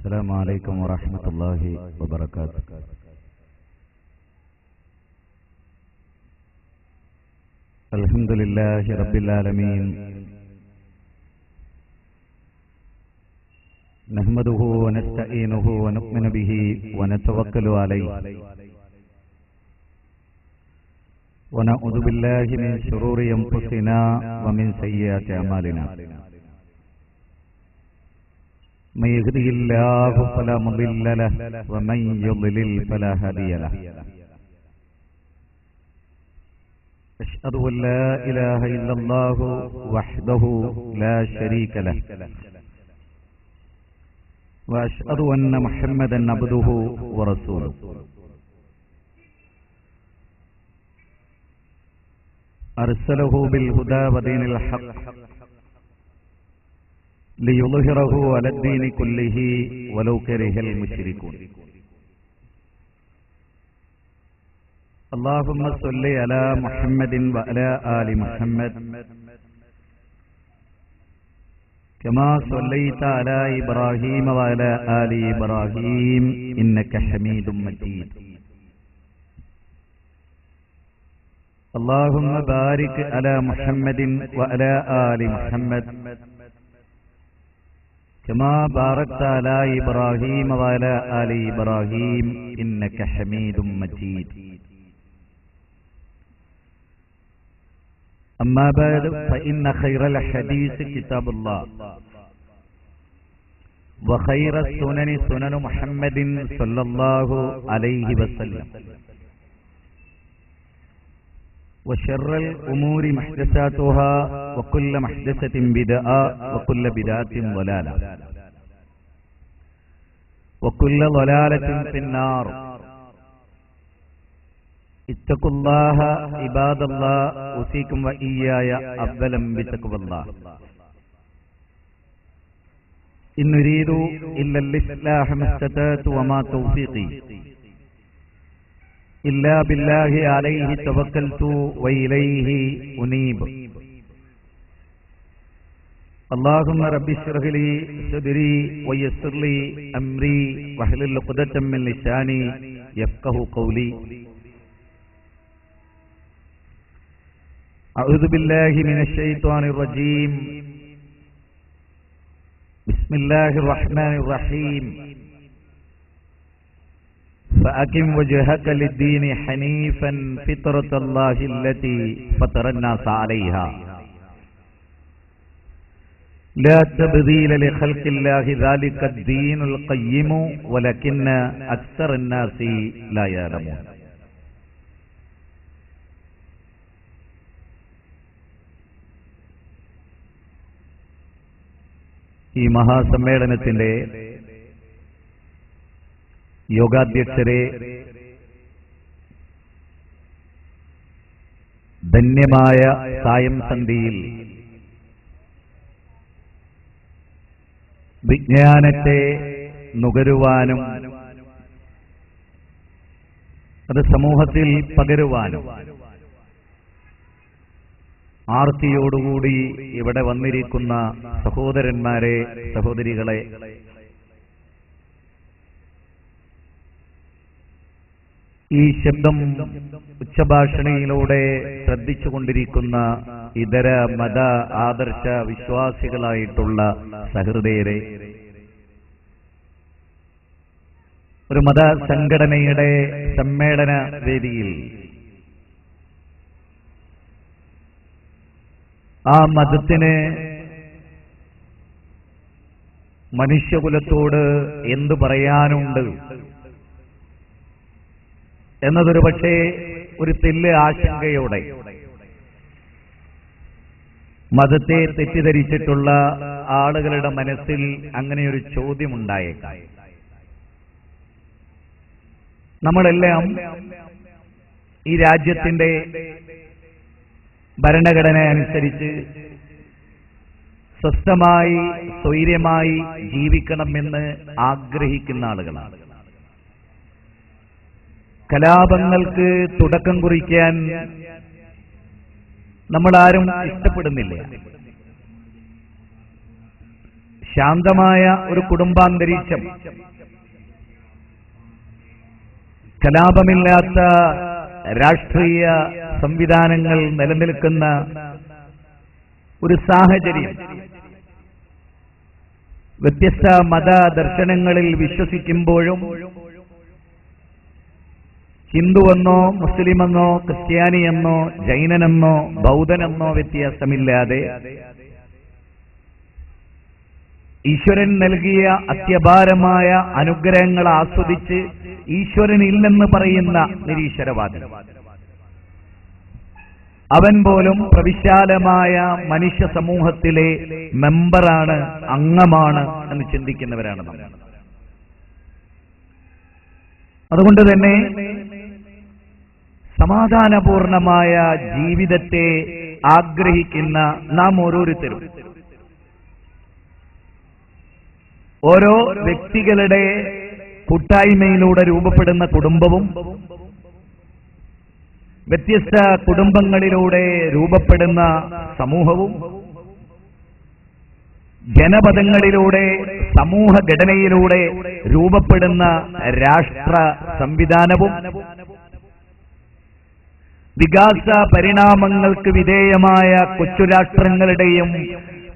السلام عليكم ورحمة الله وبركاته. الحمد لله رب العالمين، نحمده ونستعينه ونؤمن به ونتوكل عليه، ونعوذ بالله من شرور أنفسنا ومن سيئات أعمالنا. من يهده الله فلا مضل له ومن يضلل فلا هادي له. أشهد أن لا إله إلا الله وحده لا شريك له، وأشهد أن محمدا عبده ورسوله. أرسله بالهدى ودين الحق ليظهره على الدين كله ولو كره المشركون. اللهم صل على محمد وعلى آل محمد كما صليت على إبراهيم وعلى آل إبراهيم إنك حميد مجيد. اللهم بارك على محمد وعلى آل محمد كما باركت على إبراهيم وعلى آل إبراهيم إنك حميد مجيد. أما بعد، فإن خير الحديث كتاب الله، وخير السنن سنن محمد صلى الله عليه وسلم، وشر الأمور محدثاتها وكل محدثة بدعة وكل بدعة ضلالة وكل ضلالة في النار. اتقوا الله عباد الله، أوصيكم وإياي أولا بتقوى الله. إن نريد إلا الإصلاح ما استطعت وما توفيقي إلا بالله عليه توكلت وإليه أنيب. اللهم رب اشرح لي صدري ويسر لي أمري واحلل عقدة من لساني يفقهوا قولي. أعوذ بالله من الشيطان الرجيم. بسم الله الرحمن الرحيم. فأقم وجهك للدين حنيفا فطرة الله التي فطر الناس عليها لا تبديل لخلق الله ذلك الدين القيم ولكن أكثر الناس لا يعلمون. ഈ മഹാസമ്മേളനത്തിന്റെ യോഗാധ്യക്ഷരെ, ധന്യമായ സായം സന്ധിയിൽ വിജ്ഞാനത്തെ നുകരുവാനും അത് സമൂഹത്തിൽ പകരുവാനും ആർത്തിയോടുകൂടി ഇവിടെ വന്നിരിക്കുന്ന സഹോദരന്മാരെ, സഹോദരികളെ, ഈ ശബ്ദം ഉച്ചഭാഷണിയിലൂടെ ശ്രദ്ധിച്ചുകൊണ്ടിരിക്കുന്ന ഇതര മത ആദർശ വിശ്വാസികളായിട്ടുള്ള സഹൃദയരെ, ഒരു മത സംഘടനയുടെ സമ്മേളന വേദിയിൽ ആ മതത്തിന് മനുഷ്യകുലത്തോട് എന്തു പറയാനുണ്ട് എന്നതൊരു പക്ഷേ ഒരു തെല്ല് ആശങ്കയോടെ മതത്തെ തെറ്റിദ്ധരിച്ചിട്ടുള്ള ആളുകളുടെ മനസ്സിൽ അങ്ങനെയൊരു ചോദ്യമുണ്ടായേക്കാം. നമ്മളെല്ലാം ഈ രാജ്യത്തിന്റെ ഭരണഘടന അനുസരിച്ച് സ്വസ്ഥമായി സ്വൈര്യമായി ജീവിക്കണമെന്ന് ആഗ്രഹിക്കുന്ന ആളുകളാണ്. കലാപങ്ങൾക്ക് തുടക്കം കുറിക്കാൻ നമ്മളാരും ഇഷ്ടപ്പെടുന്നില്ല. ശാന്തമായ ഒരു കുടുംബാന്തരീക്ഷം, കലാപമില്ലാത്ത രാഷ്ട്രീയ സംവിധാനങ്ങൾ നിലനിൽക്കുന്ന ഒരു സാഹചര്യം, വ്യത്യസ്ത മതദർശനങ്ങളിൽ വിശ്വസിക്കുമ്പോഴും ഹിന്ദുവെന്നോ മുസ്ലിമെന്നോ ക്രിസ്ത്യാനിയെന്നോ ജൈനനെന്നോ ബൗദ്ധനെന്നോ വ്യത്യാസമില്ലാതെ ഈശ്വരൻ നൽകിയ അത്യപാരമായ അനുഗ്രഹങ്ങൾ ആസ്വദിച്ച് ഈശ്വരനില്ലെന്ന് പറയുന്ന നിരീശ്വരവാദി, അവൻ പോലും പ്രവിശാലമായ മനുഷ്യ സമൂഹത്തിലെ മെമ്പറാണ്, അംഗമാണ് എന്ന് ചിന്തിക്കുന്നവരാണ് നമ്മൾ. അതുകൊണ്ട് തന്നെ സമാധാനപൂർണമായ ജീവിതത്തെ ആഗ്രഹിക്കുന്ന നാം ഓരോരുത്തരും ഓരോ വ്യക്തികളുടെ കൂട്ടായ്മയിലൂടെ രൂപപ്പെടുന്ന കുടുംബവും വ്യത്യസ്ത കുടുംബങ്ങളിലൂടെ രൂപപ്പെടുന്ന സമൂഹവും ജനപദങ്ങളിലൂടെ സമൂഹഘടനയിലൂടെ രൂപപ്പെടുന്ന രാഷ്ട്ര സംവിധാനവും വികാസ പരിണാമങ്ങൾക്ക് വിധേയമായ കൊച്ചുരാഷ്ട്രങ്ങളുടെയും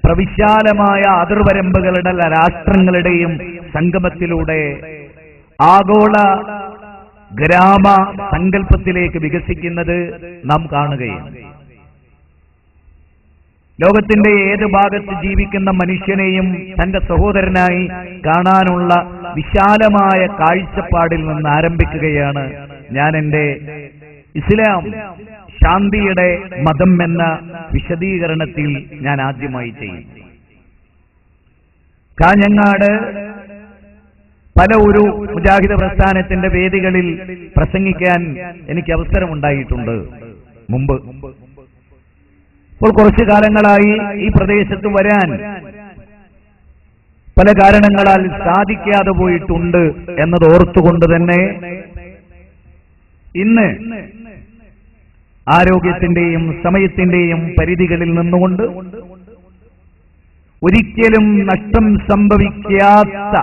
പ്രവിശാലമായ അതിർവരമ്പുകളുടെ രാഷ്ട്രങ്ങളുടെയും സംഗമത്തിലൂടെ ആഗോള ഗ്രാമ സങ്കല്പത്തിലേക്ക് വികസിക്കുന്നത് നാം കാണുകയാണ്. ലോകത്തിന്റെ ഏത് ഭാഗത്ത് ജീവിക്കുന്ന മനുഷ്യനെയും തന്റെ സഹോദരനായി കാണാനുള്ള വിശാലമായ കാഴ്ചപ്പാടിൽ നിന്ന് ആരംഭിക്കുകയാണ് ഞാൻ എന്റെ ഇസ്ലാം ശാന്തിയുടെ മതം എന്ന വിശദീകരണത്തിൽ ഞാൻ ആദ്യമായി ചെയ്യും. കാഞ്ഞങ്ങാട് പല ഒരു മുജാഹിദ് പ്രസ്ഥാനത്തിന്റെ വേദികളിൽ പ്രസംഗിക്കാൻ എനിക്ക് അവസരമുണ്ടായിട്ടുണ്ട് മുമ്പ്. ഇപ്പോൾ കുറച്ചു കാലങ്ങളായി ഈ പ്രദേശത്ത് വരാൻ പല കാരണങ്ങളാൽ സാധിക്കാതെ പോയിട്ടുണ്ട് എന്നത് ഓർത്തുകൊണ്ട് തന്നെ ഇന്ന് ആരോഗ്യത്തിന്റെയും സമയത്തിന്റെയും പരിധികളിൽ നിന്നുകൊണ്ട് ഒരിക്കലും നഷ്ടം സംഭവിക്കാത്ത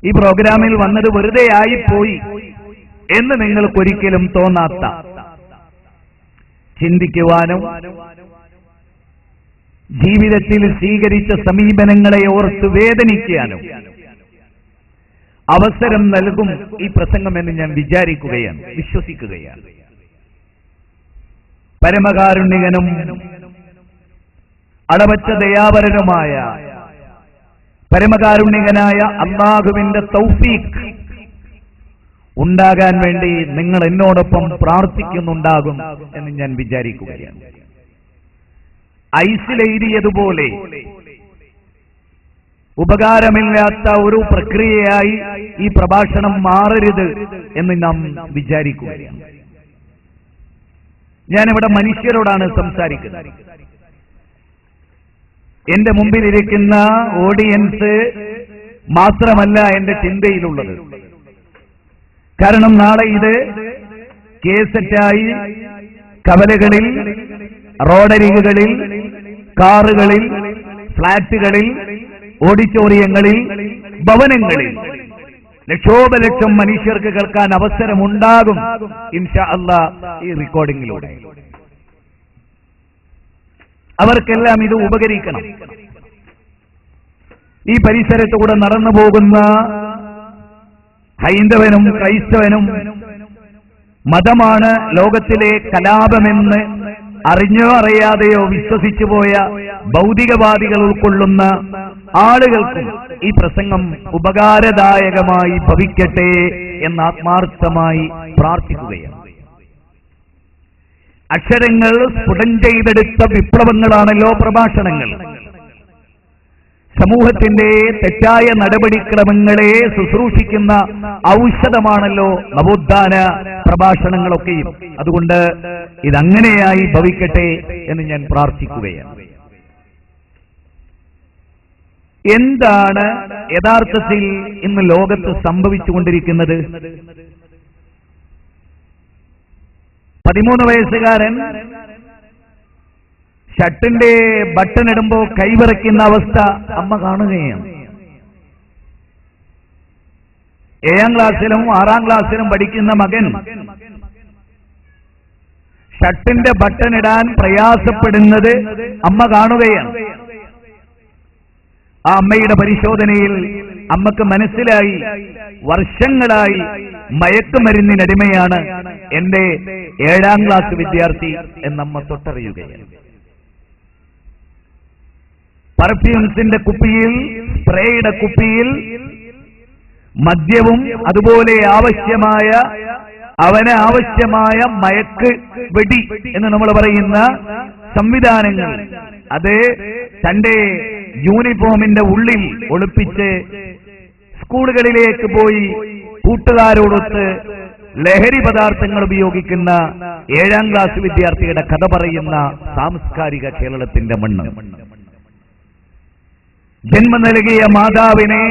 ഈ പ്രോഗ്രാമിൽ വന്നത് വെറുതെ ആയിപ്പോയി എന്ന് നിങ്ങൾക്കൊരിക്കലും തോന്നാത്ത, ചിന്തിക്കുവാനും ജീവിതത്തിൽ സ്വീകരിച്ച സമീപനങ്ങളെ ഓർത്ത് വേദനിക്കാനും അവസരം നൽകും ഈ പ്രസംഗമെന്ന് ഞാൻ വിചാരിക്കുകയാണ്, വിശ്വസിക്കുകയാണ്. പരമകാരുണ്യകനും അളവറ്റ ദയാപരനുമായ പരമകാരുണ്യകനായ അല്ലാഹുവിന്റെ തൗഫീഖ് ഉണ്ടാകാൻ വേണ്ടി നിങ്ങൾ എന്നോടൊപ്പം പ്രാർത്ഥിക്കുന്നുണ്ടാകും എന്ന് ഞാൻ വിചാരിക്കുകയാണ്. ഐസിലെഴുതിയതുപോലെ ഉപകാരമില്ലാത്ത ഒരു പ്രക്രിയയായി ഈ പ്രഭാഷണം മാറരുത് എന്ന് നാം വിചാരിക്കുകയാണ്. ഞാനിവിടെ മനുഷ്യരോടാണ് സംസാരിക്കുന്നത്. എന്റെ മുമ്പിലിരിക്കുന്ന ഓഡിയൻസ് മാത്രമല്ല എന്റെ ചിന്തയിലുള്ളത്. കാരണം നാളെ ഇത് കേസറ്റായി കവലകളിൽ, റോഡരികുകളിൽ, കാറുകളിൽ, ഫ്ളാറ്റുകളിൽ, ഓഡിറ്റോറിയങ്ങളിൽ, ഭവനങ്ങളിൽ ലക്ഷോപലക്ഷം മനുഷ്യർക്ക് കേൾക്കാൻ അവസരമുണ്ടാകും ഇൻഷാ അല്ലാഹ് ഈ റെക്കോർഡിംഗിലൂടെ. അവർക്കെല്ലാം ഇത് ഉപകരിക്കണം. ഈ പരിസരത്തുകൂടെ നടന്നു പോകുന്ന ഹൈന്ദവനും ക്രൈസ്തവനും മതമാണ് ലോകത്തിലെ കലാപമെന്ന് അറിഞ്ഞോ അറിയാതെയോ വിശ്വസിച്ചു പോയ ഭൗതികവാദികൾ ഉൾക്കൊള്ളുന്ന ആളുകൾക്കും ഈ പ്രസംഗം ഉപകാരദായകമായി ഭവിക്കട്ടെ എന്ന് ആത്മാർത്ഥമായി പ്രാർത്ഥിക്കുകയാണ്. അക്ഷരങ്ങൾ സ്ഫുടം ചെയ്തെടുത്ത വിപ്ലവങ്ങളാണല്ലോ പ്രഭാഷണങ്ങൾ. സമൂഹത്തിന്റെ തെറ്റായ നടപടിക്രമങ്ങളെ ശുശ്രൂഷിക്കുന്ന ഔഷധമാണല്ലോ നവോത്ഥാന പ്രഭാഷണങ്ങളൊക്കെയും. അതുകൊണ്ട് ഇതങ്ങനെയായി ഭവിക്കട്ടെ എന്ന് ഞാൻ പ്രാർത്ഥിക്കുകയാണ്. എന്താണ് യഥാർത്ഥത്തിൽ ഇന്ന് ലോകത്ത് സംഭവിച്ചുകൊണ്ടിരിക്കുന്നത്? 13 വയസ്സുകാരൻ ഷർട്ടിന്റെ ബട്ടൺ ഇടുമ്പോ കൈവിറയ്ക്കുന്ന അവസ്ഥ അമ്മ കാണുകയാണ്. 7ാം ക്ലാസ്സിലും 6ാം ക്ലാസ്സിലും പഠിക്കുന്ന മകൻ ഷർട്ടിന്റെ ബട്ടൺ ഇടാൻ പ്രയാസപ്പെടുന്നത് അമ്മ കാണുകയാണ്. ആ അമ്മയുടെ പരിശോധനയിൽ അമ്മക്ക് മനസ്സിലായി, വർഷങ്ങളായി മയക്കുമരുന്നിനടിമയാണ് എന്റെ 7ാം ക്ലാസ് വിദ്യാർത്ഥി എന്നമ്മ തൊട്ടറിയുകയാണ്. പെർഫ്യൂംസിന്റെ കുപ്പിയിൽ, സ്പ്രേയുടെ കുപ്പിയിൽ മദ്യവും അതുപോലെ അവന് ആവശ്യമായ മയക്ക് വെടി എന്ന് നമ്മൾ പറയുന്ന സംവിധാനങ്ങൾ അത് തന്റെ യൂണിഫോമിന്റെ ഉള്ളിൽ ഒളിപ്പിച്ച് സ്കൂളുകളിലേക്ക് പോയി കൂട്ടുകാരോടൊത്ത് ലഹരി പദാർത്ഥങ്ങൾ ഉപയോഗിക്കുന്ന 7ാം ക്ലാസ് വിദ്യാർത്ഥിയുടെ കഥ പറയുന്ന സാംസ്കാരിക കേരളത്തിന്റെ മണ്ണ്. ജന്മം നൽകിയ മാതാവിനെ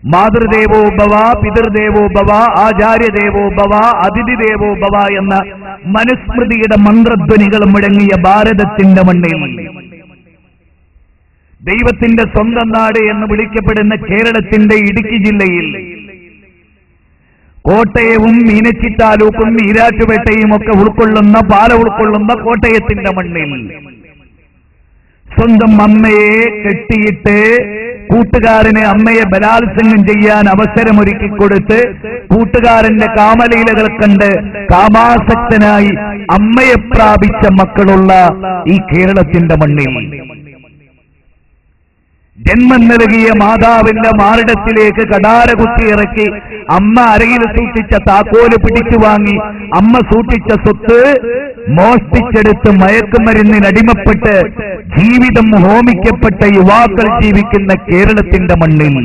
മാതൃദേവോ ഭവ, പിതൃദേവോ ഭവ, ആചാര്യദേവോ ഭവ, അതിഥിദേവോ ഭവ എന്ന മനുസ്മൃതിയുടെ മന്ത്രധ്വനികൾ മുഴങ്ങിയ ഭാരതത്തിന്റെ മണ്ണിൽ ദൈവത്തിന്റെ സ്വന്തം നാട് എന്ന് വിളിക്കപ്പെടുന്ന കേരളത്തിന്റെ ഇടുക്കി ജില്ലയിൽ കോട്ടയവും മീനച്ചി താലൂക്കും ഈരാറ്റുപേട്ടയും ഒക്കെ പാല ഉൾക്കൊള്ളുന്ന കോട്ടയത്തിന്റെ മണ്ണിൽ സ്വന്തം അമ്മയെ കെട്ടിയിട്ട് കൂട്ടുകാരന് അമ്മയെ ബലാത്സംഗം ചെയ്യാൻ അവസരമൊരുക്കിക്കൊടുത്ത് കൂട്ടുകാരന്റെ കാമലീലകൾ കണ്ട് കാമാസക്തനായി അമ്മയെ പ്രാപിച്ച മക്കളുള്ള ഈ കേരളത്തിന്റെ മണ്ണിൽ ജന്മം നൽകിയ മാതാവിന്റെ മാറിടത്തിലേക്ക് കടാര കുത്തിയിറക്കി അമ്മ അരയിൽ സൂക്ഷിച്ച താക്കോല് പിടിച്ചു വാങ്ങി അമ്മ സൂക്ഷിച്ച സ്വത്ത് മോഷ്ടിച്ചെടുത്ത് മയക്കുമരുന്നിനടിമപ്പെട്ട് ജീവിതം ഹോമിക്കപ്പെട്ട യുവാക്കൾ ജീവിക്കുന്ന കേരളത്തിന്റെ മണ്ണിൽ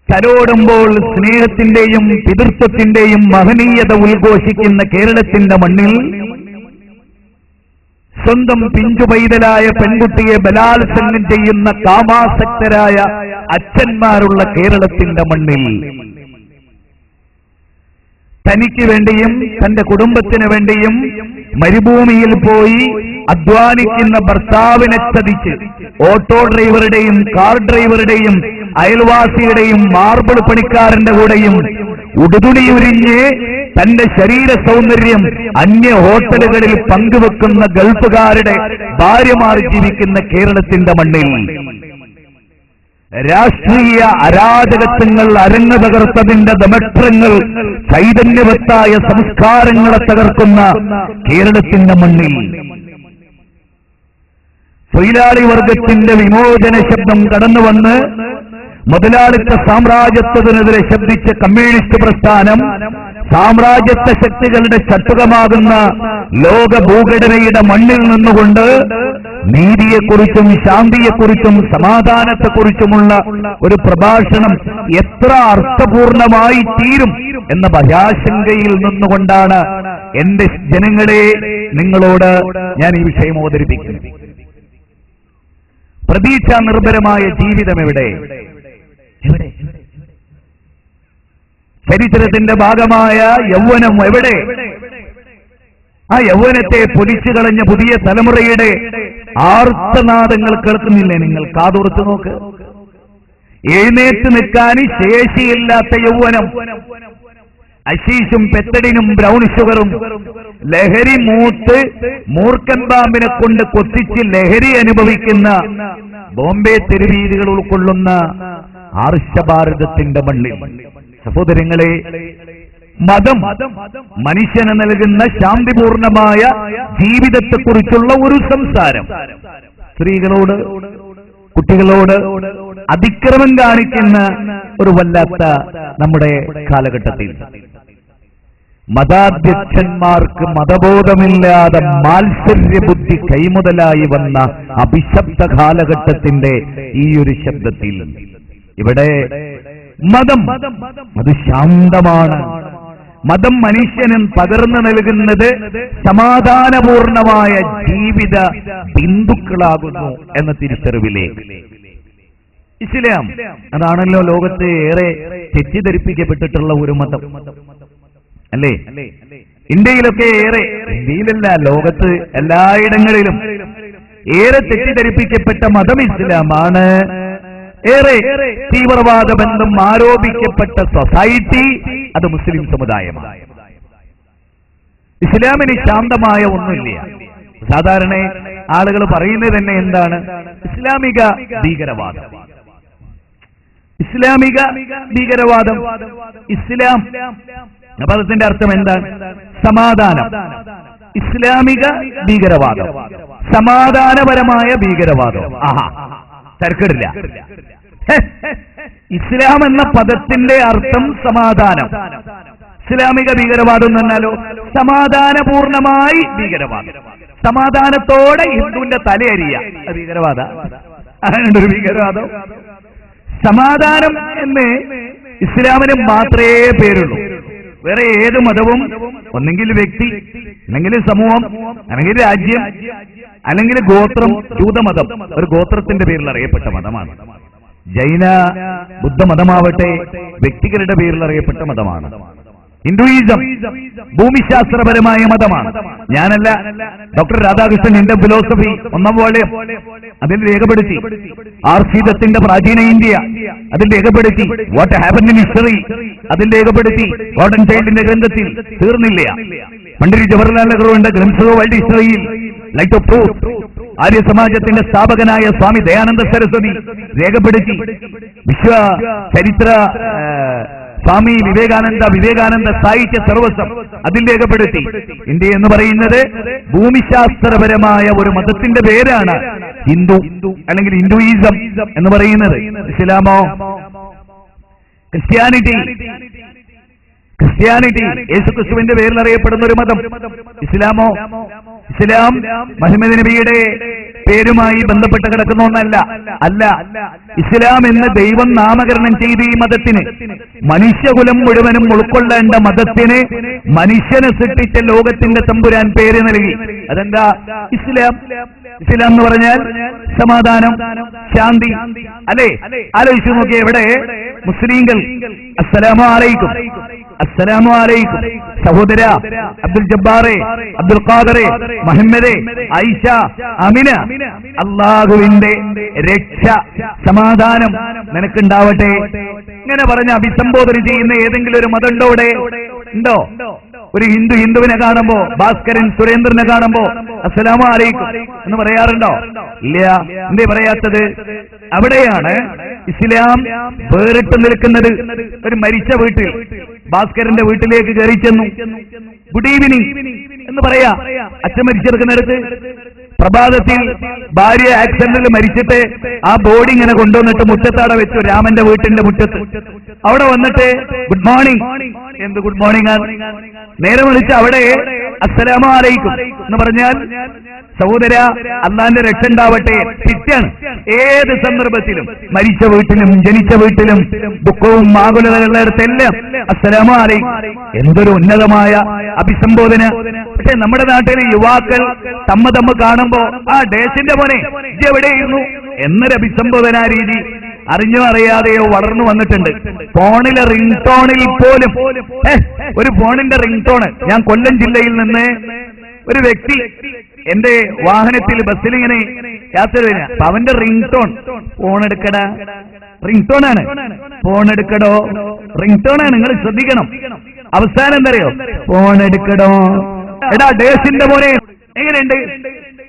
തലോടുമ്പോൾ സ്നേഹത്തിന്റെയും പിതൃത്വത്തിന്റെയും മഹനീയത ഉദ്ഘോഷിക്കുന്ന കേരളത്തിന്റെ മണ്ണിൽ സ്വന്തം പിഞ്ചു പൈതലായ പെൺകുട്ടിയെ ബലാത്സംഗം ചെയ്യുന്ന കാമാസക്തരായ അച്ഛന്മാരുള്ള കേരളത്തിന്റെ മണ്ണിൽ തനിക്ക് വേണ്ടിയും തന്റെ കുടുംബത്തിന് വേണ്ടിയും മരുഭൂമിയിൽ പോയി അധ്വാനിക്കുന്ന ഭർത്താവിനെ ചതിച്ച് ഓട്ടോ ഡ്രൈവറുടെയും കാർ ഡ്രൈവറുടെയും അയൽവാസിയുടെയും മാർബിൾ പണിക്കാരന്റെ കൂടെയും ഉടുതുണി ഉരിഞ്ഞ് തന്റെ ശരീര സൗന്ദര്യം അന്യ ഹോട്ടലുകളിൽ പങ്കുവെക്കുന്ന ഗൾഫുകാരുടെ ഭാര്യമാർ ജീവിക്കുന്ന കേരളത്തിന്റെ മണ്ണിൽ രാഷ്ട്രീയ അരാജകത്വങ്ങൾ അരങ്ങു തകർത്തതിന്റെ ദമക്ഷങ്ങൾ ചൈതന്യവത്തായ സംസ്കാരങ്ങളെ തകർക്കുന്ന കേരളത്തിന്റെ മണ്ണിൽ തൊഴിലാളി വർഗത്തിന്റെ വിമോചന ശബ്ദം കടന്നുവന്ന് മുതലാളിത്ത സാമ്രാജ്യത്വത്തിനെതിരെ ശബ്ദിച്ച കമ്മ്യൂണിസ്റ്റ് പ്രസ്ഥാനം സാമ്രാജ്യത്വ ശക്തികളുടെ ചട്ടുകമാകുന്ന ലോക ഭൂഘടനയുടെ മണ്ണിൽ നിന്നുകൊണ്ട് നീതിയെക്കുറിച്ചും ശാന്തിയെക്കുറിച്ചും സമാധാനത്തെക്കുറിച്ചുമുള്ള ഒരു പ്രഭാഷണം എത്ര അർത്ഥപൂർണമായി തീരും എന്ന ഭയാശങ്കയിൽ നിന്നുകൊണ്ടാണ് എന്റെ ജനങ്ങളെ നിങ്ങളോട് ഞാൻ ഈ വിഷയം അവതരിപ്പിക്കുന്നത്. പ്രതീക്ഷാ നിർഭരമായ ജീവിതം എവിടെ? ചരിത്രത്തിന്റെ ഭാഗമായ യൗവനം എവിടെ? ആ യൗവനത്തെ പൊലിച്ചു കളഞ്ഞ പുതിയ തലമുറയുടെ ആർത്തനാദങ്ങൾ കേൾക്കുന്നില്ലേ? നിങ്ങൾ കാതോർത്ത് നോക്ക്. എഴുന്നേറ്റ് നിൽക്കാൻ ശേഷിയില്ലാത്ത യൗവനം, അശീഷും പെത്തടിനും ബ്രൗൺ ഷുഗറും ലഹരി മൂത്ത് മൂർഖൻ പാമ്പിനെ കൊണ്ട് കൊത്തിച്ച് ലഹരി അനുഭവിക്കുന്ന ബോംബെ തെരുവീതികൾ ഉൾക്കൊള്ളുന്ന ആർഷഭാരതത്തിന്റെ മണ്ണിൽ സഹോദരങ്ങളെ, മതം മനുഷ്യന് നൽകുന്ന ശാന്തിപൂർണമായ ജീവിതത്തെക്കുറിച്ചുള്ള ഒരു സംസാരം സ്ത്രീകളോട് കുട്ടികളോട് അതിക്രമം കാണിക്കുന്ന ഒരു വല്ലാത്ത നമ്മുടെ കാലഘട്ടത്തിൽ മതാധ്യക്ഷന്മാർക്ക് മതബോധമില്ലാതെ മാത്സര്യബുദ്ധി കൈമുതലായി വന്ന അഭിശബ്ദ കാലഘട്ടത്തിന്റെ ഈ ഒരു ശബ്ദത്തിൽ ഇവിടെ മതം അത് ശാന്തമാണ്. മതം മനുഷ്യനും പകർന്നു നൽകുന്നത് സമാധാനപൂർണമായ ജീവിത ബിന്ദുക്കളാകുന്നു എന്ന തിരിച്ചറിവിലേക്ക് ഇസ്ലാം അതാണല്ലോ ലോകത്തെ ഏറെ തെറ്റിദ്ധരിപ്പിക്കപ്പെട്ടിട്ടുള്ള ഒരു മതം, അല്ലേ? ഇന്ത്യയിലൊക്കെ ഏറെ, ഇന്ത്യയിലല്ല ലോകത്ത് എല്ലായിടങ്ങളിലും ഏറെ തെറ്റിദ്ധരിപ്പിക്കപ്പെട്ട മതം ഇസ്ലാമാണ്. ഏറെ തീവ്രവാദ ബന്ധം ആരോപിക്കപ്പെട്ട സൊസൈറ്റി അത് മുസ്ലിം സമുദായമാണ്. ഇസ്ലാമിന് ശാന്തമായ ഒന്നുമില്ല. സാധാരണ ആളുകൾ പറയുന്നത് തന്നെ എന്താണ്? ഇസ്ലാമിക ഭീകരവാദം. ഇസ്ലാമിക ഭീകരവാദം. ഇസ്ലാം പദത്തിന്റെ അർത്ഥം എന്താണ്? സമാധാനം. ഇസ്ലാമിക ഭീകരവാദം, സമാധാനപരമായ ഭീകരവാദം. ആഹാ, തർക്കമില്ല. ഇസ്ലാം എന്ന പദത്തിന്റെ അർത്ഥം സമാധാനം. ഇസ്ലാമിക ഭീകരവാദം എന്ന് പറഞ്ഞാലോ സമാധാനപൂർണമായി ഭീകരവാദം. സമാധാനത്തോടെ ഹിന്ദുവിന്റെ തലയരിയ ഭീകരവാദ. അങ്ങനെയുണ്ട് ഒരു ഭീകരവാദം. സമാധാനം എന്ന് ഇസ്ലാമിന് മാത്രമേ പേരുള്ളൂ. വേറെ ഏത് മതവും ഒന്നെങ്കിൽ വ്യക്തി, അല്ലെങ്കിൽ സമൂഹം, അല്ലെങ്കിൽ രാജ്യം, അല്ലെങ്കിൽ ഗോത്രം. ജൂതമതം ഒരു ഗോത്രത്തിന്റെ പേരിൽ അറിയപ്പെട്ട മതമാണ്. ജൈന ബുദ്ധമതമാവട്ടെ വ്യക്തികളുടെ പേരിൽ അറിയപ്പെട്ട മതമാണ്. ഹിന്ദുയിസം ഭൂമിശാസ്ത്രപരമായ മതമാണ്. ഞാനല്ല, doctor Radhakrishnan Indian philosophy 1ാം volume അതിൽ രേഖപ്പെടുത്തി. ആർഷീദത്തിന്റെ പ്രാചീന ഇന്ത്യ അതിൽ രേഖപ്പെടുത്തി. വാട്ട് ഹാപ്പൻ ഇൻ ഹിസ്റ്ററി അതിൽ രേഖപ്പെടുത്തി. ഗോർഡൻ ചൈൽഡിന്റെ ഗ്രന്ഥത്തിൽ തീർന്നില്ല. പണ്ഡിറ്റ് ജവഹർലാൽ നെഹ്റുവിന്റെ ഗ്ലിംസ് ഓഫ് വേൾഡ് ഹിസ്റ്ററിയിൽ ലൈറ്റ് ഓഫ് ട്രൂത്ത് ആര്യ സമാജത്തിന്റെ സ്ഥാപകനായ സ്വാമി ദയാനന്ദ സരസ്വതി രേഖപ്പെടുത്തി. വിശ്വ ചരിത്ര സ്വാമി വിവേകാനന്ദ സാഹിത്യ സർവസ്വം അതിൽ രേഖപ്പെടുത്തി. ഇന്ത്യ എന്ന് പറയുന്നത് ഭൂമിശാസ്ത്രപരമായ ഒരു മതത്തിന്റെ പേരാണ് ഹിന്ദു, അല്ലെങ്കിൽ ഹിന്ദുയിസം എന്ന് പറയുന്നത്. ഇസ്ലാമോ ക്രിസ്ത്യാനിറ്റി യേശുക്രിസ്തുവിന്റെ പേരിൽ അറിയപ്പെടുന്ന ഒരു മതം. ഇസ്ലാമോ ഇസ്ലാം മുഹമ്മദ് നബിയുടെ പേരുമായി ബന്ധപ്പെട്ട് കിടക്കുന്ന ഒന്നല്ല. അല്ല, ഇസ്ലാം എന്ന് ദൈവം നാമകരണം ചെയ്ത ഈ മതത്തിന്, മനുഷ്യകുലം മുഴുവനും ഉൾക്കൊള്ളേണ്ട മതത്തിന് മനുഷ്യനെ സൃഷ്ടിച്ച ലോകത്തിന്റെ തമ്പുരാൻ പേര് നൽകി. അതെന്താ? ഇസ്ലാം. ഇസ്ലാം എന്ന് പറഞ്ഞാൽ സമാധാനം, ശാന്തി. അല്ലെ, ആലോചിച്ചു നോക്കിയേ. എവിടെ മുസ്ലിങ്ങൾ അസ്സലാമു അലൈക്കും, അസ്സലാമു അലൈക്കും സഹോദര, അബ്ദുൽ ജബ്ബാറെ, അബ്ദുൽ ഖാദറെ, മുഹമ്മദെ, ആയിഷ, അമിന, അള്ളാഹുവിന്റെ രക്ഷ, സമാധാനം നിനക്കുണ്ടാവട്ടെ ഇങ്ങനെ പറഞ്ഞ് അഭിസംബോധന ചെയ്യുന്ന ഏതെങ്കിലും ഒരു മതം ഉണ്ടോ? ഇവിടെ ഉണ്ടോ? ഒരു ഹിന്ദുവിനെ കാണുമ്പോ, ഭാസ്കരൻ സുരേന്ദ്രനെ കാണുമ്പോ അസ്സലാമു അലൈക്കും എന്ന് പറയാറുണ്ടോ? ഇല്ല. എന്തേ പറയാത്തത്? അവിടെയാണ് ഇസ്ലാം വേറിട്ട് നിൽക്കുന്നത്. ഒരു മരിച്ച വീട്ടിൽ ഭാസ്കരന്റെ വീട്ടിലേക്ക് കയറി ചെന്നു. ഗുഡ് ഈവനിങ് എന്ന് പറയാ. അച്ഛൻ മരിച്ചെടുക്കുന്നിടത്ത് പ്രഭാതത്തിൽ ഭാര്യ ആക്സിഡന്റിൽ മരിച്ചിട്ട് ആ ബോഡി ഇങ്ങനെ കൊണ്ടുവന്നിട്ട് മുറ്റത്താടെ വെച്ചു, രാമന്റെ വീട്ടിന്റെ മുറ്റത്ത്. അവിടെ വന്നിട്ട് ഗുഡ് മോർണിംഗ്. എന്ത് ഗുഡ് മോർണിംഗ് ആണ്? നേരെ വിളിച്ച് അവിടെ അസ്സലാമു അലൈക്കും എന്ന് പറഞ്ഞാൽ സഹോദര അള്ളാന്റെ രക്ഷ ഉണ്ടാവട്ടെ. പിറ്റാണ് ഏത് സന്ദർഭത്തിലും, മരിച്ച വീട്ടിലും ജനിച്ച വീട്ടിലും ദുഃഖവും ആകുലതകളുള്ളിടത്തെല്ലാം അസ്സലാമു അലൈക്കും. എന്തൊരു ഉന്നതമായ അഭിസംബോധന. പക്ഷെ നമ്മുടെ നാട്ടിലെ യുവാക്കൾ തമ്മ കാണുമ്പോ ആ ഡേസിന്റെ മോനെ എവിടെയിരുന്നു എന്നൊരു അഭിസംബോധനാ രീതി അറിഞ്ഞോ അറിയാതെയോ വളർന്നു വന്നിട്ടുണ്ട്. ഫോണിലെ റിംഗ് ടോണിൽ പോലും ഒരു ഫോണിന്റെ റിംഗ് ടോണ്. ഞാൻ കൊല്ലം ജില്ലയിൽ നിന്ന് ഒരു വ്യക്തി എന്റെ വാഹനത്തിൽ ബസ്സിൽ ഇങ്ങനെ യാത്ര ചെയ്യുക. അപ്പൊ അവന്റെ റിംഗ് ടോൺ, ഫോൺ എടുക്കടാ, റിംഗ് ടോണാണ്, ഫോൺ എടുക്കടോ, റിംഗ് ടോണാണ്. നിങ്ങൾ ശ്രദ്ധിക്കണം. അവസാനം എന്തറിയോ? ഫോൺ എടുക്കടോ. എടാ ഡേസിന്റെ മോനെ, എങ്ങനെയുണ്ട്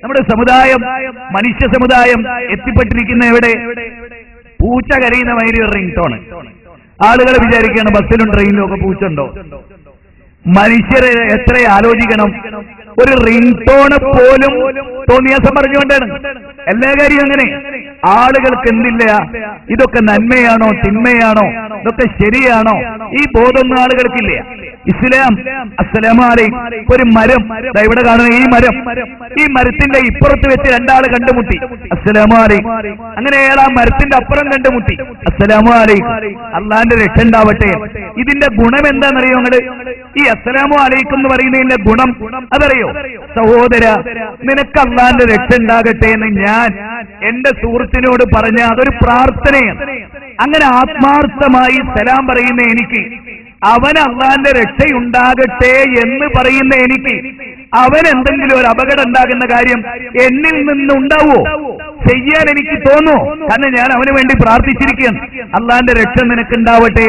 നമ്മുടെ സമുദായം, മനുഷ്യ സമുദായം എത്തിപ്പെട്ടിരിക്കുന്ന എവിടെ? പൂച്ച കരയുന്ന മാതിരി ഒരു റിംഗ് ടോണ്. ആളുകൾ വിചാരിക്കുകയാണ് ബസ്സിലും ട്രെയിനിലും ഒക്കെ പൂച്ച ഉണ്ടോ? മനുഷ്യരെ എത്ര ആലോചിക്കണം. ഒരു റിംഗ് ടോണ് പോലും തോന്നിയാസം പറഞ്ഞുകൊണ്ടാണ് എല്ലാ കാര്യവും. അങ്ങനെ ആളുകൾക്ക് എന്തില്ല? ഇതൊക്കെ നന്മയാണോ തിന്മയാണോ, ഇതൊക്കെ ശരിയാണോ, ഈ ബോധമൊന്നും ആളുകൾക്കില്ല. ഇസ്ലാം അസ്സലാമു അലൈക്കും. ഒരു മരം ഇവിടെ കാണുന്ന ഈ മരത്തിന്റെ ഇപ്പുറത്ത് വെച്ച് രണ്ടാള് കണ്ടുമുട്ടി, അസ്സലാമു അലൈക്കും. അങ്ങനെ അയാൾ ആ മരത്തിന്റെ അപ്പുറം കണ്ടുമുട്ടി, അസ്സലാമു അലൈക്കും, അള്ളാന്റെ രക്ഷ ഉണ്ടാവട്ടെ. ഇതിന്റെ ഗുണം എന്താണെന്നറിയോ നിങ്ങള്? ഈ അസ്സലാമു അലൈക്കും എന്ന് പറയുന്നതിന്റെ ഗുണം അതറിയോ? സഹോദര, നിനക്ക് അള്ളാന്റെ രക്ഷ ഉണ്ടാകട്ടെ എന്ന് ഞാൻ എന്റെ സുഹൃത്തിനോട് പറഞ്ഞ അതൊരു പ്രാർത്ഥനയാണ്. അങ്ങനെ ആത്മാർത്ഥമായി സലാം പറയുന്ന എനിക്ക് അവൻ അള്ളാന്റെ രക്ഷയുണ്ടാകട്ടെ എന്ന് പറയുന്ന എനിക്ക് അവൻ എന്തെങ്കിലും ഒരു അപകടം ഉണ്ടാകുന്ന കാര്യം എന്നിൽ നിന്നുണ്ടാവോ? ചെയ്യാൻ എനിക്ക് തോന്നുമോ? കാരണം ഞാൻ അവന് വേണ്ടി പ്രാർത്ഥിച്ചിരിക്കുകയാണ്. അള്ളാന്റെ രക്ഷ നിനക്കുണ്ടാവട്ടെ.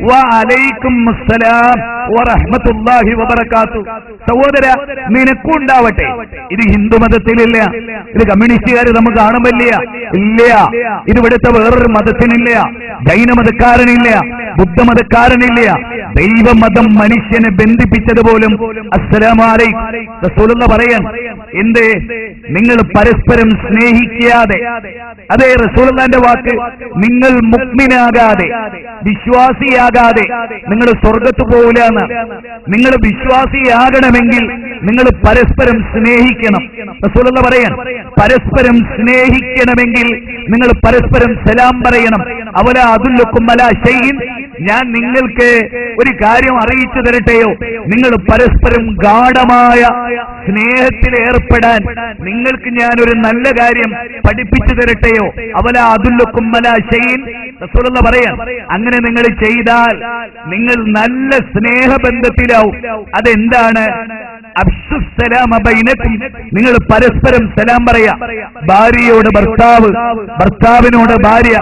വഅലൈക്കും അസ്സലാം വറഹ്മത്തുള്ളാഹി വബറകാത്തു. സഹോദര, നിനക്കും ഉണ്ടാവട്ടെ. ഇത് ഹിന്ദു മതത്തിലില്ല, ഇത് കമ്മ്യൂണിസ്റ്റുകാർ നമുക്ക് കാണുമില്ല, ഇല്ല. ഇത് ഇവിടുത്തെ വേറൊരു മതത്തിനില്ല, ജൈനമതക്കാരനില്ല, ബുദ്ധമതക്കാരനില്ല. ദൈവമതം മനുഷ്യനെ ബന്ധിപ്പിച്ചതുപോലും അസ്സലാമു അലൈക്കും. റസൂലുള്ളാഹി പറയാൻ, എന്ത് നിങ്ങൾ പരസ്പരം സ്നേഹിക്കാതെ, അതേ റസൂലുള്ളാഹിന്റെ വാക്ക്, നിങ്ങൾ മുഅ്മിനാകാതെ വിശ്വാസിയാകാതെ നിങ്ങൾ സ്വർഗത്ത് പോകില്ല എന്ന്. നിങ്ങൾ വിശ്വാസിയാകണമെങ്കിൽ നിങ്ങൾ പരസ്പരം സ്നേഹിക്കണം. റസൂലുള്ളാഹി പറയാൻ, പരസ്പരം സ്നേഹിക്കണമെങ്കിൽ നിങ്ങൾ പരസ്പരം സലാം പറയണം. അവല അദുല്ലുക്കും അലാ ശൈഇൻ, ഞാൻ നിങ്ങൾക്ക് ഒരു കാര്യം അറിയിച്ചു തരട്ടെയോ? നിങ്ങൾ പരസ്പരം ഗാഢമായ സ്നേഹത്തിൽ ഏർപ്പെടാൻ നിങ്ങൾക്ക് ഞാൻ ഒരു നല്ല കാര്യം പഠിപ്പിച്ചു തരട്ടെയോ? അവല അദുല്ലുക്കും അലാ ശൈഇൻ. റസൂലുള്ളാഹി പറയാൻ, അങ്ങനെ നിങ്ങൾ ചെയ്താൽ നിങ്ങൾ നല്ല സ്നേഹബന്ധത്തിലാവും. അതെന്താണ്? അബ്സുസ്സലാമ ബൈനക്കും, നിങ്ങൾ പരസ്പരം സലാം പറയാ. ഭാര്യയോട് ഭർത്താവ്, ഭർത്താവിനോട് ഭാര്യ,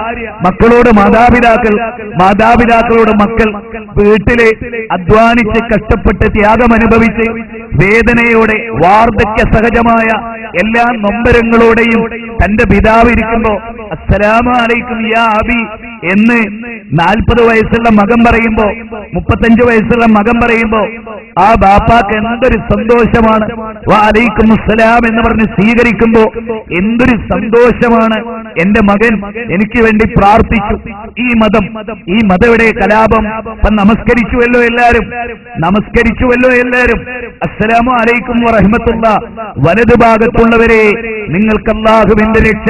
മക്കളോട് മാതാപിതാക്കൾ, മാതാപിതാക്കളോട് മക്കൾ. വീട്ടില് അധ്വാനിച്ച് കഷ്ടപ്പെട്ട് ത്യാഗമനുഭവിച്ച് വേദനയോടെ വാർദ്ധക്യ സഹജമായ എല്ലാ നൊമ്പരങ്ങളോടെയും തന്റെ പിതാവ് ഇരിക്കുമ്പോ അസ്സലാമു അലൈക്കും യാ അബി എന്ന് 40 വയസ്സുള്ള മകൻ പറയുമ്പോ, 35 വയസ്സുള്ള മകൻ പറയുമ്പോ ആ ബാപ്പാക്ക് എന്തൊരു സന്തോഷമാണ്. വഅലൈക്കും അസ്സലാം എന്ന് പറഞ്ഞ് സ്വീകരിക്കുമ്പോ എന്തൊരു സന്തോഷമാണ്. എന്റെ മകൻ എനിക്ക് വേണ്ടി പ്രാർത്ഥിച്ചു. ഈ മതം ഇവിടെ കലാപം. നമസ്കരിച്ചുവല്ലോ എല്ലാരും, നമസ്കരിച്ചുവല്ലോ എല്ലാരും. അസ്സലാമു അലൈക്കും വറഹ്മത്തുള്ളാഹി. വലതു ഭാഗത്തുള്ളവരെ നിങ്ങൾക്ക് അല്ലാഹുവിന്റെ രക്ഷ,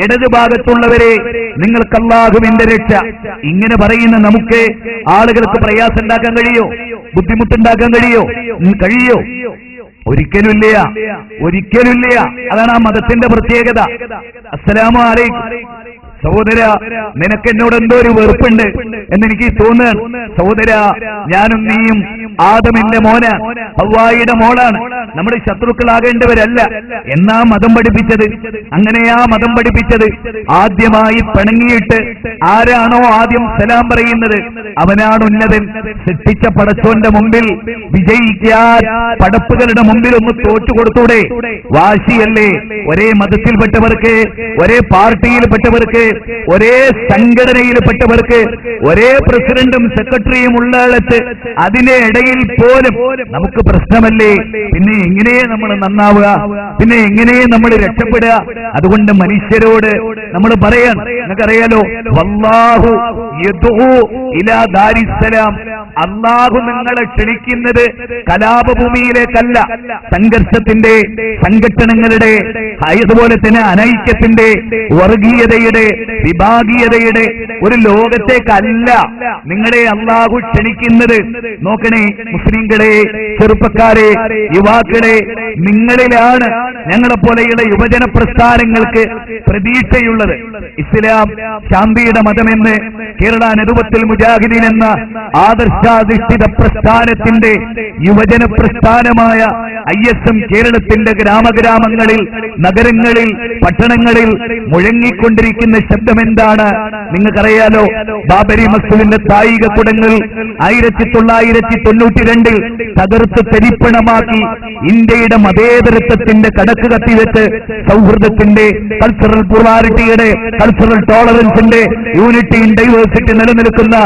ഇടതു ഭാഗത്തുള്ളവരെ നിങ്ങൾക്ക് അല്ലാഹുവിന്റെ രക്ഷ. ഇങ്ങനെ പറയുന്ന നമുക്ക് ആളുകൾക്ക് പ്രയാസം ഉണ്ടാക്കാൻ കഴിയോ? ബുദ്ധിമുട്ടുണ്ടാക്കാൻ കഴിയോ? ഒരിക്കലുമില്ല, ഒരിക്കലുമില്ല. അതാണ് ആ മതത്തിന്റെ പ്രത്യേകത. അസ്സലാമു അലൈക്കും. സഹോദര, നിനക്ക് എന്നോട് എന്തോ ഒരു വെറുപ്പുണ്ട് എന്നെനിക്ക് തോന്നുകയാണ്. സഹോദര, ഞാനും നീയും ആദമിന്റെ മോന്, ഹവ്വായുടെ മോളാണ്. നമ്മുടെ ശത്രുക്കളാകേണ്ടവരല്ല എന്നാ മതം പഠിപ്പിച്ചത്. അങ്ങനെയാ മതം പഠിപ്പിച്ചത്. ആദ്യമായി പിണങ്ങിയിട്ട് ആരാണോ ആദ്യം സലാം പറയുന്നത് അവനാണ് ഉന്നതൻ. സൃഷ്ടിച്ച പടച്ചോന്റെ മുമ്പിൽ വിജയിക്കാൻ പടപ്പുകളുടെ മുമ്പിൽ ഒന്ന് തോറ്റു കൊടുത്തൂടെ? വാശിയല്ലേ? ഒരേ മതത്തിൽപ്പെട്ടവർക്ക്, ഒരേ പാർട്ടിയിൽപ്പെട്ടവർക്ക്, ഒരേ സംഘടനയിൽപ്പെട്ടവർക്ക്, ഒരേ പ്രസിഡന്റും സെക്രട്ടറിയും ഉള്ളിടത്ത് അതിന്റെ ഇടയിൽ പോലും നമുക്ക് പ്രശ്നമല്ലേ? പിന്നെ എങ്ങനെയേ നമ്മൾ നന്നാവുക? പിന്നെ എങ്ങനെയേ നമ്മൾ രക്ഷപ്പെടുക? അതുകൊണ്ട് മനുഷ്യരോട് നമ്മൾ പറയാൻ, നിങ്ങൾക്കറിയാലോ, വല്ലാഹു യദ്ഉ ഇലാ ദാരിസ്സലാം. അല്ലാഹു നിങ്ങളെ ക്ഷണിക്കുന്നത് കലാപഭൂമിയിലേക്കല്ല, സംഘർഷത്തിന്റെ, സംഘട്ടനങ്ങളുടെ, അതുപോലെ തന്നെ അനൈക്യത്തിന്റെ, വർഗീയതയുടെ, വിഭാഗീയതയുടെ ഒരു ലോകത്തേക്കല്ല നിങ്ങളെ അല്ലാഹു ക്ഷണിക്കുന്നത്. നോക്കണേ മുസ്ലിംകളെ, ചെറുപ്പക്കാരെ, യുവാക്കളെ, നിങ്ങളിലാണ് ഞങ്ങളെപ്പോലെയുള്ള യുവജന പ്രസ്ഥാനങ്ങൾക്ക് പ്രതീക്ഷയുള്ളത്. ഇസ്ലാം ശാന്തിയുടെ മതമെന്ന് കേരള നദുവത്തുൽ മുജാഹിദീൻ എന്ന ആദർശാധിഷ്ഠിത പ്രസ്ഥാനത്തിന്റെ യുവജന പ്രസ്ഥാനമായ ISM കേരളത്തിന്റെ ഗ്രാമങ്ങളിൽ, നഗരങ്ങളിൽ, പട്ടണങ്ങളിൽ മുഴങ്ങിക്കൊണ്ടിരിക്കുന്ന ശബ്ദമെന്താണ്? നിങ്ങൾക്കറിയാലോ, ബാബരി മസ്ജിദിന്റെ തായിക കുടങ്ങൾ 1992 തകർത്ത് തരിപ്പണമാക്കി ഇന്ത്യയുടെ മതേതരത്വത്തിന്റെ കടക്ക് കത്തിവെച്ച് സൗഹൃദത്തിന്റെ, കൾച്ചറൽ പ്ലൂറാലിറ്റിയുടെ, കൾച്ചറൽ ടോളറൻസിന്റെ, യൂണിറ്റി ഇൻ ഡൈവേഴ്സിറ്റി നിലനിൽക്കുന്ന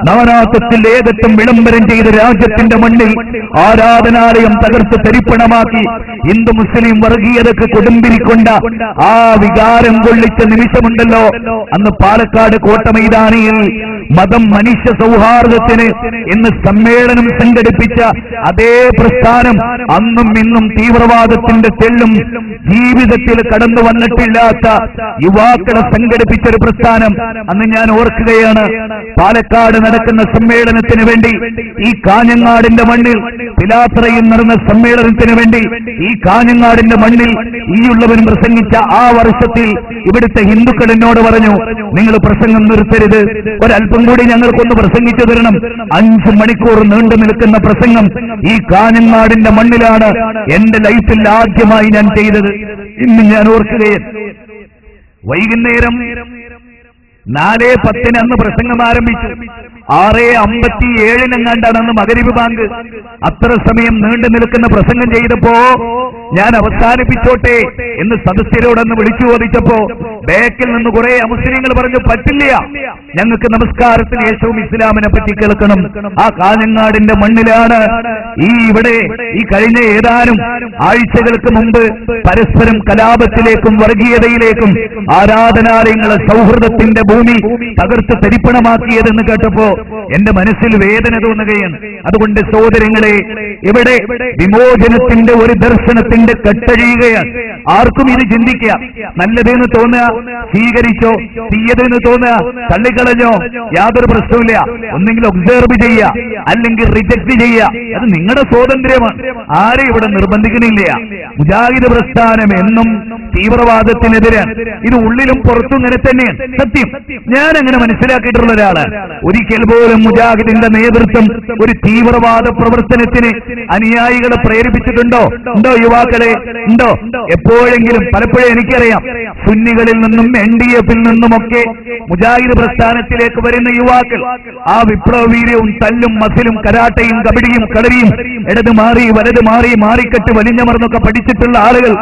നവനാത്വത്തിന്റെ ഏകത്വം വിളംബരം ചെയ്ത രാജ്യത്തിന്റെ മണ്ണിൽ ആരാധനാലയം തകർത്ത് തരിപ്പണമാക്കി ഹിന്ദു മുസ്ലിം വർഗീയതക്ക് കൊടുമ്പിരിക്കൊണ്ട ആ വികാരം കൊള്ളിച്ച നിമിഷമുണ്ടല്ലോ, അന്ന് പാലക്കാട് കോട്ടമൈതാനിയിൽ മതം മനുഷ്യ സൗഹാർദ്ദത്തിന് എന്ന് സമ്മേളനം സംഘടിപ്പിച്ച അതേ പ്രസ്ഥാനം അന്നും ഇന്നും തീവ്രവാദത്തിന്റെ തെള്ളും ജീവിതത്തിൽ കടന്നു വന്നിട്ടില്ലാത്ത യുവാക്കളെ സംഘടിപ്പിച്ച ഒരു പ്രസ്ഥാനം അന്ന് ഞാൻ ഓർക്കുകയാണ്. പാലക്കാട് നടക്കുന്ന സമ്മേളനത്തിന് വേണ്ടി, ഈ കാഞ്ഞങ്ങാടിന്റെ മണ്ണിൽ പിലാത്രയിൽ നടന്ന സമ്മേളനത്തിന് വേണ്ടി ഈ കാഞ്ഞങ്ങാടിന്റെ മണ്ണിൽ ഈയുള്ളവൻ പ്രസംഗിച്ച ആ വർഷത്തിൽ ഇവിടുത്തെ ഹിന്ദുക്കൾ എന്നോട് പറഞ്ഞു, നിങ്ങൾ പ്രസംഗം പ്രസംഗം നിർത്തരുത്, ഒരല്പം കൂടി ഞങ്ങൾക്കൊന്ന് പ്രസംഗിച്ചു തരണം. 5 മണിക്കൂർ നീണ്ടു നിൽക്കുന്ന പ്രസംഗം ഈ കാഞ്ഞങ്ങാടിന്റെ മണ്ണിലാണ് എന്റെ ലൈഫിൽ ആദ്യമായി ഞാൻ ചെയ്തത്. ഇന്ന് ഞാൻ ഓർക്കുകയും വൈകുന്നേരം 4:10 അന്ന് പ്രസംഗം ആരംഭിച്ചു. 6:57 അന്ന് മഗ്‌രിബ് ബാങ്ക്. അത്ര സമയം നീണ്ടു നിൽക്കുന്ന പ്രസംഗം ചെയ്തപ്പോ ഞാൻ അവസാനിപ്പിച്ചോട്ടെ എന്ന് സദസ്യരോടൊന്ന് വിളിച്ചു ചോദിച്ചപ്പോ ബാക്കിൽ നിന്ന് കുറെ അമുസ്ലിങ്ങൾ പറഞ്ഞു, പറ്റില്ല, ഞങ്ങൾക്ക് നമസ്കാരത്തിന് ശേഷവും ഇസ്ലാമിനെ പറ്റി കേൾക്കണം. ആ കാഞ്ഞങ്ങാടിന്റെ മണ്ണിലാണ് ഇവിടെ ഈ കഴിഞ്ഞ ഏതാനും ആഴ്ചകൾക്ക് മുമ്പ് പരസ്പരം കലാപത്തിലേക്കും വർഗീയതയിലേക്കും ആരാധനാലയങ്ങളെ സൗഹൃദത്തിന്റെ ഭൂമി തകർത്ത് തരിപ്പണമാക്കിയതെന്ന് കേട്ടപ്പോ എന്റെ മനസ്സിൽ വേദന തോന്നുകയാണ്. അതുകൊണ്ട് സഹോദരങ്ങളെ, ഇവിടെ വിമോചനത്തിന്റെ ഒരു ദർശനത്തിന്റെ കെട്ടഴിയുകയാണ്. ആർക്കും ഇത് ചിന്തിക്കാം. നല്ലതെന്ന് തോന്നുക സ്വീകരിച്ചോ, തീയതെന്ന് തോന്നുക തള്ളിക്കളഞ്ഞോ, യാതൊരു പ്രശ്നവുമില്ല. ഒന്നെങ്കിൽ ഒബ്സർവ് ചെയ്യുക, അല്ലെങ്കിൽ റിജക്ട് ചെയ്യുക. അത് നിങ്ങളുടെ സ്വാതന്ത്ര്യമാണ്, ആരെ ഇവിടെ നിർബന്ധിക്കുന്നില്ല. മുജാഹിദ് പ്രസ്ഥാനം എന്നും തീവ്രവാദത്തിനെതിരാണ്. ഇത് ഉള്ളിലും പുറത്തും ഇങ്ങനെ തന്നെയാണ്. സത്യം, ഞാൻ അങ്ങനെ മനസ്സിലാക്കിയിട്ടുള്ള ഒരാളാണ്. ഒരിക്കൽ പോലും മുജാഹിദിന്റെ നേതൃത്വം ഒരു തീവ്രവാദ പ്രവർത്തനത്തിന് അനുയായികളെ പ്രേരിപ്പിച്ചിട്ടുണ്ടോ? ഉണ്ടോ യുവാക്കളെ? ഉണ്ടോ? എപ്പോഴെങ്കിലും? പലപ്പോഴും എനിക്കറിയാം, സുന്നികളിൽ നിന്നും NDF-ൽ നിന്നുമൊക്കെ മുജാഹിദ് പ്രസ്ഥാനത്തിലേക്ക് വരുന്ന യുവാക്കൾ ആ വിപ്ലവ വീര്യവും തല്ലും മസിലും കരാട്ടയും കബഡിയും കളരിയും ഇടത് മാറി വലത് മാറി മാറിക്കെട്ട് വലിഞ്ഞമർന്നൊക്കെ പഠിച്ചിട്ടുള്ള ആളുകൾ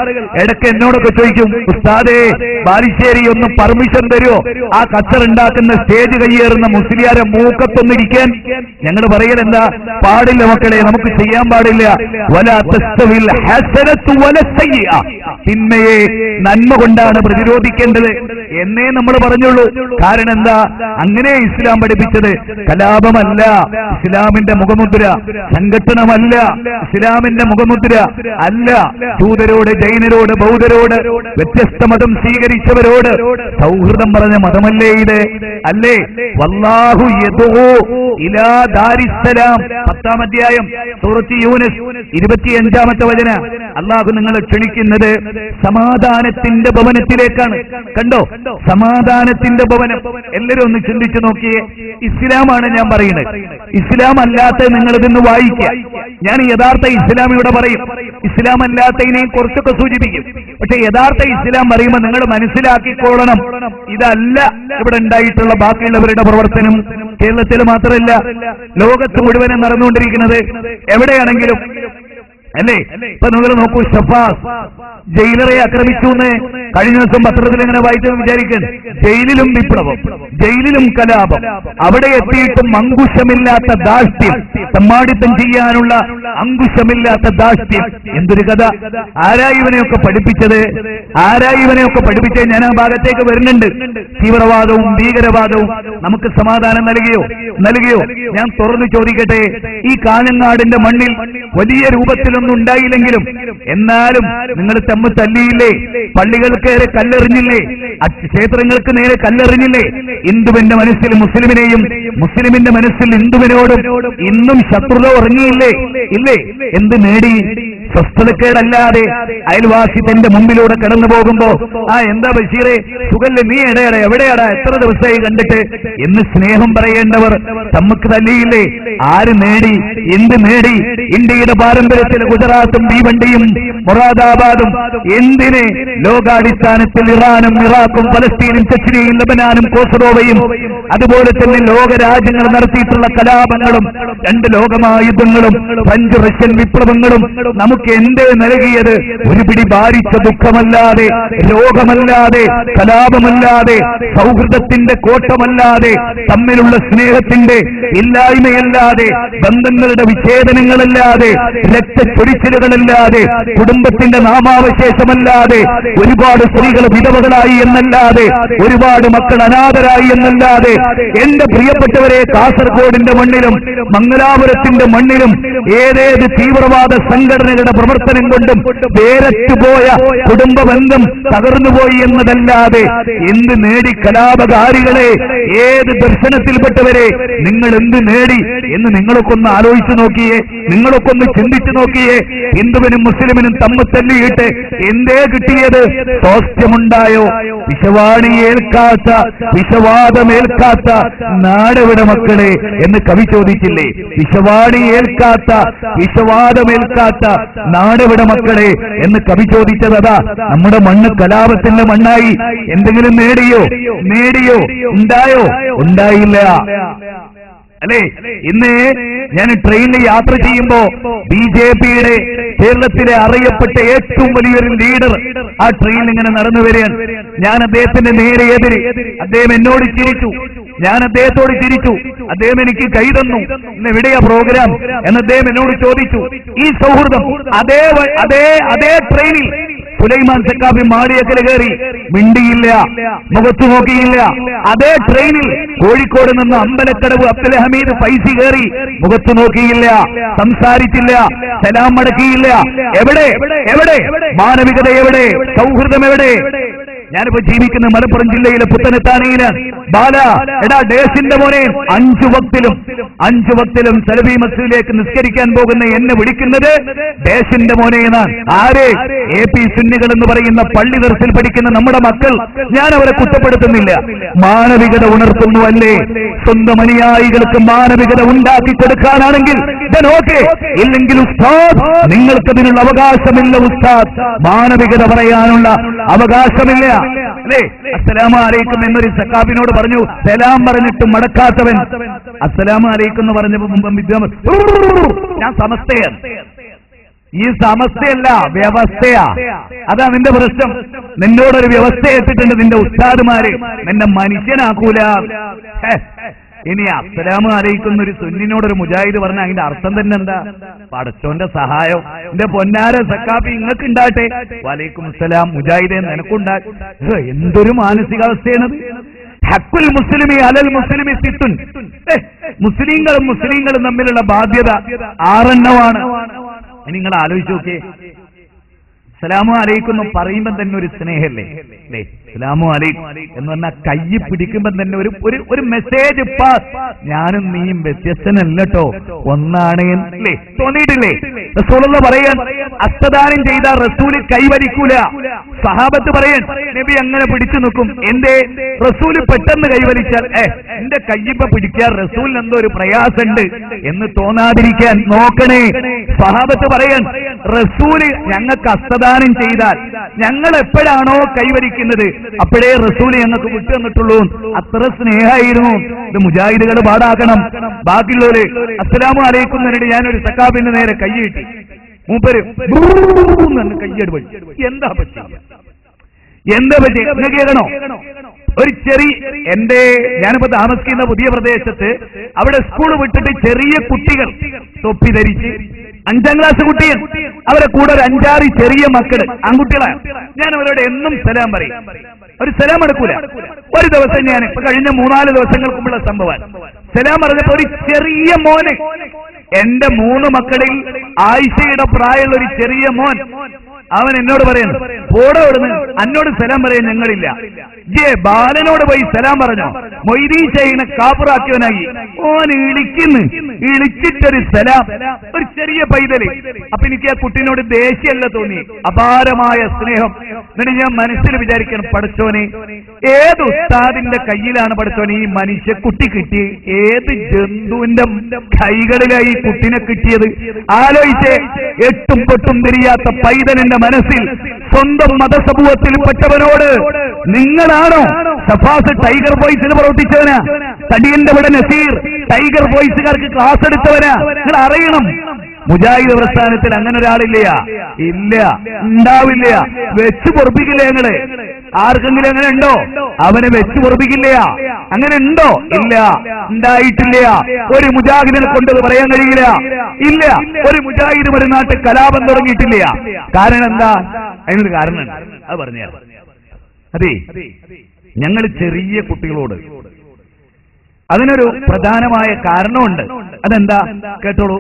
ഇടയ്ക്ക് എന്നോടൊക്കെ ചോദിക്കും, ഉസ്താദേ ബാലുശ്ശേരി ഒന്ന് പെർമിഷൻ തരുമോ ആ കച്ചറുണ്ടാക്കുന്ന സ്റ്റേജ് കയ്യേറുന്ന മുസ്ലിയാരെ മൂക്കത്തൊന്നിരിക്കാൻ? ഞങ്ങൾ പറയലെന്താ? പാടില്ല മക്കളെ, നമുക്ക് ചെയ്യാൻ പാടില്ല. തിന്മയെ നന്മ കൊണ്ടാണ് പ്രതിരോധിക്കേണ്ടത് എന്നേ നമ്മൾ പറഞ്ഞുള്ളൂ. കാരണം എന്താ? അങ്ങനെ ഇസ്ലാം പഠിപ്പിച്ചത്. കലാപമല്ല ഇസ്ലാമിന്റെ മുഖമുദ്ര, സംഘട്ടനമല്ല ഇസ്ലാമിന്റെ മുഖമുദ്ര അല്ല. ജൂതരോട്, ജൈനരോട്, ബൗദ്ധരോട്, വ്യത്യസ്ത മതം സ്വീകരിച്ചവരോട് സൗഹൃദം പറഞ്ഞ മതമല്ലേ ഇത്? അല്ലേ? വല്ലാഹു യദഉ ഇലാ ദാരിസ്സലാം, 10-ാം അധ്യായം സൂറത്ത് യൂനുസ് 25-ാമത്തെ വചനം. അല്ലാഹു നിങ്ങളെ ക്ഷണിക്കുന്നത് സമാധാനത്തിന്റെ ഭവനത്തിലേക്കാണ്. കണ്ടോ? സമാധാനത്തിന്റെ ഭവനം. എല്ലാവരും ഒന്ന് ചിന്തിച്ചു നോക്കിയേ. ഇസ്ലാമാണ് ഞാൻ പറയുന്നത്. ഇസ്ലാം അല്ലാത്ത നിങ്ങൾ ഇതൊന്ന് വായിക്കുക. ഞാൻ യഥാർത്ഥ ഇസ്ലാം ഇവിടെ പറയും, ഇസ്ലാം അല്ലാത്തതിനെയും കുറച്ചൊക്കെ സൂചിപ്പിക്കും. പക്ഷെ യഥാർത്ഥ ഇസ്ലാം പറയുമ്പോൾ നിങ്ങൾ മനസ്സിലാക്കിക്കോളണം, ഇതല്ല ഇവിടെ ഉണ്ടായിട്ടുള്ള ബാക്കിയുള്ളവരുടെ പ്രവർത്തനം. കേരളത്തിൽ മാത്രമല്ല, ലോകത്ത് മുഴുവനും നടന്നുകൊണ്ടിരിക്കുന്നത്. എവിടെയാണെങ്കിലും അല്ലേ? ഇപ്പൊ നിങ്ങൾ നോക്കൂ, ഷഫാസ് ജയിലറെ ആക്രമിച്ചു എന്ന് കഴിഞ്ഞ ദിവസം പത്രത്തിൽ എങ്ങനെ വായിച്ചു വിചാരിക്കാൻ. ജയിലിലും വിപ്ലവം, ജയിലിലും കലാപം, അവിടെ എത്തിയിട്ടും അങ്കുശമില്ലാത്ത ധാർഷ്ട്യം, തമ്മാടിത്തം ചെയ്യാനുള്ള അങ്കുശമില്ലാത്ത ധാർഷ്ട്യം. എന്തൊരു കഥ! ആരാ ഇവനെയൊക്കെ പഠിപ്പിച്ചത്? ആരാ ഇവനെയൊക്കെ പഠിപ്പിച്ചത്? ഞാൻ ആ ഭാഗത്തേക്ക് വരുന്നുണ്ട്. തീവ്രവാദവും ഭീകരവാദവും നമുക്ക് സമാധാനം നൽകിയോ? ഞാൻ തുറന്നു ചോദിക്കട്ടെ, ഈ കാഞ്ഞങ്ങാടിന്റെ മണ്ണിൽ വലിയ രൂപത്തിലൊന്നും ഉണ്ടായില്ലെങ്കിലും എന്നാലും നിങ്ങൾ തമ്മിൽ തല്ലിയില്ലേ? പള്ളികൾക്ക് നേരെ കല്ലെറിഞ്ഞില്ലേ? ക്ഷേത്രങ്ങൾക്ക് നേരെ കല്ലെറിഞ്ഞില്ലേ? ഹിന്ദുവിന്റെ മനസ്സിൽ മുസ്ലിമിനെയും മുസ്ലിമിന്റെ മനസ്സിൽ ഹിന്ദുവിനോടും ഇന്നും ശത്രുത ഉറങ്ങിയില്ലേ? ഇല്ലേ? എന്ത് നേടി? സ്വസ്ഥതക്കേടല്ലാതെ അയൽവാസി തന്റെ മുമ്പിലൂടെ കടന്നു പോകുമ്പോ എന്താ ബഷീറെ സുഖല്ലേ, നീ എവിടെയാടാ, എത്ര ദിവസമായി കണ്ടിട്ട് എന്ന് സ്നേഹം പറയേണ്ടവർ തമ്മക്ക് തല്ലിയില്ലേ? ആര് നേടി? എന്ത് നേടി? ഇന്ത്യയുടെ പാരമ്പര്യത്തിൽ ഗുജറാത്തും ഭീവണ്ടിയും മൊറാദാബാദും എന്തിന് ലോകാടിസ്ഥാനത്തിൽ ഇറാനും ഇറാഖും ഫലസ്തീനും ചെച്നിയും ലബനാനും കോസറോവയും അതുപോലെ തന്നെ ലോകരാജ്യങ്ങൾ നടത്തിയിട്ടുള്ള കലാപങ്ങളും 2 ലോകമായുധങ്ങളും 5 റഷ്യൻ വിപ്ലവങ്ങളും നമുക്ക് എന്തേ നൽകിയത്? ഒരു പിടി ഭാരിച്ച ദുഃഖമല്ലാതെ, രോഗമല്ലാതെ, കലാപമല്ലാതെ, സൗഹൃദത്തിന്റെ കോട്ടമല്ലാതെ, തമ്മിലുള്ള സ്നേഹത്തിന്റെ ഇല്ലായ്മയല്ലാതെ, ബന്ധങ്ങളുടെ വിച്ഛേദനങ്ങളല്ലാതെ, രക്തച്ചൊരിച്ചിലുകളല്ലാതെ, കുടുംബത്തിന്റെ നാമാവശേഷമല്ലാതെ, ഒരുപാട് സ്ത്രീകൾ വിധവകളായി എന്നല്ലാതെ, ഒരുപാട് മക്കൾ അനാഥരായി എന്നല്ലാതെ, എന്റെ പ്രിയപ്പെട്ടവരെ, കാസർഗോഡിന്റെ മണ്ണിലും മംഗലാപുരത്തിന്റെ മണ്ണിലും ഏതേത് തീവ്രവാദ സംഘടനകളുടെ പ്രവർത്തനം കൊണ്ടും വേരറ്റുപോയ കുടുംബ ബന്ധം തകർന്നുപോയി എന്നതല്ലാതെ എന്ത് നേടി? കലാപകാരികളെ ഏത് ദർശനത്തിൽപ്പെട്ടവരെ നിങ്ങൾ എന്ത് നേടി എന്ന് നിങ്ങളൊക്കെ ഒന്ന് ആലോചിച്ചു നോക്കിയേ, നിങ്ങളൊക്കെ ഒന്ന് ചിന്തിച്ചു നോക്കിയേ. ഹിന്ദുവിനും മുസ്ലിമിനും തമ്മിൽ തല്ലിയിട്ട് എന്തേ കിട്ടിയത്? സ്വാസ്ഥ്യമുണ്ടായോ? വിഷവാണിയേൽക്കാത്ത, വിഷവാദമേൽക്കാത്ത നാടെവിടെ മക്കളെ എന്ന് കവി ചോദിച്ചില്ലേ? വിഷവാണിയേൽക്കാത്ത, വിഷവാദമേൽക്കാത്ത നാടെവിടെ മക്കളെ എന്ന് കവി ചോദിച്ചത് അതാ. നമ്മുടെ മണ്ണ് കലാപത്തിന്റെ മണ്ണായി. എന്തെങ്കിലും നേടിയോ? ഉണ്ടായോ? ഉണ്ടായില്ല അല്ലേ? ഇന്ന് ഞാൻ ട്രെയിനിൽ യാത്ര ചെയ്യുമ്പോ BJPയുടെ കേരളത്തിലെ അറിയപ്പെട്ട ഏറ്റവും വലിയൊരു ലീഡർ ആ ട്രെയിനിൽ ഇങ്ങനെ നടന്നു വരികയാണ്. ഞാൻ അദ്ദേഹത്തിന്റെ നേരെ എതിര്. അദ്ദേഹം എന്നോട് ചിരിച്ചു, ഞാൻ അദ്ദേഹത്തോട് ചിരിച്ചു. അദ്ദേഹം എനിക്ക് കൈ തന്നു. ഇന്ന് എവിടെയാ പ്രോഗ്രാം എന്ന് അദ്ദേഹം എന്നോട് ചോദിച്ചു. ഈ സൗഹൃദം അതേ ട്രെയിനിൽ സുലൈമാൻ സക്കാഫി മാടിയക്കൽ കയറി, മിണ്ടിയില്ല, മുഖത്തു നോക്കിയില്ല. അതേ ട്രെയിനിൽ കോഴിക്കോട് നിന്ന് അമ്പലക്കടവ് അബ്ദുൽ ഹമീദ് ഫൈസി കയറി, മുഖത്തു നോക്കിയില്ല, സംസാരിച്ചില്ല, സലാം മടക്കിയില്ല. എവിടെ മാനവികത? എവിടെ സൗഹൃദം? എവിടെ? ഞാനിപ്പോ ജീവിക്കുന്ന മലപ്പുറം ജില്ലയിലെ പുത്തനത്താണിയിലാണ്. ബാല എടാ ഡേസിന്റെ മോനെ, 5 വക്തിലും സലഫി മസ്ജിദിലേക്ക് നിസ്കരിക്കാൻ പോകുന്ന എന്നെ വിളിക്കുന്നത് ഡേസിന്റെ മോനെ എന്നാണ്. ആരെ? AP സുന്നികൾ എന്ന് പറയുന്ന പള്ളി ദർസിൽ പഠിക്കുന്ന നമ്മുടെ മക്കൾ. ഞാൻ അവരെ കുറ്റപ്പെടുത്തുന്നില്ല. മാനവികത ഉണർത്തുന്നു അല്ലേ? സ്വന്തം അനുയായികൾക്ക് മാനവികത ഉണ്ടാക്കി കൊടുക്കാനാണെങ്കിൽ ഓക്കെ, ഇല്ലെങ്കിൽ ഉസ്താദ് നിങ്ങൾക്കതിനുള്ള അവകാശമില്ല. ഉസ്താദ് മാനവികത പറയാനുള്ള അവകാശമില്ല അല്ലേ? അസ്സലാമു അലൈക്കും എന്നൊരു സക്കാബിനോട് പറഞ്ഞു. സലാം പറഞ്ഞിട്ട് മടക്കാത്തവൻ അസ്സലാമു അലൈക്കും എന്ന് പറഞ്ഞപ്പോ ഞാൻ സമസ്തയാണ്. ഈ സമസ്തയല്ല, വ്യവസ്ഥയാ. അതാ നിന്റെ പ്രശ്നം. നിന്നോടൊരു വ്യവസ്ഥ എത്തിയിട്ടുണ്ട് നിന്റെ ഉസ്താദുമാര്. നിന്നെ മനുഷ്യനാക്കൂല. ഇനി അസ്സലാമു അലൈക്കും ഒരു സുന്നിനോടൊരു മുജാഹിദ് പറഞ്ഞ അതിന്റെ അർത്ഥം തന്നെ എന്താ? പടച്ചോന്റെ സഹായം എന്റെ പൊന്നാര സക്കാഫി ഇങ്ങക്ക് ഉണ്ടാട്ടെ. വലൈക്കും അസ്സലാം മുജാഹിദേ നിനക്കുണ്ടാകും. എന്തൊരു മാനസികാവസ്ഥയാണത്. ഹക്കുൽ മുസ്ലിമി അലൽ മുസ്ലിമി സിത്തുൻ. മുസ്ലിങ്ങളും തമ്മിലുള്ള ബാധ്യത 6 എണ്ണമാണ്. നിങ്ങൾ ആലോചിച്ച് നോക്കിയേ. സലാമു അലൈക്കും എന്ന് പറയുമ്പോൾ തന്നെ ഒരു സ്നേഹല്ലേ അല്ലേ? സലാമു അലൈക്കും എന്ന് പറഞ്ഞാൽ കൈ പിടിക്കുമ്പോൾ തന്നെ ഒരു മെസ്സേജ് പാസ്. ഞാനും നീയും വ്യത്യസ്തനല്ലോ, ഒന്നാണ് അല്ലേ? തോന്നിയിട്ടില്ലേ? റസൂലുള്ളാഹി പറയാൻ അസ്തദാനം ചെയ്ത റസൂല് കൈവരിക്കൂല. സഹാബത്ത് പറയാൻ നബി അങ്ങനെ പിടിച്ചു നിൽക്കും. എന്തേ? റസൂല് പെട്ടെന്ന് കൈവരിച്ചാൽ എന്റെ കയ്യിപ്പ പിടിക്കാൻ റസൂലിന് എന്തോ ഒരു പ്രയാസമുണ്ട് എന്ന് തോന്നാതിരിക്കാൻ നോക്കണേ. സഹാബത്ത് പറയാൻ റസൂല് ഞങ്ങൾക്ക് അസ്തദാനം ചെയ്താൽ ഞങ്ങൾ എപ്പോഴാണോ കൈവരിക്കുന്നത് അപ്പോഴേ റസൂല് ഞങ്ങൾക്ക് വിട്ടു തന്നിട്ടുള്ളൂ. അത്ര സ്നേഹമായിരുന്നു. ഇത് മുജാഹിദുകൾ പാടാക്കണം. ബാക്കിയുള്ളവര് അസ്സലാമു അലൈക്കും എന്നിട്ട് ഞാനൊരു സക്കാബിന്റെ നേരെ കൈ കിട്ടി. മൂപ്പര് കയ്യട് പറ്റി. എന്താ പറ്റി? നിങ്ങൾ കേൾക്കണോ? ഒരു ഞാനിപ്പോ താമസിക്കുന്ന പുതിയ പ്രദേശത്ത് അവിടെ സ്കൂൾ വിട്ടിട്ട് ചെറിയ കുട്ടികൾ തൊപ്പി ധരിച്ച് 5ാം ക്ലാസ് കുട്ടികൾ, അവരെ കൂടെ ഒരു 5-6 ചെറിയ മക്കള് ആൺകുട്ടികളാണ്. ഞാൻ അവരോട് എന്നും സലാം പറയും. ഒരു സലാം എടുക്കൂല. ഒരു ദിവസം ഞാൻ ഇപ്പൊ കഴിഞ്ഞ 3-4 ദിവസങ്ങൾക്ക് മുമ്പുള്ള സംഭവം സലാം പറഞ്ഞപ്പോ ഒരു ചെറിയ മോന്, എന്റെ 3 മക്കളിൽ ആയിഷയുടെ പ്രായമുള്ള ഒരു ചെറിയ മോൻ, അവൻ എന്നോട് പറയുന്നു, പോടോ ഇവിടുന്ന്, എന്നോട് സലാം പറയാൻ ഞങ്ങളില്ല. ബാലനോട് പോയി സലാം പറഞ്ഞോ? മൊയ്തീൻ ചെയ്യുന്ന കാപ്പറാക്കിയവനായി ഓൻ ഇളിച്ചിട്ടൊരു സലാം, ഒരു ചെറിയ പൈതല്. അപ്പൊ എനിക്ക് ആ കുട്ടീനോട് ദേഷ്യമല്ല തോന്നി, അപാരമായ സ്നേഹം. എന്നിട്ട് ഞാൻ മനസ്സിൽ വിചാരിക്കണം, പടച്ചോനെ ഏത് ഉസ്താദിന്റെ കയ്യിലാണ് പടച്ചോനെ ഈ മനുഷ്യക്കുട്ടി കിട്ടി? ഏത് ജന്തുവിന്റെ കൈകളിലായി ഈ കുട്ടിനെ കിട്ടിയത്? ആലോചിച്ച് 8ഉം 8ഉം തിരിയാത്ത പൈതലിന്റെ മനസ്സിൽ സ്വന്തം മതസമൂഹത്തിൽപ്പെട്ടവനോട് നിങ്ങളാണോ ഷഫാസ് ടൈഗർ ബോയ്സിന് പ്രവർത്തിച്ചവനാ? തടിയന്റെ ഇവിടെ നസീർ ടൈഗർ ബോയ്സുകാർക്ക് ക്ലാസ് എടുത്തവനാ? നിങ്ങൾ അറിയണം, മുജാഹിദ് പ്രസ്ഥാനത്തിൽ അങ്ങനെ ഒരാളില്ല, ഇല്ല, ഉണ്ടാവില്ല. വെച്ച് പൊറപ്പിക്കില്ല ഞങ്ങള്. ആർക്കെങ്കിലും അങ്ങനെ ഉണ്ടോ? അവനെ വെച്ച് പൊറപ്പിക്കില്ല. അങ്ങനെ ഉണ്ടോ? ഇല്ല, ഉണ്ടായിട്ടില്ല. ഒരു മുജാഹിദിനെ കൊണ്ടത് പറയാൻ കഴിയില്ല. ഇല്ല, ഒരു മുജാഹിദ് ഒരു നാട്ടിൽ കലാപം തുടങ്ങിയിട്ടില്ല. കാരണം എന്താ? അതിനൊരു കാരണമുണ്ട്, അത് പറഞ്ഞാൽ അതെ. ഞങ്ങൾ ചെറിയ കുട്ടികളോട് അതിനൊരു പ്രധാനമായ കാരണമുണ്ട്. അതെന്താ? കേട്ടോളൂ.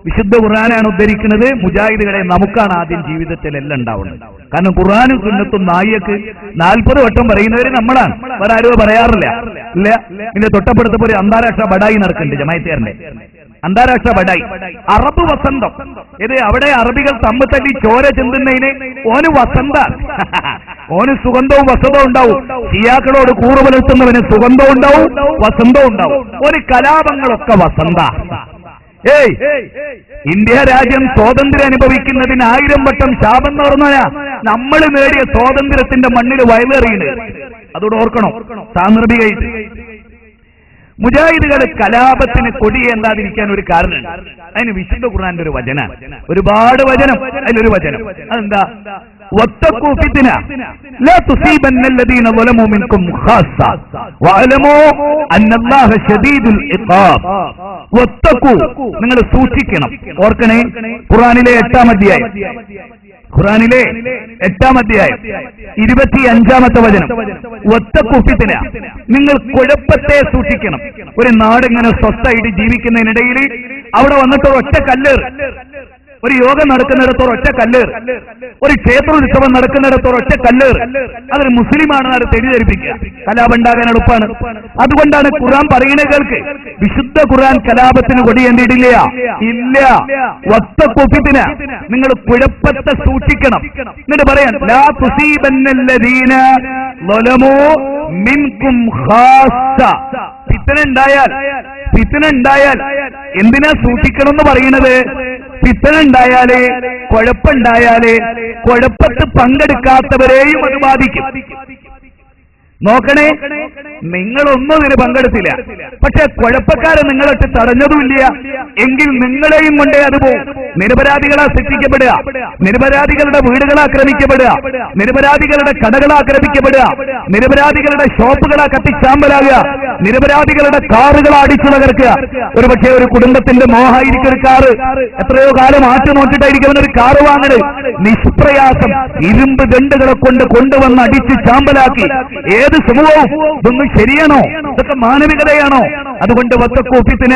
വിശുദ്ധ ഖുർആനാണ് ഉദ്ധരിക്കുന്നത്. മുജാഹിദുകളെ നമുക്കാണ് ആദ്യം ജീവിതത്തിൽ എല്ലാം ഉണ്ടാവുന്നത്. കാരണം ഖുർആനും സുന്നത്തും നായിക്ക് 40 വട്ടം പറയുന്നവര് നമ്മളാണ്, വേറെ ആരും പറയാറില്ല. ഇല്ല, ഇതിന്റെ തൊട്ടപ്പെടുത്തപ്പോ ഒരു അന്താരാഷ്ട്ര ബഡായി നടക്കുന്നുണ്ട് ജമാഅത്തുകാരന്റെ അന്താരാഷ്ട്ര ബഡായി. അറബ് വസന്തം. ഇത് അവിടെ അറബികൾ തമ്മിൽ തല്ലി ചോര ചെന്തുന്നതിന് ഓന് വസന്ത, ഓന് സുഗന്ധവും വസന്തവും ഉണ്ടാവും. ഷിയാക്കളോട് കൂറുപുലർത്തുന്നവന് സുഗന്ധവും ഉണ്ടാവും, വസന്തവും ഉണ്ടാവും. ഒരു കലാപങ്ങളൊക്കെ വസന്ത. ഇന്ത്യ രാജ്യം സ്വാതന്ത്ര്യം അനുഭവിക്കുന്നതിന് 1000 വട്ടം ശാപം എന്ന് പറഞ്ഞാ നമ്മൾ നേടിയ സ്വാതന്ത്ര്യത്തിന്റെ മണ്ണിൽ വയലേറിയുന്നത്. അതോട് ഓർക്കണം സാന്ദർഭികമായിട്ട്. മുജാഹിദുകൾ കലാപത്തിന് കൊടിയേണ്ടാതിരിക്കാൻ ഒരു കാരണമുണ്ട്. അതിന് വിശുദ്ധ ഖുർആന്റെ ഒരു വചനം, ഒരുപാട് വചനം, അതിലൊരു വചനം അതെന്താ? വത്തഖൂ ഫിത്ന ലാ തുസീബന്നല്ലദീന ളലമൂ മിൻകും ഖാസ്സ വഅലമൂ അന്നല്ലാഹ ശദീദുൽ ഇഖാബ്. വത്തഖൂ, നിങ്ങൾ സൂക്ഷിക്കണം. ഓർക്കണേ, ഖുർആനിലെ 8-ാം അധ്യായം, ഖുർആനിലെ 8-ാം അധ്യായം 25-ാമത്തെ വചനം. വത്തഖൂ ഫിത്ന, നിങ്ങൾ കുഴപ്പത്തെ സൂക്ഷിക്കണം. ഒരു നാടിങ്ങനെ സ്വസ്ഥമായിട്ട് ജീവിക്കുന്നതിനിടയിൽ അവിടെ വന്നിട്ട് ഒറ്റ കല്ലേറ്, ഒരു യോഗം നടക്കുന്നിടത്തോളം ഒറ്റ കല്ലേറ്, ഒരു ക്ഷേത്രോത്സവം നടക്കുന്നിടത്തോളം ഒറ്റ കല്ലേറ്, അതൊരു മുസ്ലിമാണെന്ന് അത് തെറ്റിദ്ധരിപ്പിക്കുക. കലാപം ഉണ്ടാകാൻ എളുപ്പമാണ്. അതുകൊണ്ടാണ് ഖുർആൻ പറയുന്നത് കേൾക്ക്, വിശുദ്ധ ഖുർആൻ കലാപത്തിന് കൊടിയേണ്ടിയിട്ടില്ല. ഇല്ല. വത്തഖൂ ഫിത്ന, നിങ്ങൾ കുഴപ്പത്തെ സൂക്ഷിക്കണം. എന്നിട്ട് പറയാൻ ലാ തുസീബന്നല്ലദീന ളലമൂ മിൻകും ഖാസ്സ. ഫിത്ന ഉണ്ടായാൽ എന്തിനാ സൂക്ഷിക്കണം എന്ന് പറയുന്നത്? ഫിത്ന ഉണ്ടായാല്, കുഴപ്പമുണ്ടായാല്, കുഴപ്പത്ത് പങ്കെടുക്കാത്തവരെയും അത് ബാധിക്കും. നോക്കണേ, നിങ്ങളൊന്നും ഇതിന് പങ്കെടുത്തില്ല, പക്ഷെ കുഴപ്പക്കാരെ നിങ്ങളിട്ട് തടഞ്ഞതുമില്ല എങ്കിൽ നിങ്ങളെയും കൊണ്ടേ അത് പോകും. നിരപരാധികളെ ശിക്ഷിക്കപ്പെടുക, നിരപരാധികളുടെ വീടുകൾ ആക്രമിക്കപ്പെടുക, നിരപരാധികളുടെ കടകൾ ആക്രമിക്കപ്പെടുക, നിരപരാധികളുടെ ഷോപ്പുകളെ കത്തിച്ചാമ്പലാകുക, നിരപരാധികളുടെ കാറുകൾ അടിച്ചു തകർക്കുക. ഒരുപക്ഷെ ഒരു കുടുംബത്തിന്റെ മോഹായിരിക്കും ഒരു കാറ്, എത്രയോ കാലം ആറ്റു നോക്കിയിട്ടായിരിക്കും ഒരു കാറ് വാങ്ങല്. നിഷ്പ്രയാസം ഇരുമ്പ് ദണ്ടുകളെ കൊണ്ടുവന്ന് അടിച്ച് ചാമ്പലാക്കി. ഏത് സമൂഹവും ഇതൊന്നും ശരിയാണോ? ഇതൊക്കെ മാനവികതയാണോ? അതുകൊണ്ട് വത്തഖൂ ഫിത്ന,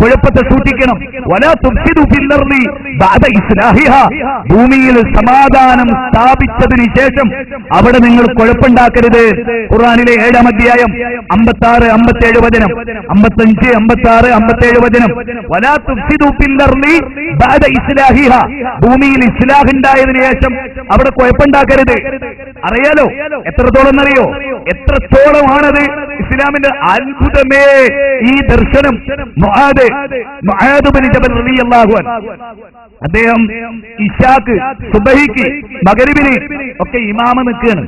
കുഴപ്പത്തെ സൂക്ഷിക്കണം. വലാ തുഫ്സിദു ഫിൽ അർളി ബഅദ ഇസ്ലാഹിഹാ, ഭൂമിയിൽ സമാധാനം സ്ഥാപിച്ചതിന് ശേഷം അവിടെ നിങ്ങൾ കുഴപ്പമുണ്ടാക്കരുത്. ഖുർആനിലെ 7-ാം അധ്യായം 56, 57 വചനം, 55, 56, 57 വചനം. വലാ തുഫ്സിദു ഫിൽ അർളി ബഅദ ഇസ്ലാഹിഹാ, ഭൂമിയിൽ ഇസ്ലാഹ് ഉണ്ടായതിനു ശേഷം അവിടെ കുഴപ്പമുണ്ടാക്കരുത്. അറിയാലോ എത്രത്തോളം എന്നറിയോ? എത്രത്തോളമാണത് ഇസ്ലാമിന്റെ അത്ഭുതമേ ഈ ദർശനം. മുആദ് ബിൻ ജബൽ റളിയല്ലാഹു അൻഹു, അദ്ദേഹം ഇശാക്ക്, സുബഹിക്ക്, മഗ്രിബിന് ഒക്കെ ഇമാമ നിൽക്കുകയാണ്.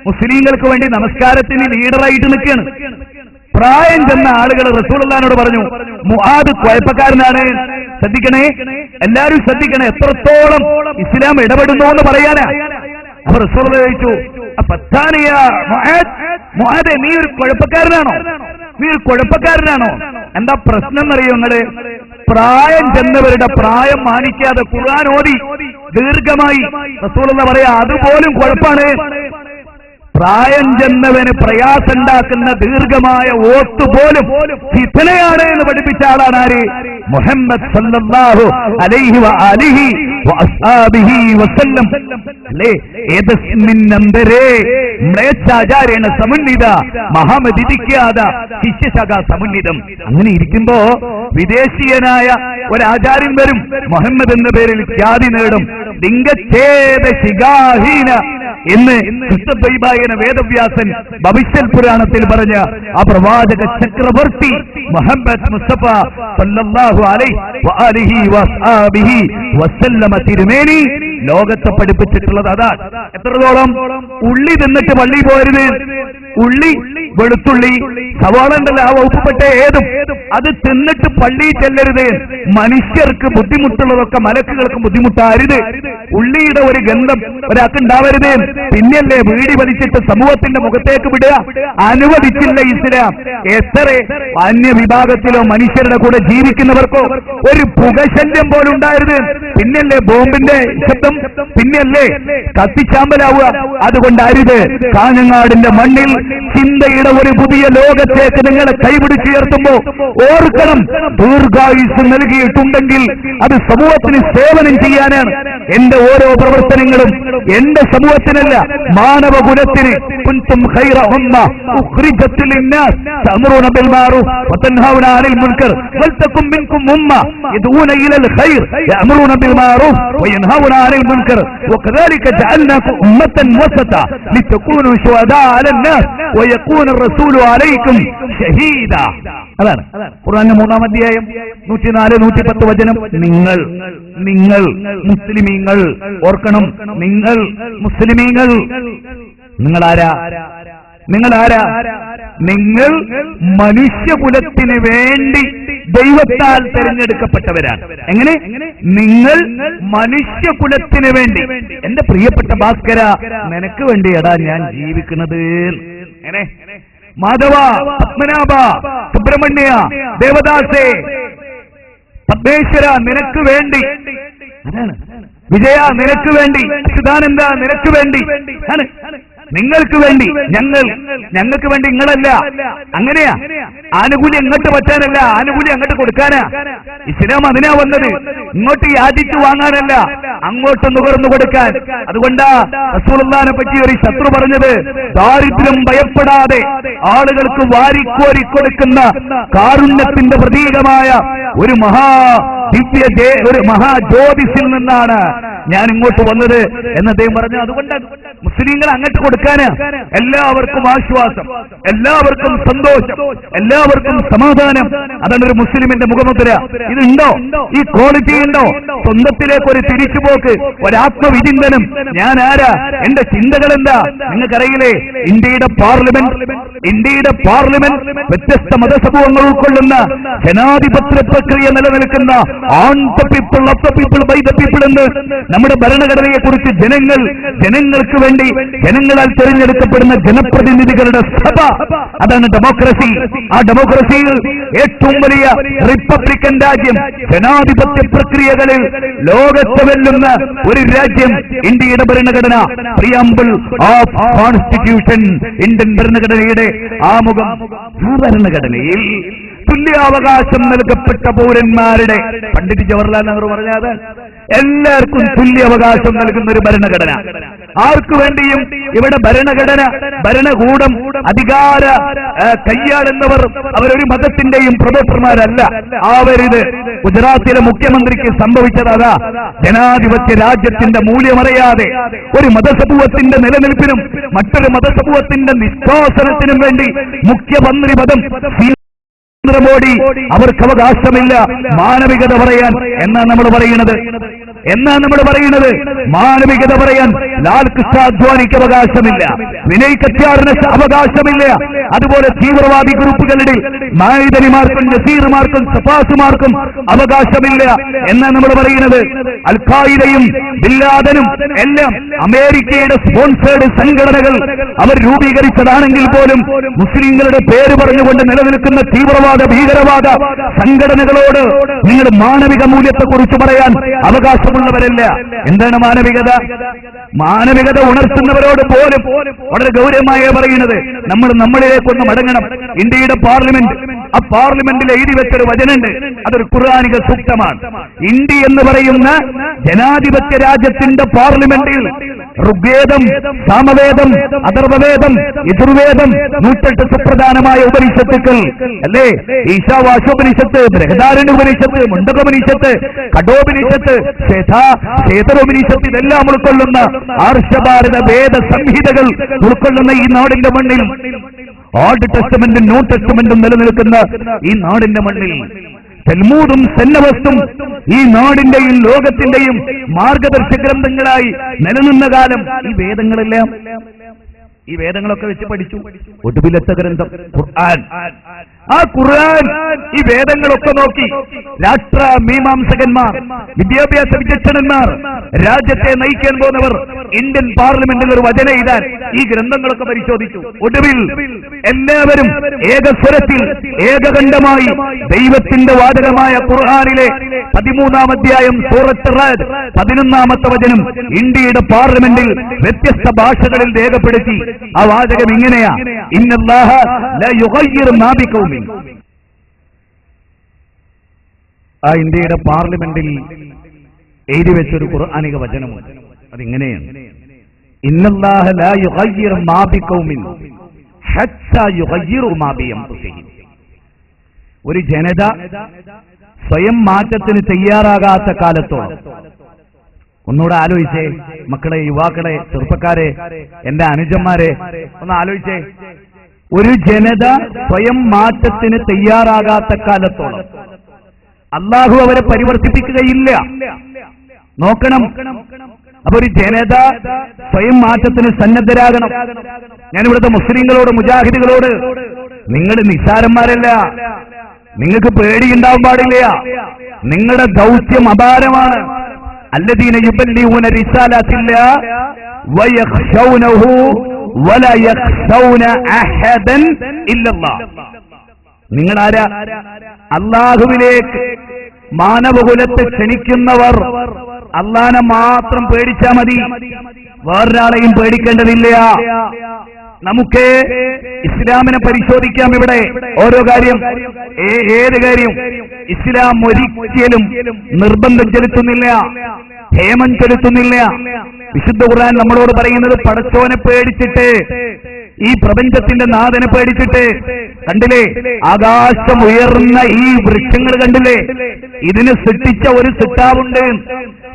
മുസ്ലിങ്ങൾക്ക് വേണ്ടി നമസ്കാരത്തിന് ലീഡറായിട്ട് നിൽക്കുകയാണ്. പ്രായം ചെന്ന ആളുകൾ റസൂലുള്ളാഹിനോട് പറഞ്ഞു, മുആദ് കുഴപ്പക്കാരനാണ്, ശ്രദ്ധിക്കണേ, എല്ലാവരും ശ്രദ്ധിക്കണേ, എത്രത്തോളം ഇസ്ലാം ഇടപെടുന്നു എന്ന് പറയാനാ. അപ്പൊ റസൂലുള്ളാഹി ചോദിച്ചു, മുആദ്, നീ ഒരു കുഴപ്പക്കാരനാണോ? എന്താ പ്രശ്നം എന്നറിയോ നിങ്ങള്? പ്രായം ചെന്നവരുടെ പ്രായം മാനിക്കാതെ ഖുർആൻ ഓതി ദീർഘമായി റസൂലുള്ളാഹി പറയാ, അതുപോലും കുഴപ്പമാണ്. പ്രായം ചെന്നവന് പ്രയാസമുണ്ടാക്കുന്ന ദീർഘമായ ഓത്തുപോലും ഫിത്നയാണ് എന്ന് പഠിപ്പിച്ച ആളാണ് ആര്? മുഹമ്മദ് സല്ലല്ലാഹു അലൈഹി വആലിഹി വഅസ്ഹാബിഹി വസല്ലം. അല്ലേ, ഏതസ്മിന്നന്തരേ മ്ലേച്ഛാചാര്യേണ സമുന്നിത മഹാമതിരിക്കാത ശിഷ്യശാഖ സമുന്നിതം. അങ്ങനെ ഇരിക്കുമ്പോ വിദേശീയനായ ഒരാചാര്യൻ വരും, മുഹമ്മദ് എന്ന പേരിൽ ഖ്യാതി നേടും. ലിംഗച്ഛേദ ശിഖാഹീന എന്ന് വിശുദ്ധ വേദവ്യാസൻ ഭവിഷ്യൽ പുരാണത്തിൽ പറഞ്ഞ ആ പ്രവാചക ചക്രവർത്തി മുഹമ്മദ് മുസ്തഫ സല്ലല്ലാഹു അലൈഹി വആലിഹി വഅസ്ഹാബിഹി വസല്ലമ തിരുമേനി ലോകത്തെ പഠിപ്പിച്ചിട്ടുള്ളത് അതാണ്. എത്രത്തോളം? ഉള്ളി തിന്നിട്ട് പള്ളി പോരുത്, ഉള്ളി, വെളുത്തുള്ളി, സവാള ഉണ്ടല്ലോ, ആ വകുപ്പപ്പെട്ട ഏതും അത് തിന്നിട്ട് പള്ളി ചെല്ലരുത്. മനുഷ്യർക്ക് ബുദ്ധിമുട്ടുള്ളതൊക്കെ മലക്കുകൾക്ക് ബുദ്ധിമുട്ടാരുത്. ഉള്ളിയുടെ ഒരു ഗന്ധം ഒരാൾക്ക് ഉണ്ടാവരുത്. പിന്നല്ലേ വീടി വലിച്ചിട്ട് സമൂഹത്തിന്റെ മുഖത്തേക്ക് വിടുക? അനുവദിച്ചില്ല ഇസ്ലാം. എത്ര അന്യവിഭാഗത്തിലോ മനുഷ്യരുടെ കൂടെ ജീവിക്കുന്നവർക്കോ ഒരു പുകശല്യം പോലും ഉണ്ടായിരുന്നു. പിന്നല്ലേ ബോംബിന്റെ ശബ്ദം ശബ്ദം പിന്നെയല്ലേ കത്തിച്ചാമ്പലാവുക. അതുകൊണ്ട് അരുത്. കാഞ്ഞങ്ങാടിന്റെ മണ്ണിൽ ചിന്തയുടെ ഒരു പുതിയ ലോകത്തേക്ക് നിങ്ങളെ കൈപിടിച്ചുയർത്തുമ്പോ ഓർക്കണം, ദീർഘായുസ് നൽകിയിട്ടുണ്ടെങ്കിൽ അത് സമൂഹത്തിന് സേവനം ചെയ്യാനാണ്. എന്റെ ഓരോ പ്രവർത്തനങ്ങളും എന്റെ സമൂഹത്തിനല്ല, മാനവകുലത്തിന്. കുൻതും ഖൈറ ഉമ്മ ഉഖ്രിജത് ലിന്നാസ് തഅമുറൂന ബിൽ മഅറൂഫ് വതൻഹൗന അനിൽ മുൻകർ വൽതകും മിൻകും ഉമ്മ യദഊന ഇലൽ ഖൈർ യഅമുറൂന ബിൽ മഅറൂഫ് വയൻഹൗന അനിൽ മുൻകർ വകദാലിക ജഅൽനാകും ഉമ്മത്തൻ വസത ലിതകൂനു ശുഹദാ അലൻ നാസ് വയകൂന റസൂലു അലൈക്കും ഷഹീദാ. അതാണ് ഖുർആനിലെ 3-ാം അധ്യായം 104-110 വചനം. നിങ്ങൾ മുസ്ലിമീങ്ങൾ ഓർക്കണം, നിങ്ങൾ മുസ്ലിമീങ്ങൾ. നിങ്ങളാരാ? നിങ്ങൾ മനുഷ്യകുലത്തിന് വേണ്ടി ദൈവത്താൽ തിരഞ്ഞെടുക്കപ്പെട്ടവരാണ്. എങ്ങനെ? നിങ്ങൾ മനുഷ്യകുലത്തിന് വേണ്ടി. എന്റെ പ്രിയപ്പെട്ട ഭാസ്കര, നിനക്ക് വേണ്ടിയടാ ഞാൻ ജീവിക്കുന്നത്. എങ്ങനെ? മാധവ, പത്മനാഭ, സുബ്രഹ്മണ്യ, ദേവദാസേ, പദ്മേശ്വര, നിനക്ക് വേണ്ടി. അതാണ് വിജയ, നിനക്ക് വേണ്ടി. ചിദാനന്ദ, നിനക്ക് വേണ്ടി. ആണ് നിങ്ങൾക്ക് വേണ്ടി. ഞങ്ങൾക്ക് വേണ്ടി നിങ്ങളല്ല. അങ്ങനെയാ. ആനുകൂല്യം ഇങ്ങോട്ട് പറ്റാനല്ല, ആനുകൂല്യം അങ്ങോട്ട് കൊടുക്കാനാ. ഇസ്ലാം അതിനാ വന്നത്. ഇങ്ങോട്ട് യാചിച്ചു വാങ്ങാനല്ല, അങ്ങോട്ട് നുകർന്നു കൊടുക്കാൻ. അതുകൊണ്ടാ റസൂലുള്ളാഹിനെ പറ്റി ഒരു ശത്രു പറഞ്ഞത്, ദാരിദ്ര്യം ഭയപ്പെടാതെ ആളുകൾക്ക് വാരിക്കോരി കൊടുക്കുന്ന കാരുണ്യത്തിന്റെ പ്രതീകമായ ഒരു ഒരു മഹാജ്യോതിസിൽ നിന്നാണ് ഞാൻ ഇങ്ങോട്ട് വന്നത് എന്ന് അദ്ദേഹം പറഞ്ഞു. അതുകൊണ്ട് മുസ്ലിങ്ങൾ അങ്ങോട്ട് കൊടുക്കാന് എല്ലാവർക്കും ആശ്വാസം, എല്ലാവർക്കും സന്തോഷം, എല്ലാവർക്കും സമാധാനം. അതാണ് ഒരു മുസ്ലിമിന്റെ മുഖമുദ്ര. ഇതുണ്ടോ? ഈ ക്വാളിറ്റി ഉണ്ടോ? സ്വന്തത്തിലേക്ക് ഒരു തിരിച്ചുപോക്ക്, ഒരാത്മവിചിന്തനം. ഞാൻ ആരാ? എന്റെ ചിന്തകൾ എന്താ? നിങ്ങൾക്കറിയില്ലേ, ഇന്ത്യയുടെ പാർലമെന്റ് വ്യത്യസ്ത മതസമൂഹങ്ങൾ ഉൾക്കൊള്ളുന്ന ജനാധിപത്യ പ്രക്രിയ നിലനിൽക്കുന്ന on the people, of the people, by the people എന്ന് നമ്മുടെ ഭരണഘടനയെ കുറിച്ച് ജനങ്ങൾക്ക് വേണ്ടി ജനങ്ങളാൽ തിരഞ്ഞെടുക്കപ്പെടുന്ന ജനപ്രതിനിധികളുടെ സഭ, അതാണ് ഡെമോക്രസി. ആ ഡെമോക്രസിയിൽ ഏറ്റവും വലിയ റിപ്പബ്ലിക്കൻ രാജ്യം, ജനാധിപത്യ പ്രക്രിയകളിൽ ലോകത്ത് വെല്ലുന്ന ഒരു രാജ്യം ഇന്ത്യയുടെ ഭരണഘടന. പ്രിയാമ്പിൾ ഓഫ് കോൺസ്റ്റിറ്റ്യൂഷൻ, ഇന്ത്യൻ ഭരണഘടനയുടെ ആമുഖം. ആ ഭരണഘടനയിൽ തുല്യാവകാശം നൽകപ്പെട്ട പൗരന്മാരുടെ, പണ്ഡിറ്റ് ജവഹർലാൽ നെഹ്റു പറഞ്ഞത്, എല്ലാവർക്കും തുല്യാവകാശം നൽകുന്ന ഒരു ഭരണഘടന. ആർക്കു വേണ്ടിയും ഇവിടെ ഭരണകൂടം, അധികാര കയ്യാടുന്നവർ അവരൊരു മതത്തിന്റെയും പ്രൊഫസർമാരല്ല ആവരുത്. ഗുജറാത്തിലെ മുഖ്യമന്ത്രിക്ക് സംഭവിച്ചത് അതാ. ജനാധിപത്യ രാജ്യത്തിന്റെ മൂല്യമറിയാതെ ഒരു മതസമൂഹത്തിന്റെ നിലനിൽപ്പിനും മറ്റൊരു മതസമൂഹത്തിന്റെ നിഷ്കാസനത്തിനും വേണ്ടി മുഖ്യമന്ത്രി പദം നരേന്ദ്രമോദി അവർക്ക് അവകാശമില്ല മാനവികത പറയാൻ എന്നാണ് നമ്മൾ പറയുന്നത്. മാനവികത പറയാൻ ലാൽ കൃഷ്ണ അദ്വാനിക്ക് അവകാശമില്ല, വിനയ് കത്യാറിന് അവകാശമില്ല. അതുപോലെ തീവ്രവാദി ഗ്രൂപ്പുകളുടെ മായിദനിമാർക്കും നസീർമാർക്കും സഫാസുമാർക്കും അവകാശമില്ല എന്നാണ് നമ്മൾ പറയുന്നത്. അൽ ഖായിദയും ബിൻ ലാദനും എല്ലാം അമേരിക്കയുടെ സ്പോൺസേഡ് സംഘടനകൾ അവർ രൂപീകരിച്ചതാണെങ്കിൽ പോലും മുസ്ലിങ്ങളുടെ പേര് പറഞ്ഞുകൊണ്ട് നിലനിൽക്കുന്ന തീവ്രവാദ ഭീകരവാദ സംഘടനകളോട് നിങ്ങൾ മാനവിക മൂല്യത്തെക്കുറിച്ച് പറയാൻ അവകാശമുള്ളവരല്ല. എന്താണ് മാനവികത ഉണർത്തുന്നവരോട് പോലും വളരെ ഗൗരവമായി പറയുന്നത്, നമ്മളിലേക്കൊന്ന് മടങ്ങണം. ഇന്ത്യയുടെ പാർലമെന്റ്, ആ പാർലമെന്റിൽ എഴുതി വെച്ചൊരു വചനുണ്ട്, അതൊരു ഖുർആനിക സൂക്തമാണ്. ഇന്ത്യ എന്ന് പറയുന്ന ജനാധിപത്യ രാജ്യത്തിന്റെ പാർലമെന്റിൽ ഋഗ്വേദം, സാമവേദം, അഥർവവേദം, യജുർവേദം, 108 സുപ്രധാനമായ ഉപനിഷത്തുക്കൾ അല്ലേ? ഈശാവാശോപനിഷത്ത്, ബൃഹദാരണ്യോപനിഷത്ത്, മുണ്ടകോപനിഷത്ത്, കഠോപനിഷത്ത്, ശേതരോപനിഷത്ത്, ഇതെല്ലാം ഉൾക്കൊള്ളുന്ന ആർഷഭാരത വേദ സംഹിതകൾ ഉൾക്കൊള്ളുന്ന ഈ നാടിന്റെ മണ്ണിൽ, ഓൾഡ് ടെസ്റ്റമെന്റും ന്യൂ ടെസ്റ്റമെന്റും നിലനിൽക്കുന്ന ഈ നാടിന്റെ മണ്ണിൽ തൽമൂദും സന്നവസ്തും ഈ നാടിന്റെയും ലോകത്തിന്റെയും മാർഗദർശക ഗ്രന്ഥങ്ങളായി നിലനിന്ന കാലം ഈ വേദങ്ങളൊക്കെ വെച്ച് പഠിച്ചു. ഒടുവിലത്തെ ഗ്രന്ഥം ഖുർആൻ. ആ ഖുർആൻ ഈ വേദങ്ങളൊക്കെ നോക്കി രാഷ്ട്ര മീമാംസകന്മാർ, വിദ്യാഭ്യാസ വിചക്ഷണന്മാർ, രാജ്യത്തെ നയിക്കാൻ പോകുന്നവർ ഇന്ത്യൻ പാർലമെന്റിൽ ഒരു വചനം എഴുതാൻ ഈ ഗ്രന്ഥങ്ങളൊക്കെ പരിശോധിച്ചു. ഒടുവിൽ എല്ലാവരും ഏകസ്വരത്തിൽ ഏകകണ്ഠമായി ദൈവത്തിന്റെ വാചകമായ ഖുർആനിലെ 13-ാം അധ്യായം സൂറത്ത് റഅദ് 11-ാമത്തെ വചനം ഇന്ത്യയുടെ പാർലമെന്റിൽ വ്യത്യസ്ത ഭാഷകളിൽ രേഖപ്പെടുത്തി. ആ വാചകം ഇങ്ങനെയാ: ഇന്നല്ലാഹ ലാ യുഗയ്യിറു മാ ബിഖൗമിൻ. ആ ഇന്ത്യയുടെ പാർലമെന്റിൽ എഴുതി വെച്ചൊരു ഖുർആനിക വചനമുണ്ട്. അതിങ്ങനെയാണ്: ഇന്നല്ലാഹ ലാ യുഗയ്യിറു മാ ബിഖൗമിൻ ഹത്താ യുഗയ്യിറു മാ ബിഅൻഫുസിഹിം. ഒരു ജനത സ്വയം മാറ്റത്തിന് തയ്യാറാകാത്ത കാലത്തോളം, ഒന്നുകൂടെ ആലോചിച്ചേ മക്കളെ, യുവാക്കളെ, ചെറുപ്പക്കാരെ, എന്റെ അനുജന്മാരെ, ഒന്ന് ആലോചിച്ചേ. ഒരു ജനത സ്വയം മാറ്റത്തിന് തയ്യാറാകാത്ത കാലത്തോളം അള്ളാഹു അവരെ പരിവർത്തിപ്പിക്കുകയില്ല. നോക്കണം. അപ്പൊ ഒരു ജനത സ്വയം മാറ്റത്തിന് സന്നദ്ധരാകണം. ഞാനിവിടുത്തെ മുസ്ലിങ്ങളോട്, മുജാഹിദുകളോട്, നിങ്ങൾ നിസ്സാരന്മാരല്ല, നിങ്ങൾക്ക് പേടിയുണ്ടാവാൻ പാടില്ല. നിങ്ങളുടെ ദൗത്യം അപാരമാണ്. അല്ലദീന യുബല്ലിഗൂന റിസാലാത്തില്ലാഹ് വയഖ്ശൗനഹു വലാ യഖ്ശൗന അഹദൻ ഇല്ലല്ലാഹ്. നിങ്ങളാരാ? അല്ലാഹുവിലേക്ക് മാനവകുലത്തെ ക്ഷണിക്കുന്നവർ അല്ലാഹനെ മാത്രം പേടിച്ചാ മതി, വേറൊരാളെയും പേടിക്കേണ്ടതില്ല. നമുക്ക് ഇസ്ലാമിനെ പരിശോധിക്കാം. ഇവിടെ ഓരോ കാര്യം, ഏത് കാര്യം ഇസ്ലാം ഒരിക്കലും നിർബന്ധം ചെലുത്തുന്നില്ല, ഹേമം ചെലുത്തുന്നില്ല. വിശുദ്ധ ഖുർആൻ നമ്മളോട് പറയുന്നത് പടച്ചോനെ പേടിച്ചിട്ട്, ഈ പ്രപഞ്ചത്തിന്റെ നാഥനെ പേടിച്ചിട്ട്. കണ്ടില്ലേ, ആകാശം ഉയർന്ന ഈ വൃക്ഷങ്ങൾ കണ്ടില്ലേ, ഇതിന് സൃഷ്ടിച്ച ഒരു സൃഷ്ടാവുണ്ട്.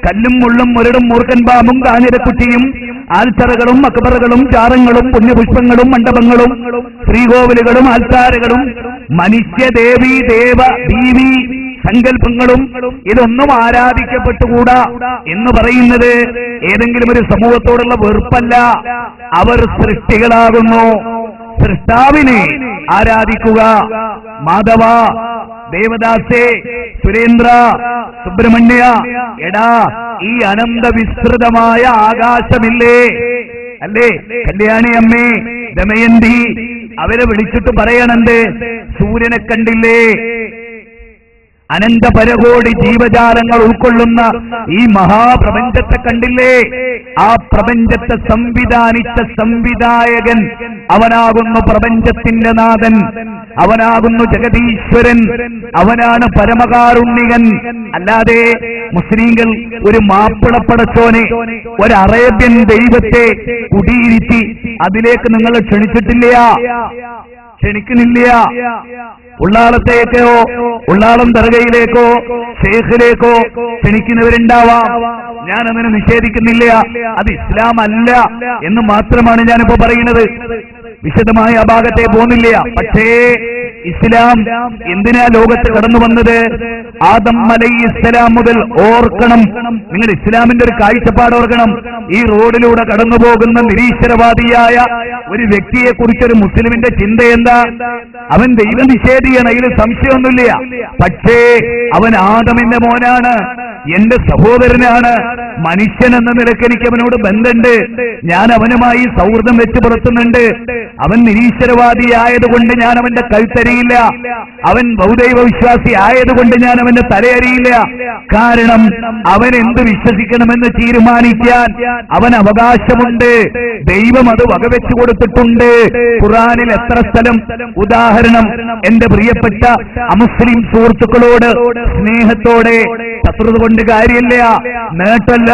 കല്ലും മുള്ളും മുരടും മൂർഖൻ പാമ്പും കാഞ്ഞിരക്കുറ്റിയും ആൽത്തറകളും അക്ബറുകളും ചാറങ്ങളും പുണ്യപുഷ്പങ്ങളും മണ്ഡപങ്ങളും ശ്രീകോവിലുകളും ആൽത്താരകളും മനുഷ്യദേവി ദേവ ദീവി സങ്കല്പങ്ങളും ഇതൊന്നും ആരാധിക്കപ്പെട്ടുകൂടാ എന്ന് പറയുന്നത് ഏതെങ്കിലും ഒരു സമൂഹത്തോടുള്ള വെറുപ്പല്ല. അവർ സൃഷ്ടികളാകുന്നു. സൃഷ്ടാവിനെ ആരാധിക്കുക. മാധവ, ദേവദാസേ, സുരേന്ദ്ര, സുബ്രഹ്മണ്യ, എടാ, ഈ അനന്ത വിസ്തൃതമായ ആകാശമില്ലേ, അല്ലേ, കല്യാണി അമ്മേ, ദമയന്തി, അവരെ വിളിച്ചിട്ട് പറയണണ്ട്, സൂര്യനെ കണ്ടില്ലേ? അനന്തപരകോടി ജീവജാലങ്ങൾ ഉൾക്കൊള്ളുന്ന ഈ മഹാപ്രപഞ്ചത്തെ കണ്ടില്ലേ? ആ പ്രപഞ്ചത്തെ സംവിധാനിച്ച സംവിധായകൻ അവനാകുന്നു പ്രപഞ്ചത്തിന്റെ നാഥൻ, അവനാകുന്നു ജഗതീശ്വരൻ, അവനാണ് പരമകാരുണ്യകൻ. അല്ലാതെ മുസ്ലിങ്ങൾ ഒരു മാപ്പിളപ്പടച്ചോനെ, ഒരു അറേബ്യൻ ദൈവത്തെ കുടിയിരുത്തി അതിലേക്ക് നിങ്ങൾ ക്ഷണിച്ചിട്ടില്ല, ക്ഷണിക്കുന്നില്ല. ഉള്ളാളത്തേക്കോ ഉള്ളാളം ദർഗയിലേക്കോ ഷേഖിലേക്കോ ക്ഷണിക്കുന്നവരുണ്ടാവാം, ഞാനതിനെ നിഷേധിക്കുന്നില്ല. അത് ഇസ്ലാം അല്ല എന്ന് മാത്രമാണ് ഞാനിപ്പോ പറയുന്നത്. വിശദമായ ആ ഭാഗത്തെ പോകുന്നില്ല. പക്ഷേ ഇസ്ലാം എന്തിനാ ലോകത്ത് കടന്നു വന്നത്? ആദം അലൈഹിസ്സലാം മുതൽ ഓർക്കണം. നിങ്ങൾ ഇസ്ലാമിന്റെ ഒരു കാഴ്ചപ്പാട് ഓർക്കണം. ഈ റോഡിലൂടെ കടന്നു പോകുന്ന നിരീശ്വരവാദിയായ ഒരു വ്യക്തിയെ കുറിച്ചൊരു മുസ്ലിമിന്റെ ചിന്ത എന്താ? അവൻ ദൈവനിഷേധിയാണ്, അതിൽ സംശയമൊന്നുമില്ല. പക്ഷേ അവൻ ആദമിന്റെ മോനാണ്, എന്റെ സഹോദരനാണ്. മനുഷ്യൻ എന്ന നിലയ്ക്ക് എനിക്ക് അവനോട് ബന്ധമുണ്ട്, ഞാൻ അവനുമായി സൗഹൃദം വെച്ച് പുലർത്തുന്നുണ്ട്. അവൻ നിരീശ്വരവാദി ആയതുകൊണ്ട് ഞാൻ അവന്റെ കഴുത്തരിയില്ല, അവൻ ബഹുദൈവ വിശ്വാസി ആയതുകൊണ്ട് ഞാൻ അവന്റെ തലയറിയില്ല. കാരണം അവൻ എന്ത് വിശ്വസിക്കണമെന്ന് തീരുമാനിക്കാൻ അവൻ അവകാശമുണ്ട്. ദൈവം അത് വകവെച്ചു കൊടുത്തിട്ടുണ്ട്. ഖുർആനിൽ എത്ര സ്ഥലം. ഉദാഹരണം, എന്റെ പ്രിയപ്പെട്ട അമുസ്ലിം സുഹൃത്തുക്കളോട് സ്നേഹത്തോടെ, ശത്രുത കൊണ്ട് കാര്യമില്ല, നേട്ടല്ല,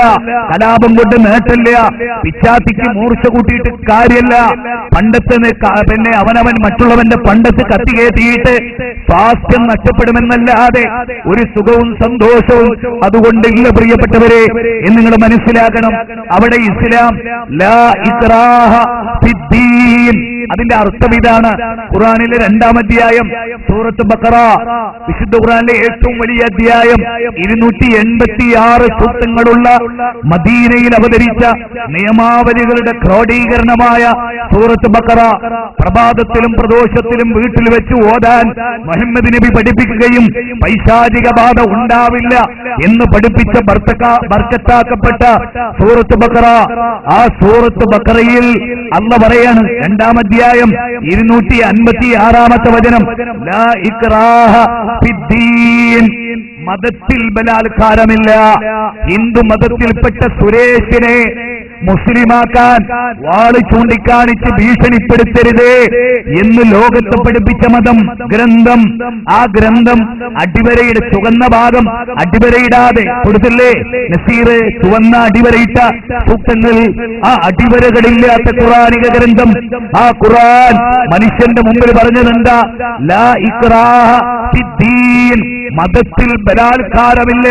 കലാപം കൊണ്ട് നേട്ടല്ല, പിച്ചാത്തിക്ക് മൂർച്ച കൂട്ടിയിട്ട് കാര്യമല്ല. പണ്ടത്തെ പിന്നെ അവനവൻ മറ്റുള്ളവന്റെ പണ്ടത്ത് കത്തികേറ്റിയിട്ട് സ്വാസ്ഥ്യം നഷ്ടപ്പെടുമെന്നല്ലാതെ ഒരു സുഖവും സന്തോഷവും അതുകൊണ്ടില്ല പ്രിയപ്പെട്ടവരെ എന്ന് നിങ്ങൾ മനസ്സിലാക്കണം. അവിടെ ഇസ്ലാം ലാ ഇക്റാഹ ഫിദ്ദീൻ ഫിദ്ദീൻ. അതിന്റെ അർത്ഥം ഇതാണ്. ഖുർആനിലെ 2-ാം അധ്യായം സൂറത്ത് ബഖറ, വിശുദ്ധ ഖുർആനിലെ ഏറ്റവും വലിയ അധ്യായം, 286 സൂക്തങ്ങളുള്ള മദീനയിൽ അവതരിച്ച നിയമാവലികളുടെ ക്രോഡീകരണമായ സൂറത്ത് ബഖറ പ്രഭാതത്തിലും പ്രദോഷത്തിലും വീട്ടിൽ വെച്ച് ഓതാൻ മുഹമ്മദ് നബി പഠിപ്പിക്കുകയും പൈശാചിക ബാധ ഉണ്ടാവില്ല എന്ന് പഠിപ്പിച്ച ബർക്കത്താക്കപ്പെട്ട സൂറത്ത് ബഖറ. ആ സൂറത്ത് ബഖറയിൽ അല്ലാഹ് പറയാണ്, 2-ാം അധ്യായം 256-ാമത്തെ വചനം, ലാ ഇക്റാഹ ഫിദ്ദീൻ, മതത്തിൽ ബലാത്കാരമില്ല. ഹിന്ദു മതത്തിൽപ്പെട്ട സുരേഷിനെ മുസ്ലിമാക്കാൻ വാള് ചൂണ്ടിക്കാണിച്ച് ഭീഷണിപ്പെടുത്തരുത് എന്ന് ലോകത്തെ പഠിപ്പിച്ച മതം, ഗ്രന്ഥം. ആ ഗ്രന്ഥം അടിവരയുടെ ചുവന്ന ഭാഗം അടിവരയിടാതെ കൊടുത്തില്ലേ നസീർ? ചുവന്ന അടിവരയിട്ട സൂക്തങ്ങൾ, ആ അടിവരകളില്ലാത്ത ഖുർആനിക ഗ്രന്ഥം. ആ ഖുർആൻ മനുഷ്യന്റെ മുമ്പിൽ പറഞ്ഞതെന്താ? ലാ ഇക്റാഹ ഫിദ്ദീൻ, മതത്തിൽ ബലാത്കാരമില്ല,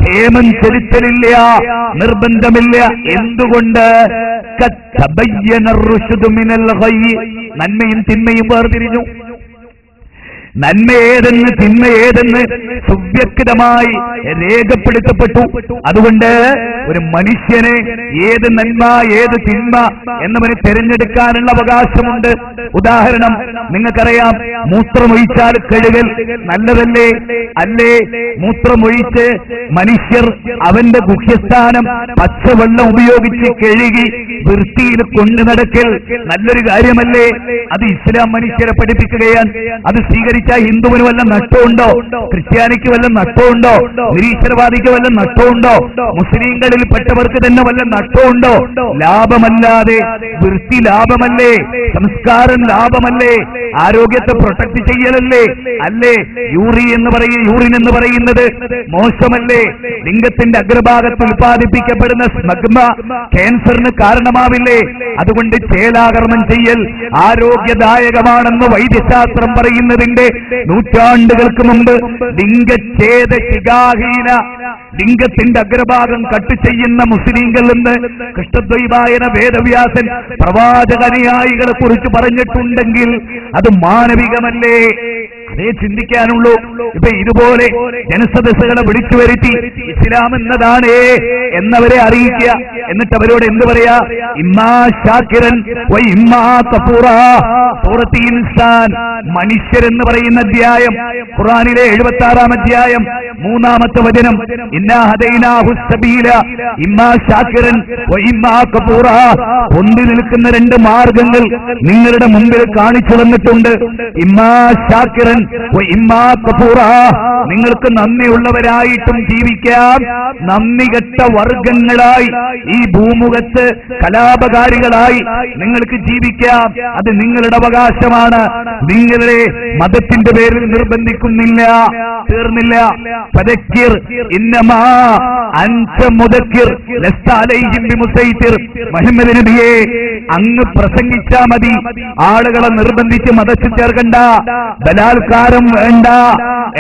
ഹേമം ചെലുത്തലില്ല, നിർബന്ധമില്ല. എന്തുകൊണ്ട്? നന്മയും തിന്മയും വേർതിരിഞ്ഞു. നന്മ ഏതെന്ന് തിന്മ ഏതെന്ന് സുവ്യക്തമായി രേഖപ്പെടുത്തപ്പെട്ടു. അതുകൊണ്ട് ഒരു മനുഷ്യന് ഏത് നന്മ ഏത് തിന്മ എന്നവന് തിരഞ്ഞെടുക്കാനുള്ള അവകാശമുണ്ട്. ഉദാഹരണം നിങ്ങൾക്കറിയാം, മൂത്രമൊഴിച്ചാൽ കഴുകൽ നല്ലതല്ലേ? അല്ലേ? മൂത്രമൊഴിച്ച് മനുഷ്യർ അവന്റെ ഗുഹ്യസ്ഥാനം പച്ചവെള്ളം ഉപയോഗിച്ച് കഴുകി വൃത്തിയിൽ കൊണ്ടു നടക്കൽ നല്ലൊരു കാര്യമല്ലേ? അത് ഇസ്ലാം മനുഷ്യരെ പഠിപ്പിക്കുകയാണ്. അത് സ്വീകരിച്ച ഹിന്ദുവിന് വല്ല നഷ്ടമുണ്ടോ? ക്രിസ്ത്യാനിക്ക് വല്ല നഷ്ടമുണ്ടോ? നിരീശ്വരവാദിക്ക് വല്ല നഷ്ടമുണ്ടോ? മുസ്ലിങ്ങളിൽ പെട്ടവർക്ക് തന്നെ വല്ല നഷ്ടമുണ്ടോ? ലാഭമല്ലാതെ വൃത്തി ലാഭമല്ലേ? സംസ്കാരം ലാഭമല്ലേ? ആരോഗ്യത്തെ പ്രൊട്ടക്ട് ചെയ്യലല്ലേ? അല്ലേ? യൂറിൻ എന്ന് പറയുന്നത് മോശമല്ലേ? ലിംഗത്തിന്റെ അഗ്രഭാഗത്ത് ഉൽപ്പാദിപ്പിക്കപ്പെടുന്ന സ്മഗ്മ ക്യാൻസറിന് കാരണമാവില്ലേ? അതുകൊണ്ട് ചേലാകർമ്മം ചെയ്യൽ ആരോഗ്യദായകമാണെന്ന് വൈദ്യശാസ്ത്രം പറയുന്നതിന്റെ നൂറ്റാണ്ടുകൾക്ക് മുമ്പ് ലിംഗഛേദ ശിഖാഹീന, ലിംഗത്തിന്റെ അഗ്രഭാഗം കട്ട് ചെയ്യുന്ന മുസ്ലിങ്ങൾ എന്ന് കൃഷ്ണദ്വൈപായന വേദവ്യാസൻ പ്രവാചകനുയായികളെ കുറിച്ച് പറഞ്ഞിട്ടുണ്ടെങ്കിൽ അത് മാനവികമല്ലേ? അതേ ചിന്തിക്കാനുള്ളൂ. ഇപ്പൊ ഇതുപോലെ ജനസദസ്സുകളെ വിളിച്ചു വരുത്തി ഇസ്ലാം എന്നതാണ് എന്നവരെ അറിയിക്കുക. എന്നിട്ട് അവരോട് എന്ത് പറയാ? ഇമ്മാ ഷാക്കിറൻ വ ഇമ്മാ കഫൂറാ. സൂറത്ത് ഇൻസാൻ, മനുഷ്യരെന്ന് പറയുന്ന അധ്യായം, ഖുർആനിലെ 76-ാം അധ്യായം 3-ാമത്തെ വചനം, ഇന്നാ ഹദൈനാഹു സബീല ഇമ്മാ ഷാക്കിറൻ വ ഇമ്മാ കഫൂറാ. ഒന്നി നിൽക്കുന്ന 2 മാർഗങ്ങൾ നിങ്ങളുടെ മുമ്പിൽ കാണിച്ചു തന്നിട്ടുണ്ട്. ഇമ്മാ ഷാക്കിറൻ വ ഇമ്മാ കഫൂറാ. നിങ്ങൾക്ക് നന്ദിയുള്ളവരായിട്ടും ജീവിക്കാം, നന്ദി കെട്ട വർഗങ്ങളായി ഈ ഭൂമുഖത്ത് കലാപകാരികളായി നിങ്ങൾക്ക് ജീവിക്കാം. അത് നിങ്ങളുടെ അവകാശമാണ്. നിങ്ങളുടെ മതത്തിന്റെ പേരിൽ നിർബന്ധിക്കുന്നില്ല. തീർന്നില്ല. ഫദക്കിർ ഇന്നമാ അൻത മുദക്കിർ ലസ്ത അലൈഹിം ബിമുസൈതിർ. മുഹമ്മദ് നബിയെ, അങ്ങ് പ്രസംഗിച്ചാ മതി, ആളുകളെ നിർബന്ധിച്ച് മതത്തിൽ ചേർക്കണ്ട, ബലാത്കാരം വേണ്ട.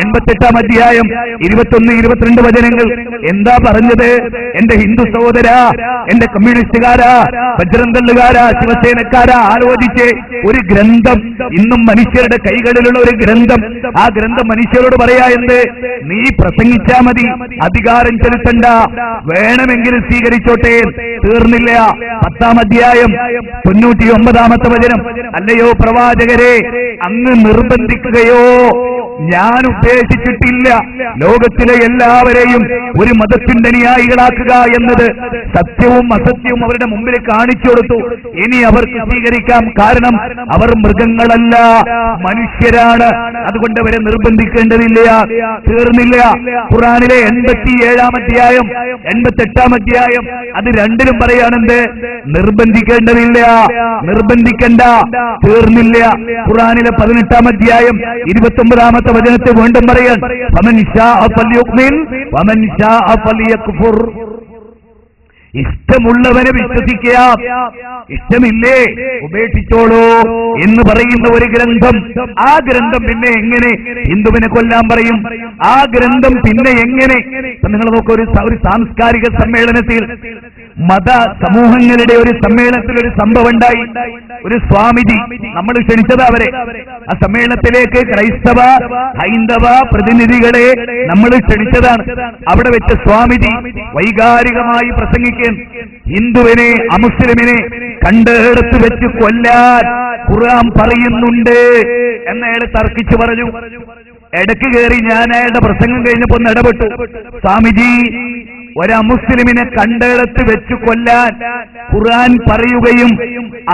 88-ാം അധ്യായം 21-22 വചനങ്ങൾ എന്താ പറഞ്ഞത്? എന്റെ ഹിന്ദു സഹോദരാ, എന്റെ കമ്മ്യൂണിസ്റ്റുകാരാ, ബജ്രംഗളുകാരാ, ശിവസേനക്കാരാ, ആലോചിച്ച് ഒരു ഗ്രന്ഥം, ഇന്നും മനുഷ്യരുടെ കൈകളിലുള്ള ഒരു ഗ്രന്ഥം, ആ ഗ്രന്ഥം മനുഷ്യരോട് പറയാ എന്ത്? നീ പ്രസംഗിച്ചാ മതി, അധികാരം ചെലുത്തണ്ട, വേണമെങ്കിൽ സ്വീകരിച്ചോട്ടെ. തീർന്നില്ല. 10-ാം അധ്യായം 99-ാമത്തെ വചനം, അല്ലയോ പ്രവാചകരെ, അങ്ങ് നിർബന്ധിക്കുകയോ ഞാൻ ഉദ്ദേശിച്ചിട്ടില്ല. ലോകത്തിലെ എല്ലാവരെയും ഒരു മതത്തിന്റെ അനുയായികളാക്കുക എന്നത് സത്യവും അസത്യവും അവരുടെ മുമ്പിൽ കാണിച്ചു കൊടുത്തു. ഇനി അവർക്ക് സ്വീകരിക്കാം. കാരണം അവർ മൃഗങ്ങളല്ല, മനുഷ്യരാണ്. അതുകൊണ്ട് അവരെ നിർബന്ധിക്കേണ്ടതില്ല. തീർന്നില്ല. ഖുർആനിലെ 87-ാം അധ്യായം 88-ാം അധ്യായം അത് രണ്ടിലും പറയാണെന്ത്? നിർബന്ധിക്കേണ്ടതില്ല, നിർബന്ധിക്കണ്ട. തീർന്നില്ല. ഖുർആനിലെ 18-ാം അധ്യായം 29-ാമത്തെ വചനത്തെ വീണ്ടും പറയാൻ, ഫമൻ ശാഅ ഫൽയുമിൻ വമൻ ശാഅ ഫൽയക്ഫുർ. ഇഷ്ടമുള്ളവനെ വിശ്വസിക്കുക, ഇഷ്ടമില്ലേ ഉപേക്ഷിച്ചോളൂ എന്ന് പറയുന്ന ഒരു ഗ്രന്ഥം. ആ ഗ്രന്ഥം പിന്നെ എങ്ങനെ ഹിന്ദുവിനെ കൊല്ലാൻ പറയും? ആ ഗ്രന്ഥം പിന്നെ എങ്ങനെ? നിങ്ങൾ നോക്കുക, ഒരു സാംസ്കാരിക സമ്മേളനത്തിൽ മത സമൂഹങ്ങളുടെ ഒരു സമ്മേളനത്തിൽ ഒരു സംഭവം ഉണ്ടായി. ഒരു സ്വാമിജി, നമ്മൾ ക്ഷണിച്ചത് അവരെ, ആ സമ്മേളനത്തിലേക്ക് ക്രൈസ്തവ ഹൈന്ദവ പ്രതിനിധികളെ നമ്മൾ ക്ഷണിച്ചതാണ്. അവിടെ വെച്ച് സ്വാമിജി വൈകാരികമായി പ്രസംഗിക്കാൻ ഹിന്ദുവിനെ അമുസ്ലിമിനെ കണ്ടെടുത്ത് വെച്ച് കൊല്ലാൻ ഖുർആൻ പറയുന്നുണ്ട് എന്നയാൾ തർക്കിച്ചു പറഞ്ഞു. ഇടയ്ക്ക് കയറി ഞാൻ അയാളുടെ പ്രസംഗം കഴിഞ്ഞപ്പോ ഒന്ന് ഇടപെട്ടു. സ്വാമിജി, ഒരമുസ്ലിമിനെ കണ്ടെടുത്ത് വെച്ച് കൊല്ലാൻ ഖുർആൻ പറയുകയും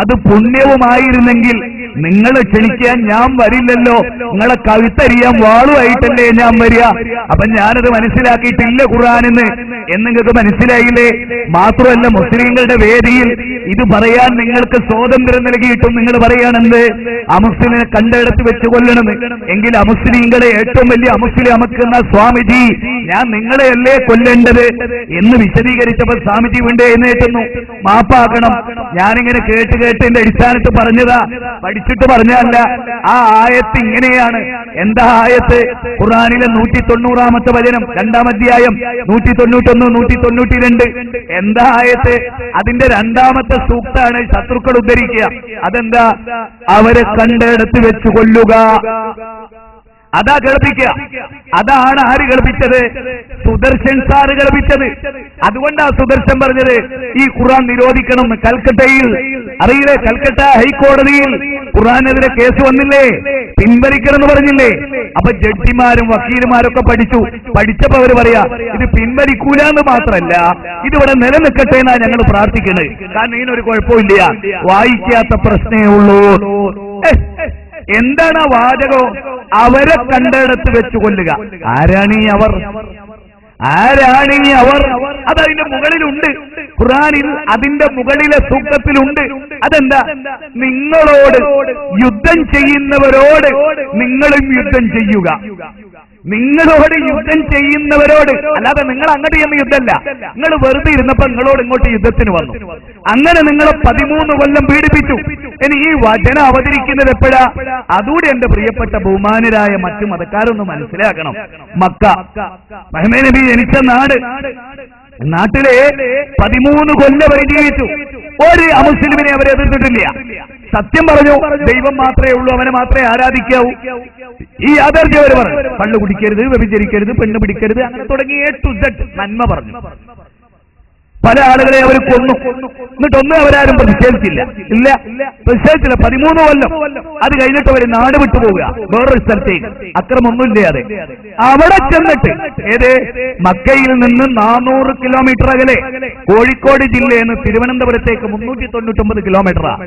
അത് പുണ്യവുമായിരുന്നെങ്കിൽ നിങ്ങളെ ക്ഷണിക്കാൻ ഞാൻ വരില്ലല്ലോ, നിങ്ങളെ കഴുത്തരിയാൻ വാളുമായിട്ടല്ലേ ഞാൻ വരിക. അപ്പൊ ഞാനത് മനസ്സിലാക്കിയിട്ടില്ല ഖുർആനെന്ന് നിങ്ങൾക്ക് മനസ്സിലായില്ലേ? മാത്രമല്ല, മുസ്ലിങ്ങളുടെ വേദിയിൽ ഇത് പറയാൻ നിങ്ങൾക്ക് സ്വാതന്ത്ര്യം നൽകിയിട്ടും നിങ്ങൾ പറയാണെന്ത് അമുസ്ലിമിനെ കണ്ടെടുത്ത് വെച്ച് കൊല്ലണമെന്ന്. എങ്കിൽ അമുസ്ലിങ്ങളെ ഏറ്റവും വലിയ അമുസ്ലിം അമക്കുന്ന സ്വാമിജി, ഞാൻ നിങ്ങളെയല്ലേ കൊല്ലേണ്ടത് എന്ന് വിശദീകരിച്ചപ്പോൾ സ്വാമിജി വീണ്ടും എഴുന്നേറ്റുന്നു, മാപ്പാക്കണം, ഞാനിങ്ങനെ കേട്ട് എന്റെ അടിസ്ഥാനത്ത് പറഞ്ഞതാ, പഠിച്ചിട്ട് പറഞ്ഞതല്ല. ആ ആയത്ത് ഇങ്ങനെയാണ്. എന്താ ആയത്ത്? ഖുർആനിലെ 190-ാമത്തെ വചനം, 2-ാം അധ്യായം 191, 192. എന്താ ആയത്ത്? അതിന്റെ 2-ാമത്തെ സൂക്താണ് ശത്രുക്കൾ ഉദ്ധരിക്കുക. അതെന്താ? അവരെ കണ്ടെടുത്ത് വെച്ച് കൊല്ലുക. അതാ കേൾപ്പിക്കുക. അതാണ് ആര് കേൾപ്പിച്ചത്? സുദർശൻ സാറ് കേൾപ്പിച്ചത്. അതുകൊണ്ടാ സുദർശൻ പറഞ്ഞത് ഈ ഖുർആൻ നിരോധിക്കണം. കൽക്കട്ടയിൽ അറിയില്ലേ, കൽക്കട്ട ഹൈക്കോടതിയിൽ ഖുർആനെതിരെ കേസ് വന്നില്ലേ, പിൻവലിക്കണം എന്ന് പറഞ്ഞില്ലേ? അപ്പൊ ജഡ്ജിമാരും വക്കീലുമാരൊക്കെ പഠിച്ചപ്പോ അവര് പറയാ ഇത് പിൻവലിക്കൂല എന്ന് മാത്രമല്ല, ഇതിവിടെ നിലനിൽക്കട്ടെ എന്നാ ഞങ്ങൾ പ്രാർത്ഥിക്കുന്നത്. കാരണം ഇതിനൊരു കുഴപ്പമില്ല, വായിക്കാത്ത പ്രശ്നമേ ഉള്ളൂ. എന്താണ് ആ വാചകം? അവരെ കണ്ടെടുത്ത് വെച്ച് കൊല്ലുക. ആരാണീ അവർ? ആരാണീ അവർ? അതതിന്റെ മുകളിലുണ്ട് ഖുർആനിൽ, അതിന്റെ മുകളിലെ സൂക്തത്തിലുണ്ട്. അതെന്താ? നിങ്ങളോട് യുദ്ധം ചെയ്യുന്നവരോട് നിങ്ങളും യുദ്ധം ചെയ്യുക. നിങ്ങളോട് യുദ്ധം ചെയ്യുന്നവരോട്, അല്ലാതെ നിങ്ങൾ അങ്ങോട്ട് ചെയ്യുന്ന യുദ്ധമല്ല. നിങ്ങൾ വെറുതെ ഇരുന്നപ്പോ നിങ്ങളോട് ഇങ്ങോട്ട് യുദ്ധത്തിന് വന്നു, അങ്ങനെ നിങ്ങളെ 13 കൊല്ലം പീഡിപ്പിച്ചു. ഇനി ഈ വചനം അവതരിക്കുന്നത് എപ്പോഴാ? അതുകൂടി എന്റെ പ്രിയപ്പെട്ട ബഹുമാനരായ മറ്റു മതക്കാരൊന്ന് മനസ്സിലാക്കണം. മക്ക, മുഹമ്മദ് നബി ജനിച്ച നാട്ടിലെ 13 കൊല്ലം അവർ ജീവിച്ചു. ഒരു അമുസ്ലിമിനെ അവരെ എതിർത്തിട്ടില്ല. സത്യം പറഞ്ഞു, ദൈവം മാത്രമേ ഉള്ളൂ, അവനെ മാത്രമേ ആരാധിക്കാവൂ. ഈ യാഥാർത്ഥ്യം അവർ പറഞ്ഞു. കള്ളു കുടിക്കരുത്, വ്യഭിചരിക്കരുത്, പെണ്ണ് പിടിക്കരുത്, അങ്ങനെ തുടങ്ങി A to Z നന്മ പറഞ്ഞു. പല ആളുകളെ അവർ കൊന്നു. എന്നിട്ടൊന്നും അവരാരും പ്രതിഷേധിച്ചില്ല. പ്രതിഷേധിച്ചില്ല. 13 കൊല്ലം. അത് കഴിഞ്ഞിട്ട് അവർ നാട് വിട്ടുപോവുക, വേറൊരു സ്ഥലത്തേക്ക്, അക്രമൊന്നുമില്ലാതെ. അവിടെ ചെന്നിട്ട് മക്കയിൽ നിന്ന് 400 കിലോമീറ്റർ അകലെ, കോഴിക്കോട് ജില്ലയിൽ നിന്ന് തിരുവനന്തപുരത്തേക്ക് 399 കിലോമീറ്ററാണ്.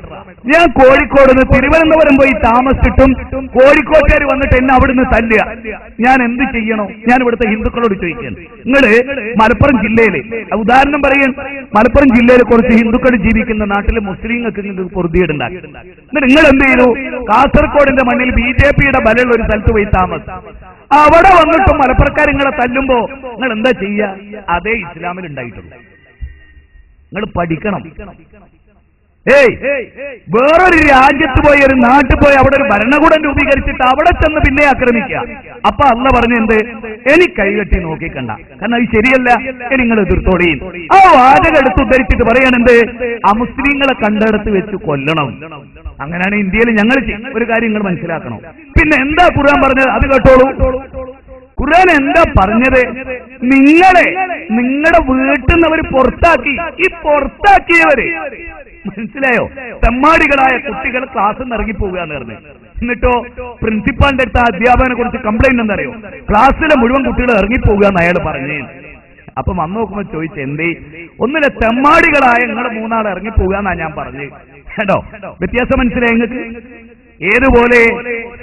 ഞാൻ കോഴിക്കോട് നിന്ന് തിരുവനന്തപുരം പോയി താമസിച്ചിട്ടും കോഴിക്കോട്ടുകാർ വന്നിട്ട് എന്നെ അവിടുന്ന് തല്ലുക. ഞാൻ എന്ത് ചെയ്യണോ? ഞാൻ ഇവിടുത്തെ ഹിന്ദുക്കളോട് ചോദിക്കാൻ. നിങ്ങള് മലപ്പുറം ജില്ലയില് ഉദാഹരണം പറയാൻ, മലപ്പുറം ജില്ലയിൽ കുറച്ച് ഹിന്ദുക്കൾ ജീവിക്കുന്ന നാട്ടിലെ മുസ്ലിങ്ങൾക്ക് നിങ്ങൾക്ക് പൊറുതിയേടുണ്ടാക്കി. എന്നിട്ട് നിങ്ങൾ എന്ത് ചെയ്തു? കാസർഗോഡിന്റെ മണ്ണിൽ BJPയുടെ ബലമുള്ള ഒരു സ്ഥലത്ത് പോയി താമസം. അവിടെ വന്നിട്ടും മലപ്പുറക്കാർ നിങ്ങളെ തല്ലുമ്പോ നിങ്ങൾ എന്താ ചെയ്യുക? അതേ ഇസ്ലാമിൽ ഉണ്ടായിട്ടുണ്ട്. നിങ്ങൾ പഠിക്കണം. വേറൊരു രാജ്യത്ത് പോയി, ഒരു നാട്ടിൽ പോയി അവിടെ ഒരു ഭരണകൂടം രൂപീകരിച്ചിട്ട് അവിടെ ചെന്ന് പിന്നെ ആക്രമിക്കുക. അപ്പൊ അള്ള പറഞ്ഞെന്ത്? എനിക്ക് കൈകെട്ടി നോക്കിക്കണ്ട, കാരണം അത് ശരിയല്ല, നിങ്ങൾ എതിർത്തോളീ. ആ വാചകം എടുത്ത് ഉദ്ധരിച്ചിട്ട് പറയാണെന്ത്? അമുസ്ലിങ്ങളെ കണ്ടെടുത്ത് വെച്ച് കൊല്ലണം. അങ്ങനെയാണ് ഇന്ത്യയിൽ ഞങ്ങൾ ഒരു കാര്യം നിങ്ങൾ മനസ്സിലാക്കണം. പിന്നെ എന്താ ഖുർആൻ പറഞ്ഞത്? അത് കേട്ടോളൂ. ഖുർആൻ എന്താ പറഞ്ഞത്? നിങ്ങളുടെ വീട്ടിൽ നിന്ന് അവർ പുറത്താക്കി. ഈ പുറത്താക്കിയവര്, മനസ്സിലായോ? തെമ്മാടികളായ കുട്ടികൾ ക്ലാസ്സിൽ നിന്ന് ഇറങ്ങിപ്പോവുക എന്ന് പറഞ്ഞു. എന്നിട്ടോ പ്രിൻസിപ്പാളിന്റെ അടുത്ത് അധ്യാപകനെ കുറിച്ച് കംപ്ലൈന്റ് എന്തറിയോ? ക്ലാസ്സിലെ മുഴുവൻ കുട്ടികൾ ഇറങ്ങിപ്പോവുക എന്ന് അയാൾ പറഞ്ഞു. അപ്പൊ വന്നു നോക്കുമ്പോ ചോദിച്ചു, എന്തേ? ഒന്നിലെ തെമ്മാടികളായ നിങ്ങളുടെ 3 ഇറങ്ങിപ്പോവുക എന്നാ ഞാൻ പറഞ്ഞു. കേട്ടോ, വ്യത്യാസം മനസ്സിലായി നിങ്ങൾക്ക്? ഏതുപോലെ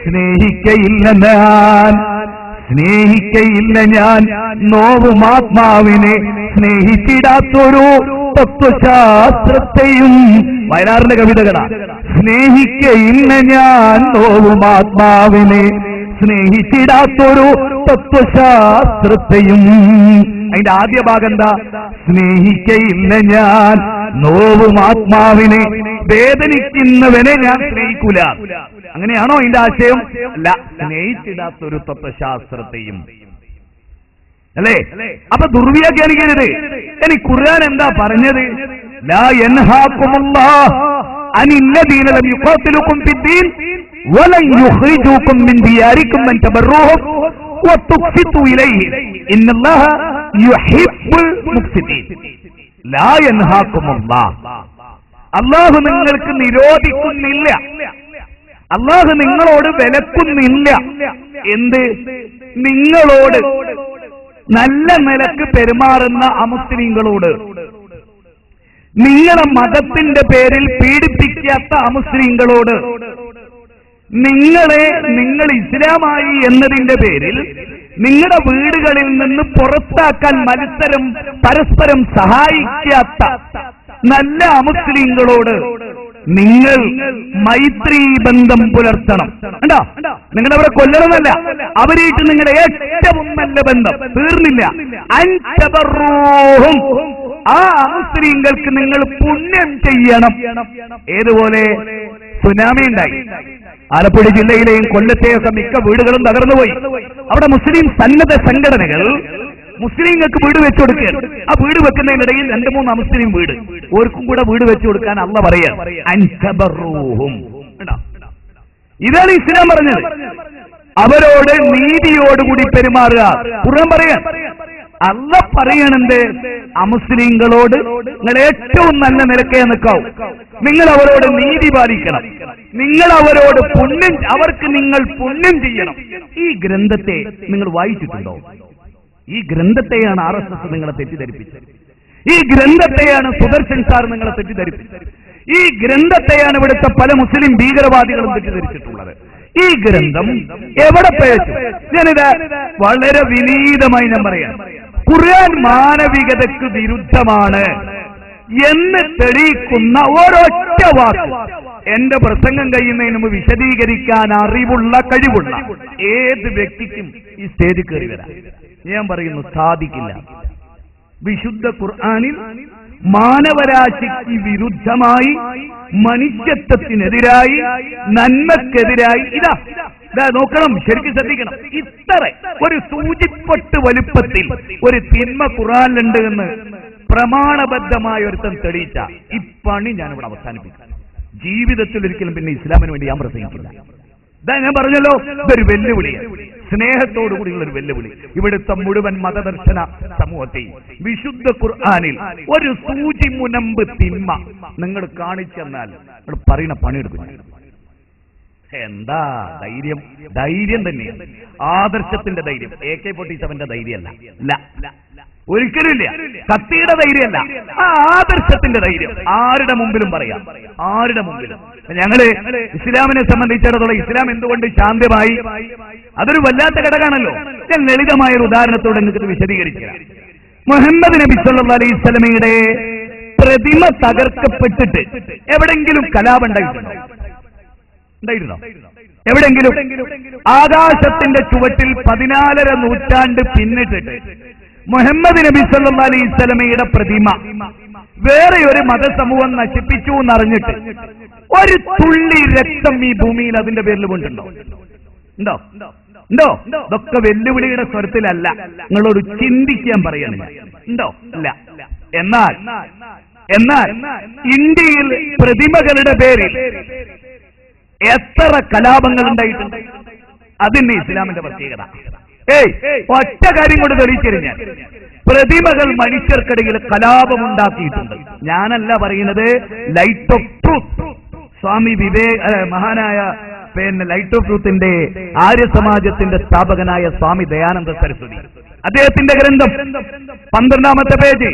സ്നേഹിക്കയില്ല ഞാൻ നോവുമാത്മാവിനെ, സ്നേഹിച്ചിടാത്തൊരു തത്വശാസ്ത്രത്തെയും. വയലാറിന്റെ കവിതകളാ. സ്നേഹിക്കയില്ല ഞാൻ നോവുമാത്മാവിനെ, സ്നേഹിച്ചിടാത്തൊരു തത്വശാസ്ത്രത്തെയും. അതിന്റെ ആദ്യ ഭാഗം എന്താ? സ്നേഹിക്കയില്ല ഞാൻ നോവുമാത്മാവിനെ, വേദനിക്കുന്നവനെ ഞാൻ സ്നേഹിക്കൂല. അങ്ങനെയാണോ അതിന്റെ ആശയം? അല്ല, സ്നേഹിച്ചിടാത്തൊരു തത്വശാസ്ത്രത്തെയും. അല്ലേ? അപ്പൊ ദുർവ്യാഖ്യാനിക്കരുത്. ഇനി ഖുർആൻ എന്താ പറഞ്ഞത്? ലാ യൻഹാകുമുല്ലാഹ് അനില്ലദീന ലം യുഖാതിലുകും ഫിദ്ദീൻ വലൻ യുഖ്രിജൂകും മിൻ ദിയാരികും അൻ തബറൂഹും വതുഖ്സിതു ഇലൈഹിം ഇന്നല്ലാഹ യുഹിബ്ബുൽ മുഖ്സിതീൻ. ലാ യൻഹാകുമുല്ലാഹ്, അല്ലാഹു നിങ്ങൾക്ക് നിരോധിക്കുന്നില്ല, അല്ലാഹു നിങ്ങളോട് വിലക്കുന്നില്ല. എന്ത്? നിങ്ങളോട് നല്ല നിലക്ക് പെരുമാറുന്ന അമുസ്ലിങ്ങളോട്, നിങ്ങളെ മതത്തിന്റെ പേരിൽ പീഡിപ്പിക്കാത്ത അമുസ്ലിങ്ങളോട്, നിങ്ങൾ ഇസ്ലാമായി എന്നതിന്റെ പേരിൽ നിങ്ങളുടെ വീടുകളിൽ നിന്ന് പുറത്താക്കാൻ പരസ്പരം സഹായിക്കാത്ത നല്ല അമുസ്ലിങ്ങളോട് നിങ്ങൾ മൈത്രി ബന്ധം പുലർത്തണം. കണ്ടോ? നിങ്ങളവരെ കൊല്ലണമെന്നല്ല, അവരായിട്ട് നിങ്ങളുടെ ഏറ്റവും നല്ല ബന്ധം. തീർന്നില്ല. അൻതബറൂഹും, ആ അമുസ്ലിങ്ങൾക്ക് നിങ്ങൾ പുണ്യം ചെയ്യണം. ഏതുപോലെ? സുനാമി ഉണ്ടായി, ആലപ്പുഴ ജില്ലയിലെയും കൊല്ലത്തെയൊക്കെ മിക്ക വീടുകളും തകർന്നുപോയി. അവിടെ മുസ്ലിം സന്നദ്ധ സംഘടനകൾ മുസ്ലിങ്ങൾക്ക് വീട് വെച്ചു കൊടുക്കുകയാണ്. ആ വീട് വെക്കുന്നതിനിടയിൽ 2-3 മുസ്ലിം വീട്, ഓർക്കും കൂടെ വീട് വെച്ചു കൊടുക്കാൻ അല്ലാഹു പറയാ അൻതബറൂഹും. ഇതാണ് ഇസ്ലാം പറഞ്ഞത്. അവരോട് നീതിയോടുകൂടി പെരുമാറുക. ഖുർആൻ പറയാ, അല്ലാഹു പറയണെന്ത്? അമുസ്ലിങ്ങളോട് നിങ്ങൾ ഏറ്റവും നല്ല നിലക്കേ നിൽക്കാവൂ. നിങ്ങൾ അവരോട് നീതി പാലിക്കണം, നിങ്ങൾ അവരോട് അവർക്ക് നിങ്ങൾ പുണ്യം ചെയ്യണം. ഈ ഗ്രന്ഥത്തെ നിങ്ങൾ വായിച്ചിട്ടുണ്ടോ? ഈ ഗ്രന്ഥത്തെയാണ് RSS നിങ്ങളെ തെറ്റിദ്ധരിപ്പിച്ചത്. ഈ ഗ്രന്ഥത്തെയാണ് സുദർശൻ സാർ നിങ്ങളെ തെറ്റിദ്ധരിപ്പിച്ചത്. ഈ ഗ്രന്ഥത്തെയാണ് ഇവിടുത്തെ പല മുസ്ലിം ഭീകരവാദികളും തെറ്റിദ്ധരിച്ചിട്ടുള്ളത്. ഈ ഗ്രന്ഥം എവിടെ പേച്ചു? ഞാനിത് വളരെ വിനീതമായി ഞാൻ പറയാം. ഖുർആൻ മാനവികതയ്ക്ക് വിരുദ്ധമാണ് എന്ന് തെളിയിക്കുന്ന ഒരൊറ്റ വാക്ക് എന്റെ പ്രസംഗം കഴിയുന്നതിന് മുമ്പ് വിശദീകരിക്കാൻ അറിവുള്ള കഴിവുള്ള ഏത് വ്യക്തിക്കും ഈ സ്റ്റേജിൽ കയറി വരാം. ഞാൻ പറയുന്നു, സാധിക്കില്ല. വിശുദ്ധ ഖുർആനിൽ മാനവരാശിക്ക് വിരുദ്ധമായി, മനുഷ്യത്വത്തിനെതിരായി, നന്മക്കെതിരായി, ഇതാ നോക്കണം, ശരിക്കും ശ്രദ്ധിക്കണം. ഇത്ര ഒരു സൂചിപ്പൊട്ട് വലുപ്പത്തിൽ ഒരു തിന്മ ഖുർആനിലുണ്ട് എന്ന് പ്രമാണബദ്ധമായ ഒരുത്തൻ തെളിയിച്ച ഈ പണി ഞാനിവിടെ അവസാനിപ്പിക്കും. ജീവിതത്തിൽ ഒരിക്കലും പിന്നെ ഇസ്ലാമിന് വേണ്ടി ഞാൻ പ്രസംഗിക്കില്ല. ഇതാ ഞാൻ പറഞ്ഞല്ലോ, ഇതൊരു വെല്ലുവിളിയാണ്, സ്നേഹത്തോടുകൂടിയുള്ള ഒരു വെല്ലുവിളി. ഇവിടുത്തെ മുഴുവൻ മതദർശന സമൂഹത്തെയും വിശുദ്ധ ഖുർആനിൽ ഒരു സൂചി മുനമ്പ് തിന്മ നിങ്ങൾ കാണിച്ചെന്നാൽ നിങ്ങൾ പറയുന്ന പണിയെടുക്കും. എന്താ ധൈര്യം? ധൈര്യം തന്നെയാണ്, ആദർശത്തിന്റെ ധൈര്യം. AK-47 ധൈര്യമല്ല, ഒരിക്കലുമില്ല. കത്തിയുടെ ധൈര്യമല്ല, ആ ആദർശത്തിന്റെ ധൈര്യം. ആരുടെ മുമ്പിലും പറയാം, ആരുടെ മുമ്പിലും. ഞങ്ങള് ഇസ്ലാമിനെ സംബന്ധിച്ചിടത്തോളം ഇസ്ലാം എന്തുകൊണ്ട് ശാന്തമായി, അതൊരു വല്ലാത്ത ഘടകമാണല്ലോ. ഞാൻ ലളിതമായ ഒരു ഉദാഹരണത്തോടെ നിങ്ങൾക്ക് വിശദീകരിക്കുക. മുഹമ്മദ് നബി സല്ലല്ലാഹു അലൈഹി വസല്ലമയുടെ പ്രതിമ തകർക്കപ്പെട്ടിട്ട് എവിടെങ്കിലും കലാപം ഉണ്ടായിരുന്നോ? എവിടെങ്കിലും? ആകാശത്തിന്റെ ചുവട്ടിൽ 14 നൂറ്റാണ്ട് പിന്നിട്ടിട്ട് മുഹമ്മദ് നബി സല്ലല്ലാഹു അലൈഹി വസല്ലമയുടെ പ്രതിമ വേറെ ഒരു മതസമൂഹം നശിപ്പിച്ചു എന്നറിഞ്ഞിട്ട് ഒരു തുള്ളി രക്തം ഈ ഭൂമിയിൽ അതിന്റെ പേരിൽ വീണ്ടുണ്ടോ? ഉണ്ടോ? ഇതൊക്കെ വെല്ലുവിളിയുടെ സ്വരത്തിലല്ല, നിങ്ങളോട് ചിന്തിക്കാൻ പറയാണ്. ഉണ്ടോ? ഇല്ല. എന്നാൽ ഇന്ത്യയിൽ പ്രതിമകളുടെ പേരിൽ എത്ര കലാപങ്ങൾ ഉണ്ടായിട്ടുണ്ട്? അതിന് ഇസ്ലാമിന്റെ പ്രത്യേകത. ഒറ്റ കാര്യം കൊണ്ട് തെളിയിച്ചറിഞ്ഞാൽ, പ്രതിമകൾ മനുഷ്യർക്കിടയിൽ കലാപമുണ്ടാക്കിയിട്ടുണ്ട്. ഞാനല്ല പറയുന്നത്, ലൈറ്റ് ഓഫ് ട്രൂത്ത് സ്വാമി മഹാനായ ലൈറ്റ് ഓഫ് ട്രൂത്തിന്റെ ആര്യസമാജത്തിന്റെ സ്ഥാപകനായ സ്വാമി ദയാനന്ദ സരസ്വതി, അദ്ദേഹത്തിന്റെ ഗ്രന്ഥം 12-ാമത്തെ പേജ്,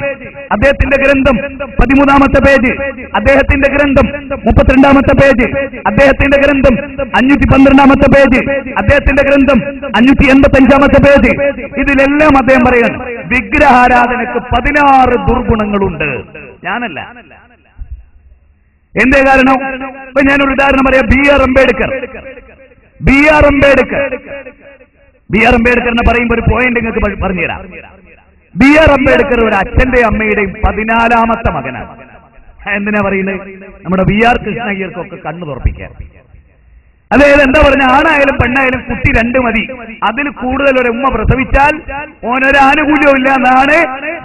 അദ്ദേഹത്തിന്റെ ഗ്രന്ഥം 13-ാമത്തെ പേജ്, അദ്ദേഹത്തിന്റെ ഗ്രന്ഥം 32-ാമത്തെ പേജ്, അദ്ദേഹത്തിന്റെ ഗ്രന്ഥം 512-ാമത്തെ പേജ്, അദ്ദേഹത്തിന്റെ ഗ്രന്ഥം 585-ാമത്തെ പേജ്, ഇതിലെല്ലാം അദ്ദേഹം പറയാണ് വിഗ്രഹാരാധനക്ക് 16 ദുർഗുണങ്ങളുണ്ട്. ഞാനല്ല. എന്തേ കാരണം? ഇപ്പൊ ഞാനൊരു ഉദാഹരണം പറയാം. B.R. അംബേദ്കർ എന്ന് പറയുമ്പോൾ ഒരു പോയിന്റ് നിങ്ങൾക്ക് പറഞ്ഞുതരാം. B.R. അംബേദ്കർ ഒരു അച്ഛന്റെയും അമ്മയുടെയും 14-ാമത്തെ മകനാണ്. എന്തിനാ പറയുന്നത്? നമ്മുടെ VR കൃഷ്ണയ്യർക്കൊക്കെ കണ്ണു തുറപ്പിക്കാൻ. അതായത് എന്താ പറഞ്ഞ, ആണായാലും പെണ്ണായാലും കുട്ടി രണ്ട് മതി, അതിൽ കൂടുതൽ ഒരു ഉമ്മ പ്രസവിച്ചാൽ ഓനൊരു ആനുകൂല്യവും ഇല്ല എന്നാണ്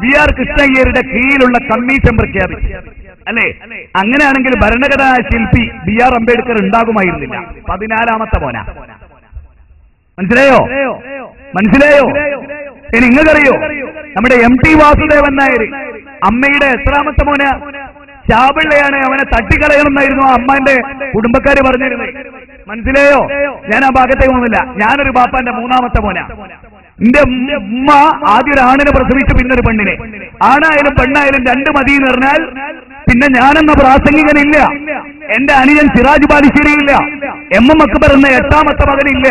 BR കൃഷ്ണയ്യരുടെ കീഴിലുള്ള കമ്മീഷൻ പ്രഖ്യാപിച്ചത്. അല്ലെ? അങ്ങനെയാണെങ്കിൽ ഭരണഘടനാ ശില്പി BR അംബേദ്കർ ഉണ്ടാകുമായിരുന്നില്ല. 14ാമത്തെ മോന. മനസ്സിലായോ? ഇനി നിങ്ങൾക്കറിയോ, നമ്മുടെ MT വാസുദേവൻ നായർ അമ്മയുടെ എത്രാമത്തെ മോന? ചാപിള്ളയാണ്, അവനെ തട്ടിക്കളയണമെന്നായിരുന്നു ആ അമ്മന്റെ കുടുംബക്കാര് പറഞ്ഞിരുന്നത്. മനസ്സിലായോ? ഞാൻ ആ ഭാഗത്തേക്ക് പോകുന്നില്ല. ഞാനൊരു ബാപ്പാന്റെ 3ാമത്തെ മോന. എന്റെ ഉമ്മ ആദ്യം ഒരു ആണിനെ പ്രസവിച്ചു, പിന്നൊരു പെണ്ണിനെ. ആണായാലും പെണ്ണായാലും രണ്ട് മതി എന്ന് പറഞ്ഞാൽ പിന്നെ ഞാനെന്ന പ്രാസംഗികനില്ല, എന്റെ അനുജൻ സിറാജ് ബാലുശ്ശേരിയില്ല, MM അക്ബർ എന്ന 8ാമത്തെ മകനില്ല.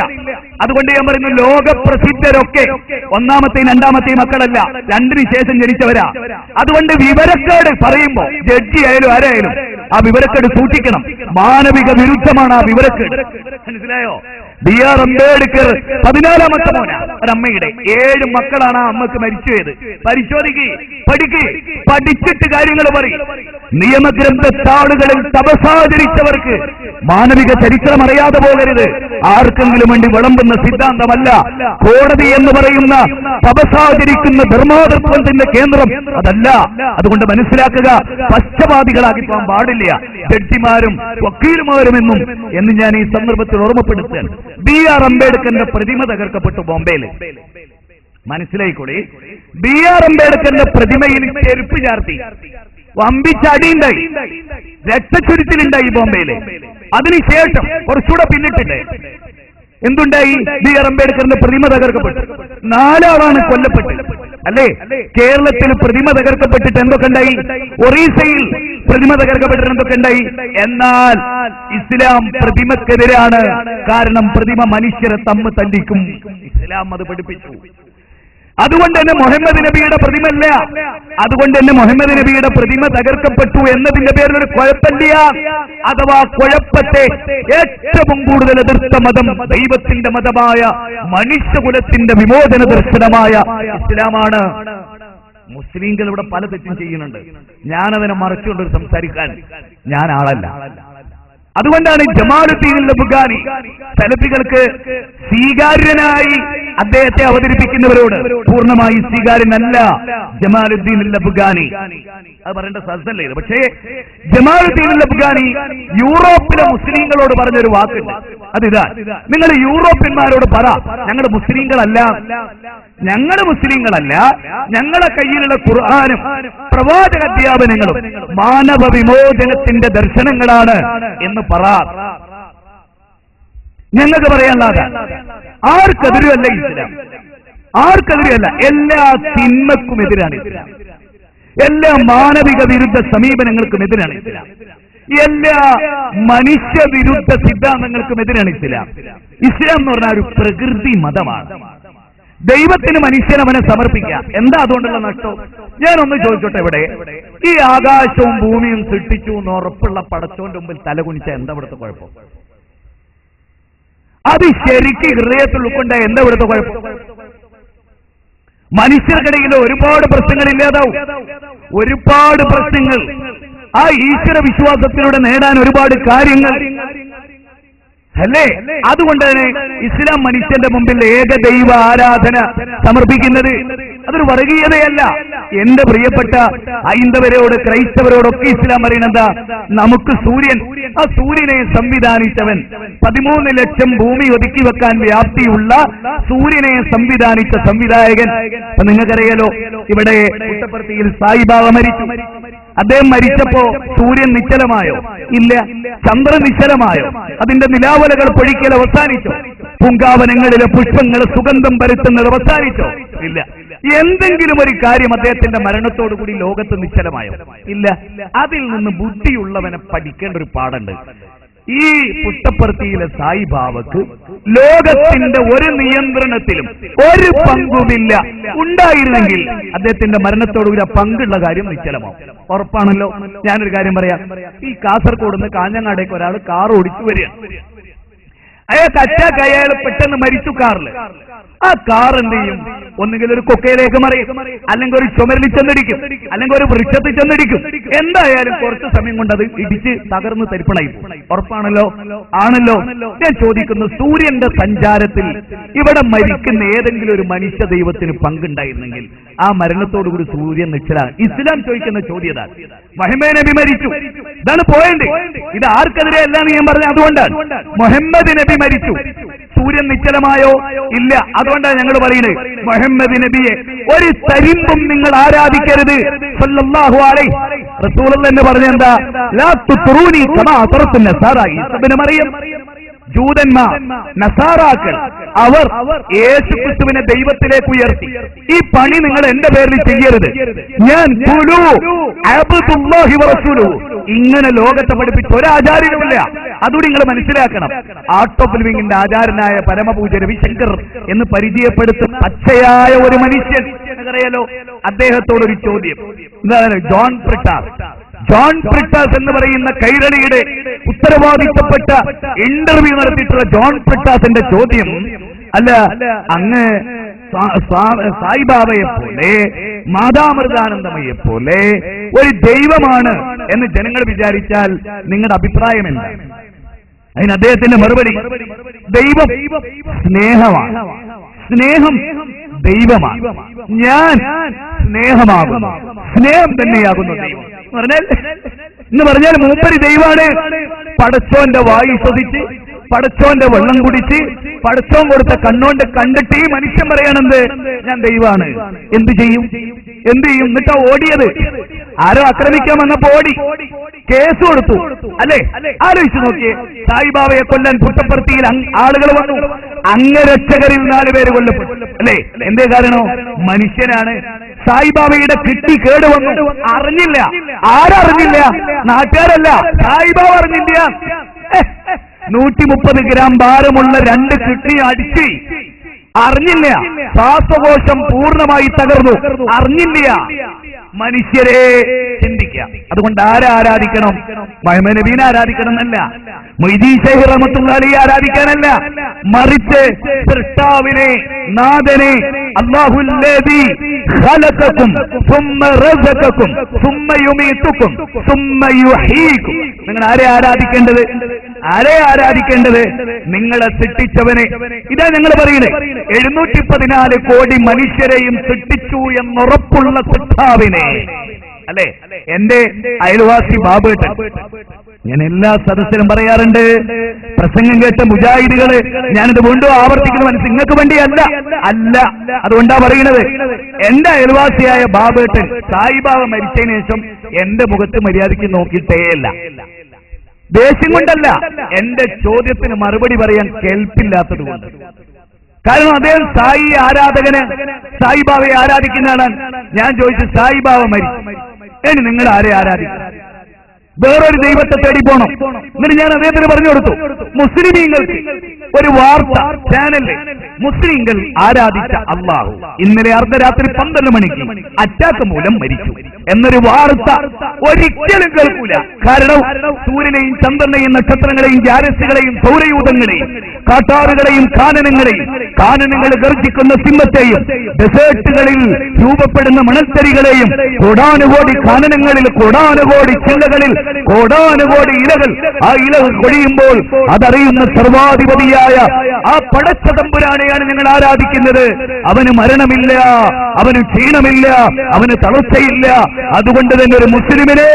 അതുകൊണ്ട് ഞാൻ പറയുന്നു, ലോകപ്രസിദ്ധരൊക്കെ 1ാമത്തെയും 2ാമത്തെയും മക്കളല്ല, 2ന് ശേഷം ജനിച്ചവരാ. അതുകൊണ്ട് വിവരക്കേട് പറയുമ്പോ ജഡ്ജി ആയാലും ആരായാലും ആ വിവരക്കേട് സൂക്ഷിക്കണം. മാനവിക വിരുദ്ധമാണ് ആ വിവരക്കേട്. മനസ്സിലായോ? BR അംബേദ്കർ 14ാമത്തെ മോന. ഒരമ്മയുടെ 7 മക്കളാണ് ആ അമ്മക്ക് മരിച്ചുപോയത്. പഠിച്ചിട്ട് കാര്യങ്ങൾ പറയും. നിയമഗ്രന്ഥത്താളുകളിൽ തപസാചരിച്ചവർക്ക് മാനവിക ചരിത്രം അറിയാതെ പോകരുത്. ആർക്കെങ്കിലും വേണ്ടി വിളമ്പുന്ന സിദ്ധാന്തമല്ല കോടതി എന്ന് പറയുന്ന തപസാചരിക്കുന്ന ധർമാതത്വത്തിന്റെ കേന്ദ്രം അതല്ല. അതുകൊണ്ട് മനസ്സിലാക്കുക, പക്ഷപാതികളാക്കി പോകാൻ പാടില്ല ജഡ്ജിമാരും വക്കീലുമാരും എന്ന് ഞാൻ ഈ സന്ദർഭത്തിൽ ഓർമ്മപ്പെടുത്താൻ. BR അംബേദ്കറിന്റെ പ്രതിമ തകർക്കപ്പെട്ടു ബോംബെയിൽ. മനസ്സിലായിക്കൂടി? BR അംബേദ്കറിന്റെ പ്രതിമയിൽ ചെരുപ്പ് ചാർത്തി വമ്പിച്ചടിയുണ്ടായി, രക്തച്ചുരുത്തിലുണ്ടായി ബോംബെയില്. അതിനുശേഷം കുറച്ചുകൂടെ പിന്നിട്ടുണ്ട് എന്തുണ്ടായി? BR അംബേദ്കറിന്റെ പ്രതിമ തകർക്കപ്പെട്ടു. 4 ആളാണ് കൊല്ലപ്പെട്ടത്. അല്ലേ? കേരളത്തിൽ പ്രതിമ തകർക്കപ്പെട്ടിട്ട് എന്തൊക്കെ ഉണ്ടായി? ഒറീസയിൽ പ്രതിമ തകർക്കപ്പെട്ടിട്ട് എന്തൊക്കെ ഉണ്ടായി? എന്നാൽ ഇസ്ലാം പ്രതിമക്കെതിരാണ്. കാരണം പ്രതിമ മനുഷ്യരെ തമ്മിൽ തല്ലിക്കും. ഇസ്ലാം അത് പഠിപ്പിച്ചു. അതുകൊണ്ട് തന്നെ മുഹമ്മദ് നബിയുടെ പ്രതിമല്ല. അതുകൊണ്ട് തന്നെ മുഹമ്മദ് നബിയുടെ പ്രതിമ തകർക്കപ്പെട്ടു എന്നതിന്റെ പേരിൽ ഒരു കുഴപ്പമില്ല. അഥവാ കുഴപ്പത്തെ ഏറ്റവും കൂടുതൽ എതിർത്ത മതം ദൈവത്തിന്റെ മതമായ മനുഷ്യകുലത്തിന്റെ വിമോചന ദർശനമായ ഇസ്ലാമാണ്. മുസ്ലിംകൾ ഇവിടെ പല തെറ്റും ചെയ്യുന്നുണ്ട്. ഞാനതിനെ മറച്ചുകൊണ്ട് സംസാരിക്കാൻ ഞാൻ ആളല്ല. അതുകൊണ്ടാണ് ജമാലുദ്ദീൻ അഫ്ഗാനി സലഫികൾക്ക് സ്വീകാര്യനായി അദ്ദേഹത്തെ അവതരിപ്പിക്കുന്നവരോട് പൂർണ്ണമായി സ്വീകാര്യനല്ല ജമാലുദ്ദീൻ അഫ്ഗാനി. അത് പറയേണ്ട സദസ്സല്ലേ ഇത്. പക്ഷേ ജമാലുദ്ദീൻ അഫ്ഗാനി യൂറോപ്പിലെ മുസ്ലിങ്ങളോട് പറഞ്ഞൊരു വാക്കുണ്ട്. അതിതാ, നിങ്ങൾ യൂറോപ്യന്മാരോട് പറ, ഞങ്ങളുടെ മുസ്ലിങ്ങളല്ല, ഞങ്ങളുടെ കയ്യിലുള്ള ഖുർആനും പ്രവാചക അധ്യാപനങ്ങളും മാനവ വിമോചനത്തിന്റെ ദർശനങ്ങളാണ് എന്ന് പറ. ഞങ്ങൾക്ക് പറയാനുള്ളത് ആർക്കെതിരുമല്ല ഇസ്ലാം, ആർക്കെതിരുമല്ല, എല്ലാ തിന്മക്കും എതിരാണ് ഇസ്ലാം, എല്ലാ മാനവിക വിരുദ്ധ സമീപനങ്ങൾക്കും എതിരാണ് ഇസ്ലാം, എല്ലാ മനുഷ്യവിരുദ്ധ സിദ്ധാന്തങ്ങൾക്കും എതിരാണ് ഇസ്ലാം. ഇസ്ലാം എന്ന് പറഞ്ഞാൽ ഒരു പ്രകൃതി മതമാണ്. ദൈവത്തിന് മനുഷ്യനവനെ സമർപ്പിക്കുക. എന്താ അതുകൊണ്ടുള്ള നഷ്ടം? ഞാനൊന്ന് ചോദിച്ചോട്ടെ, ഇവിടെ ഈ ആകാശവും ഭൂമിയും സൃഷ്ടിച്ചു എന്ന് ഉറപ്പുള്ള പടച്ചോന്റെ മുമ്പിൽ തലകുനിച്ച എന്താ ഇവിടുത്തെ കുഴപ്പം? അത് ശരിക്ക് ഹൃദയത്തിൽ ഉൾക്കൊണ്ടായ എന്താ ഇവിടുത്തെ കുഴപ്പം? മനുഷ്യർക്കിടയിൽ ഒരുപാട് പ്രശ്നങ്ങൾ ഇല്ലാതാവും. ഒരുപാട് പ്രശ്നങ്ങൾ ആ ഈശ്വര വിശ്വാസത്തിലൂടെ നേടാൻ ഒരുപാട് കാര്യങ്ങൾ അല്ലേ? അതുകൊണ്ട് തന്നെ ഇസ്ലാം മനുഷ്യന്റെ മുമ്പിൽ ഏകദൈവ ആരാധന സമർപ്പിക്കുന്നത് അതൊരു വർഗീയതയല്ല. എന്റെ പ്രിയപ്പെട്ട ഹൈന്ദവരോട് ക്രൈസ്തവരോടൊക്കെ ഇസ്ലാം പറയുന്നത് നമുക്ക് സൂര്യൻ, ആ സൂര്യനെ സംവിധാനിച്ചവൻ, 13 ലക്ഷം ഭൂമി ഒതുക്കി വെക്കാൻ വ്യാപ്തിയുള്ള സൂര്യനെ സംവിധാനിച്ച സംവിധായകൻ. അപ്പൊ നിങ്ങൾക്കറിയാലോ, ഇവിടെ പുട്ടപ്പർത്തിയിൽ സായിബാബ മരിച്ചു. അദ്ദേഹം മരിച്ചപ്പോ സൂര്യൻ നിശ്ചലമായോ? ഇല്ല. ചന്ദ്രൻ നിശ്ചലമായോ? അതിന്റെ നിലാവലകൾ പൊഴിക്കൽ അവസാനിച്ചോ? പൂങ്കാവനങ്ങളിലെ പുഷ്പങ്ങൾ സുഗന്ധം പരത്തുന്നത് അവസാനിച്ചോ? ഇല്ല. എന്തെങ്കിലും ഒരു കാര്യം അദ്ദേഹത്തിന്റെ മരണത്തോടുകൂടി ലോകത്ത് നിശ്ചലമായോ? ഇല്ല. അതിൽ നിന്ന് ബുദ്ധിയുള്ളവനെ പഠിക്കേണ്ട ഒരു പാടുണ്ട്. ഈ പുട്ടപ്പർത്തിയിലെ സായിബാബക്ക് ലോകത്തിന്റെ ഒരു നിയന്ത്രണത്തിലും ഒരു പങ്കുമില്ല. ഉണ്ടായിരുന്നെങ്കിൽ അദ്ദേഹത്തിന്റെ മരണത്തോടുകൂടി ആ പങ്കുള്ള കാര്യം നിശ്ചലമാവും. ഉറപ്പാണല്ലോ. ഞാനൊരു കാര്യം പറയാം. ഈ കാസർഗോഡ് നിന്ന് കാഞ്ഞങ്ങാടേക്ക് ഒരാൾ കാർ ഓടിച്ചു വരികയാണ്. അയാൾക്ക് അറ്റാക്ക്, അയാൾ പെട്ടെന്ന് മരിച്ചു കാറില്. ആ കാർ എന്ത് ചെയ്യും? ഒന്നുകിൽ ഒരു കൊക്കയിലേക്ക് മറിയും, അല്ലെങ്കിൽ ഒരു ചുമരിൽ ചെന്നിടിക്കും, അല്ലെങ്കിൽ ഒരു വൃക്ഷത്തിൽ ചെന്നിടിക്കും. എന്തായാലും കുറച്ച് സമയം കൊണ്ട് അത് ഇടിച്ച് തകർന്ന് തരിപ്പണായി. ഉറപ്പാണല്ലോ? ആണല്ലോ. ഞാൻ ചോദിക്കുന്നു, സൂര്യന്റെ സഞ്ചാരത്തിൽ ഇവിടെ മരിക്കുന്ന ഏതെങ്കിലും ഒരു മനുഷ്യ ദൈവത്തിന് പങ്കുണ്ടായിരുന്നെങ്കിൽ ആ മരണത്തോടുകൂടി സൂര്യൻ നിശ്ചലാണ്. ഇസ്ലാം ചോദിക്കുന്ന ചോദ്യത. മുഹമ്മദ് നബി മരിച്ചു, ഇതാണ് പോയിന്റ്. ഇത് ആർക്കെതിരെ അല്ലാന്ന് ഞാൻ പറഞ്ഞ അതുകൊണ്ടാണ്. മുഹമ്മദ് നബി മരിച്ചു, സൂര്യൻ നിശ്ചലമായോ? ഇല്ല. അതുകൊണ്ടാണ് ഞങ്ങൾ പറയുന്നത് മുഹമ്മദ് നബിയെ ഒരു തരിമ്പും നിങ്ങൾ ആരാധിക്കരുത്. സല്ലല്ലാഹു അലൈഹി റസൂലുള്ളാഹി എന്ന് പറഞ്ഞെന്താ? ലാ തുത്റൂനി കമാ അത്റത്തുൻ നസാറ. ഈസ ഇബ്നു മറിയം, ജൂതന്മാർ, നസാറാക്കൾ, അവർ യേശുക്രിസ്തുവിനെ ദൈവത്തിലേക്ക് ഉയർത്തി. ഈ പണി നിങ്ങൾ എന്റെ പേരിൽ ചെയ്യരുത്. ഞാൻ ഇങ്ങനെ ലോകത്തെ പഠിപ്പിച്ച ഒരാചാര്യനുമില്ല. അതുകൂടി നിങ്ങൾ മനസ്സിലാക്കണം. ആർട്ട് ഓഫ് ലിവിംഗിന്റെ ആചാരനായ പരമപൂജ രവിശങ്കർ എന്ന് പരിചയപ്പെടുത്തുന്ന പച്ചയായ ഒരു മനുഷ്യൻ അറിയാലോ, അദ്ദേഹത്തോടൊരു ചോദ്യം. എന്താണ്? ജോൺ പ്രിട്ടാസ് എന്ന് പറയുന്ന കൈരളിയുടെ ഉത്തരവാദിത്തപ്പെട്ട ഇന്റർവ്യൂ നടത്തിയിട്ടുള്ള ജോൺ പ്രിട്ടാസിന്റെ ചോദ്യം, അല്ല അങ്ങ് സായിബാബയെ പോലെ മാതാമൃതാനന്ദമയെ പോലെ ഒരു ദൈവമാണ് എന്ന് ജനങ്ങൾ വിചാരിച്ചാൽ നിങ്ങളുടെ അഭിപ്രായം എന്താണ്? അതിന് അദ്ദേഹത്തിന്റെ മറുപടി, ദൈവം സ്നേഹമാണ്, സ്നേഹം ദൈവമാണ്, ഞാൻ സ്നേഹമാകുന്നു, സ്നേഹം തന്നെയാകുന്നു ദൈവം എന്ന് പറഞ്ഞാൽ മൂപ്പര് ദൈവമാണ്. പടച്ചോന്റെ വായു ശ്വസിച്ച്, പടച്ചോന്റെ വെള്ളം കുടിച്ച്, പടച്ചോൻ കൊടുത്ത കണ്ണോണ്ട് കണ്ടിട്ട് ഈ മനുഷ്യൻ പറയണെന്ത്? ഞാൻ ദൈവമാണ്. എന്ത് ചെയ്യും? എന്നിട്ടാ ഓടിയത്? ആരോ ആക്രമിക്കാൻ വന്നപ്പോ ഓടി, കേസ് കൊടുത്തു. അല്ലേ? ആലോചിച്ചു നോക്കിയേ, സായിബാബയെ കൊല്ലാൻ പുട്ടപ്പർത്തിയിൽ ആളുകൾ വന്നു, അംഗരക്ഷകരിൽ 4 പേര് കൊല്ലപ്പെട്ടു. അല്ലേ? എന്തേ കാരണം? മനുഷ്യനാണ്. സായിബാബയുടെ കിഡ്നി കേട് വന്നു, അറിഞ്ഞില്ല. ആരറിഞ്ഞില്ല? നാട്ടുകാരല്ല, സായിബാബ അറിഞ്ഞില്ല. 130 ഗ്രാം ഭാരമുള്ള 2 കിഡ്നി അടിച്ച് അറിഞ്ഞില്ല. ശ്വാസകോശം പൂർണ്ണമായി തകർന്നു, അറിഞ്ഞില്ല. മനുഷ്യരെ ചിന്തിക്കാം. അതുകൊണ്ട് ആരെ ആരാധിക്കണം? മുഹമ്മദ് നബീനെ ആരാധിക്കണം എന്നല്ല, മൊയ്തീൻ ശൈഖ് റഹ്മത്തുള്ളാഹി അലൈഹി ആരാധിക്കാനല്ല, മറിച്ച് സൃഷ്ടാവിനെ, നാഥനെ, അല്ലാഹുല്ലദീ ഖലഖകും സുമ്മ റസഖകും സുമ്മ യുമീതുകും സുമ്മ യുഹീകും. നിങ്ങൾ ആരെ ആരാധിക്കേണ്ടത്? നിങ്ങളെ സൃഷ്ടിച്ചവനെ. ഇതാ ഞങ്ങൾ പറയുന്നത്. 714 കോടി മനുഷ്യരെയും സൃഷ്ടിച്ചു എന്നുറപ്പുള്ള സൃഷ്ടാവിനെ. അല്ലെ? എന്റെ അയൽവാസി ബാബേട്ടൻ, ഞാൻ എല്ലാ സദസ്സിലും പറയാറുണ്ട്, പ്രസംഗം കേട്ട മുജാഹിദുകള്, ഞാനിത് വീണ്ടും ആവർത്തിക്കുന്ന മനസ്സിൽ നിങ്ങൾക്ക് വേണ്ടിയല്ല, അതുകൊണ്ടാ പറയുന്നത്. എന്റെ അയൽവാസിയായ ബാബേട്ടൻ സായിബാബ മരിച്ചതിന് ശേഷം എന്റെ മുഖത്ത് മര്യാദയ്ക്ക് നോക്കിയിട്ടേയല്ല. ദേഷ്യം കൊണ്ടല്ല, എന്റെ ചോദ്യത്തിന് മറുപടി പറയാൻ കേൾപ്പില്ലാത്തത് കൊണ്ട്. കാരണം അദ്ദേഹം സായി ആരാധകന്, സായിബാബയെ ആരാധിക്കുന്നതാണ്. ഞാൻ ചോദിച്ചു, സായിബാബ മരിച്ചു, ഇനി നിങ്ങൾ ആരെ ആരാധിക്കും? വേറൊരു ദൈവത്തെ തേടി പോണം. എന്നിട്ട് ഞാൻ അദ്ദേഹത്തിന് പറഞ്ഞു കൊടുത്തു, മുസ്ലിമീങ്ങൾക്ക് ഒരു വാർത്ത ചാനലിൽ മുസ്ലിങ്ങൾ ആരാധിച്ച അല്ലാഹു ഇന്നലെ അർദ്ധരാത്രി 12 മണിക്ക് അറ്റാക്ക് മൂലം മരിച്ചു എന്നൊരു വാർത്ത ഒരിക്കലും കേൾക്കൂല. കാരണം സൂര്യനെയും ചന്ദ്രനെയും നക്ഷത്രങ്ങളെയും ജാരസ്സുകളെയും സൗരയൂഥങ്ങളെയും കാട്ടാറുകളെയും കാനനങ്ങൾ ഗർജിക്കുന്ന സിംഹത്തെയും ഡെസേർട്ടുകളിൽ രൂപപ്പെടുന്ന മണൽത്തരികളെയും കോടാനുകോടി കാനനങ്ങളിൽ കോടാനുകോടി ചില്ലകളിൽ കോടാനുകോടി ഇലകൾ, ആ ഇലകൾ കൊഴിയുമ്പോൾ അതറിയുന്ന സർവാധിപതിയായ ആ പടച്ച തമ്പുരാനെയാണ് ഞങ്ങൾ ആരാധിക്കുന്നത്. അവന് മരണമില്ല, അവന് ക്ഷീണമില്ല, അവന് തളർച്ചയില്ല. അതുകൊണ്ട് തന്നെ ഒരു മുസ്ലിമിന്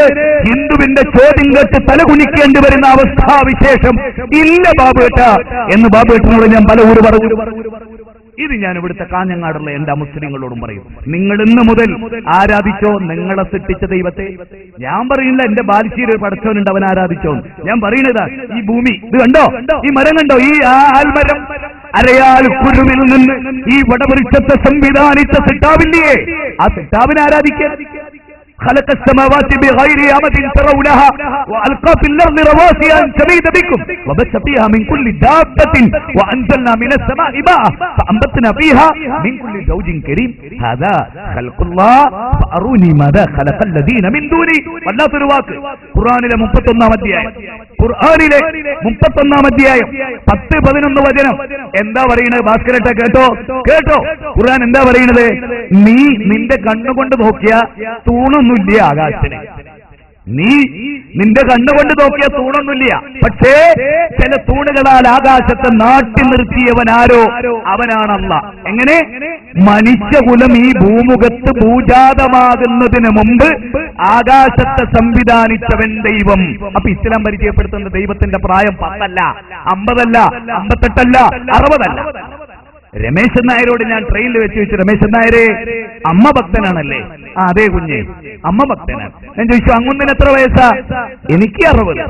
ഹിന്ദുവിന്റെ ചോദ്യം കേട്ട് തലകുനിക്കേണ്ടി വരുന്ന അവസ്ഥാവിശേഷം ഇല്ല ബാബുവേട്ട എന്ന് ബാബുവേട്ടനോട് ഞാൻ പലവൂര് പറഞ്ഞു. ഇത് ഞാൻ ഇവിടുത്തെ കാഞ്ഞങ്ങാടുള്ള എന്റെ മുസ്ലിങ്ങളോടും പറയും, നിങ്ങൾ ഇന്ന് മുതൽ ആരാധിച്ചോ നിങ്ങളെ സൃഷ്ടിച്ച ദൈവത്തെ. ഞാൻ പറയുന്നില്ല എന്റെ ബാലിശ്ശേരി പടച്ചവനുണ്ട് അവൻ ആരാധിച്ചോ. ഞാൻ പറയുന്നതാ, ഈ ഭൂമി ഇത് കണ്ടോ, ഈ മരം കണ്ടോ, ഈ ആൽമരം അരയാൽ കുരുവിൽ നിന്ന് ഈ വടവൃക്ഷത്തെ സംവിധാനിച്ച സിട്ടാവില്ലേ, ആ സിട്ടാവിനെ ആരാധിക്കാൻ. خلق السماوات بغير عمد ترونها وألقى في الأرض رواسي أن تميد بكم وبث فيها من كل دابة وأنزلنا من السماء ماء فأنبتنا فيها من كل زوج كريم هذا خلق الله فأروني ماذا خلق الذين من دوني. വല്ലാത്തൊരു വാക്ക് ഖുർആനിലെ 31-ാം അധ്യായം ഖുർആനിലെ 31-ാം അധ്യായം 10-11 വചനം എന്താ പറയുന്നത്? ഭാസ്കരട്ട കേട്ടോ കേട്ടോ, ഖുർആൻ എന്താ പറയുന്നത്? നീ നിന്റെ കണ്ണുകൊണ്ട് നോക്കിയ തൂണൊന്നുമില്ല ആകാശത്തിന്. നീ നിന്റെ കണ്ണുകൊണ്ട് നോക്കിയ തൂണൊന്നുമില്ല. പക്ഷേ ചില തൂണുകളാൽ ആകാശത്തെ നാട്ടി നിർത്തിയവനാരോ അവനാണ് അല്ലാഹ്. എങ്ങനെ? മനുഷ്യകുലം ഈ ഭൂമുഖത്ത് ഭൂജാതമാകുന്നതിന് മുമ്പ് ആകാശത്തെ സംവിധാനിച്ചവൻ ദൈവം. അപ്പൊ ഇസ്ലാം പരിചയപ്പെടുത്തുന്ന ദൈവത്തിന്റെ പ്രായം 10 അല്ല, 50 അല്ല, 58 അല്ല, 60 അല്ല. രമേശൻ നായരോട് ഞാൻ ട്രെയിനിൽ വെച്ച് ചോദിച്ചു, രമേശൻ നായരെ അമ്മ ഭക്തനാണല്ലേ? അതെ കുഞ്ഞെ, അമ്മ ഭക്തനാണ്. ഞാൻ ചോദിച്ചു, അങ്ങുന്നതിന് എത്ര വയസ്സാ? എനിക്ക് 60.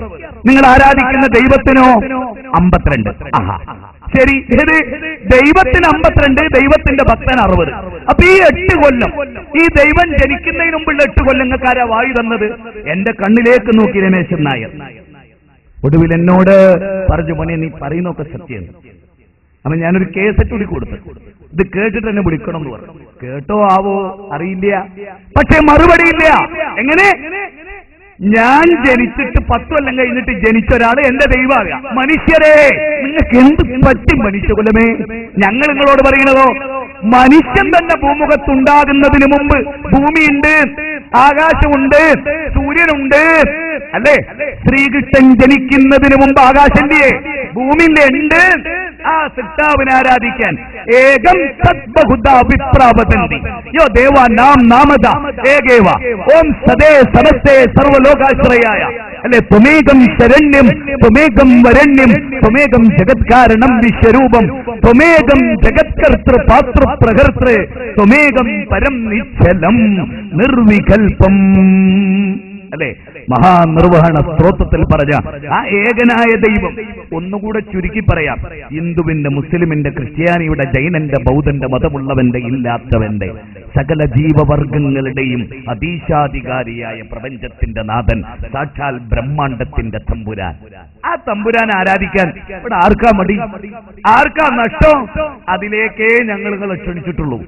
നിങ്ങൾ ആരാധിക്കുന്ന ദൈവത്തിനോ? 52. ആഹാ, ശരി. ഇത് ദൈവത്തിന് 52, ദൈവത്തിന്റെ ഭക്തൻ 60. അപ്പൊ ഈ 8 കൊല്ലം, ഈ ദൈവം ജനിക്കുന്നതിന് മുമ്പുള്ള 8 കൊല്ലങ്ങൾക്ക് ആരാ വായു തന്നത്? എന്റെ കണ്ണിലേക്ക് നോക്കി രമേശൻ നായർ. ഒടുവിൽ എന്നോട് പറഞ്ഞു, മോനെ നീ പറയുന്നൊക്കെ സത്യം. അപ്പൊ ഞാനൊരു കേസറ്റ് കൂടി കൊടുത്തു, ഇത് കേട്ടിട്ട് എന്നെ വിളിക്കണം എന്ന് പറഞ്ഞു. കേട്ടോ ആവോ അറിയില്ല, പക്ഷെ മറുപടിയില്ല. എങ്ങനെ? ഞാൻ ജനിച്ചിട്ട് 10 കൊല്ലം കഴിഞ്ഞിട്ട് ജനിച്ച ഒരാൾ എന്റെ ദൈവമാകാം. മനുഷ്യരെ, നിങ്ങൾക്ക് എന്ത് പറ്റും മനുഷ്യകുലമേ? ഞങ്ങൾ നിങ്ങളോട് പറയുന്നതോ, മനുഷ്യൻ തന്നെ ഭൂമുഖത്തുണ്ടാകുന്നതിന് മുമ്പ് ഭൂമിയുണ്ട്, ആകാശമുണ്ട്, സൂര്യനുണ്ട്, അല്ലേ? ശ്രീകൃഷ്ണൻ ജനിക്കുന്നതിന് മുമ്പ് ആകാശന്റെ ഭൂമിന്റെ ഉണ്ട്. ആ സൃഷ്ടാവിനെ ആരാധിക്കാൻ ഏകം സദ്ബഹുദാ വിപ്രാവതന്തി യോ ദേവ നാം നാമദ ഏകേവ ഓം സദേ സമസ്തേ സർവലോകാശ്രയായ, അല്ലെ? ത്വമേകം ശരണ്യം ത്വമേകം വരണ്യം ത്വമേകം ജഗത്കാരണം വിശ്വരൂപം ത്വമേകം ജഗത്കർത്തൃ പാതൃ പ്രകർത്തൃ ത്വമേകം പരം നിശ്ചലം നിർവികൽപം, അല്ലെ? മഹാനിർവഹണ സ്ത്രോത്രത്തിൽ പറഞ്ഞ ആ ഏകനായ ദൈവം ഒന്നുകൂടെ ചുരുക്കി പറയാം. ഹിന്ദുവിന്റെ, മുസ്ലിമിന്റെ, ക്രിസ്ത്യാനിയുടെ, ജൈനന്റെ, ബൗദ്ധന്റെ, മതമുള്ളവന്റെ, ഇല്ലാത്തവന്റെ, സകല ജീവവർഗങ്ങളുടെയും അതീശാധികാരിയായ പ്രപഞ്ചത്തിന്റെ നാഥൻ, സാക്ഷാൽ ബ്രഹ്മാണ്ടത്തിന്റെ തമ്പുരാൻ. ആ തമ്പുരാൻ ആരാധിക്കാൻ ഇവിടെ ആർക്കാ മടി, ആർക്കാ നഷ്ടം? അതിലേക്കേ ഞങ്ങൾ ക്ഷണിച്ചിട്ടുള്ളൂ.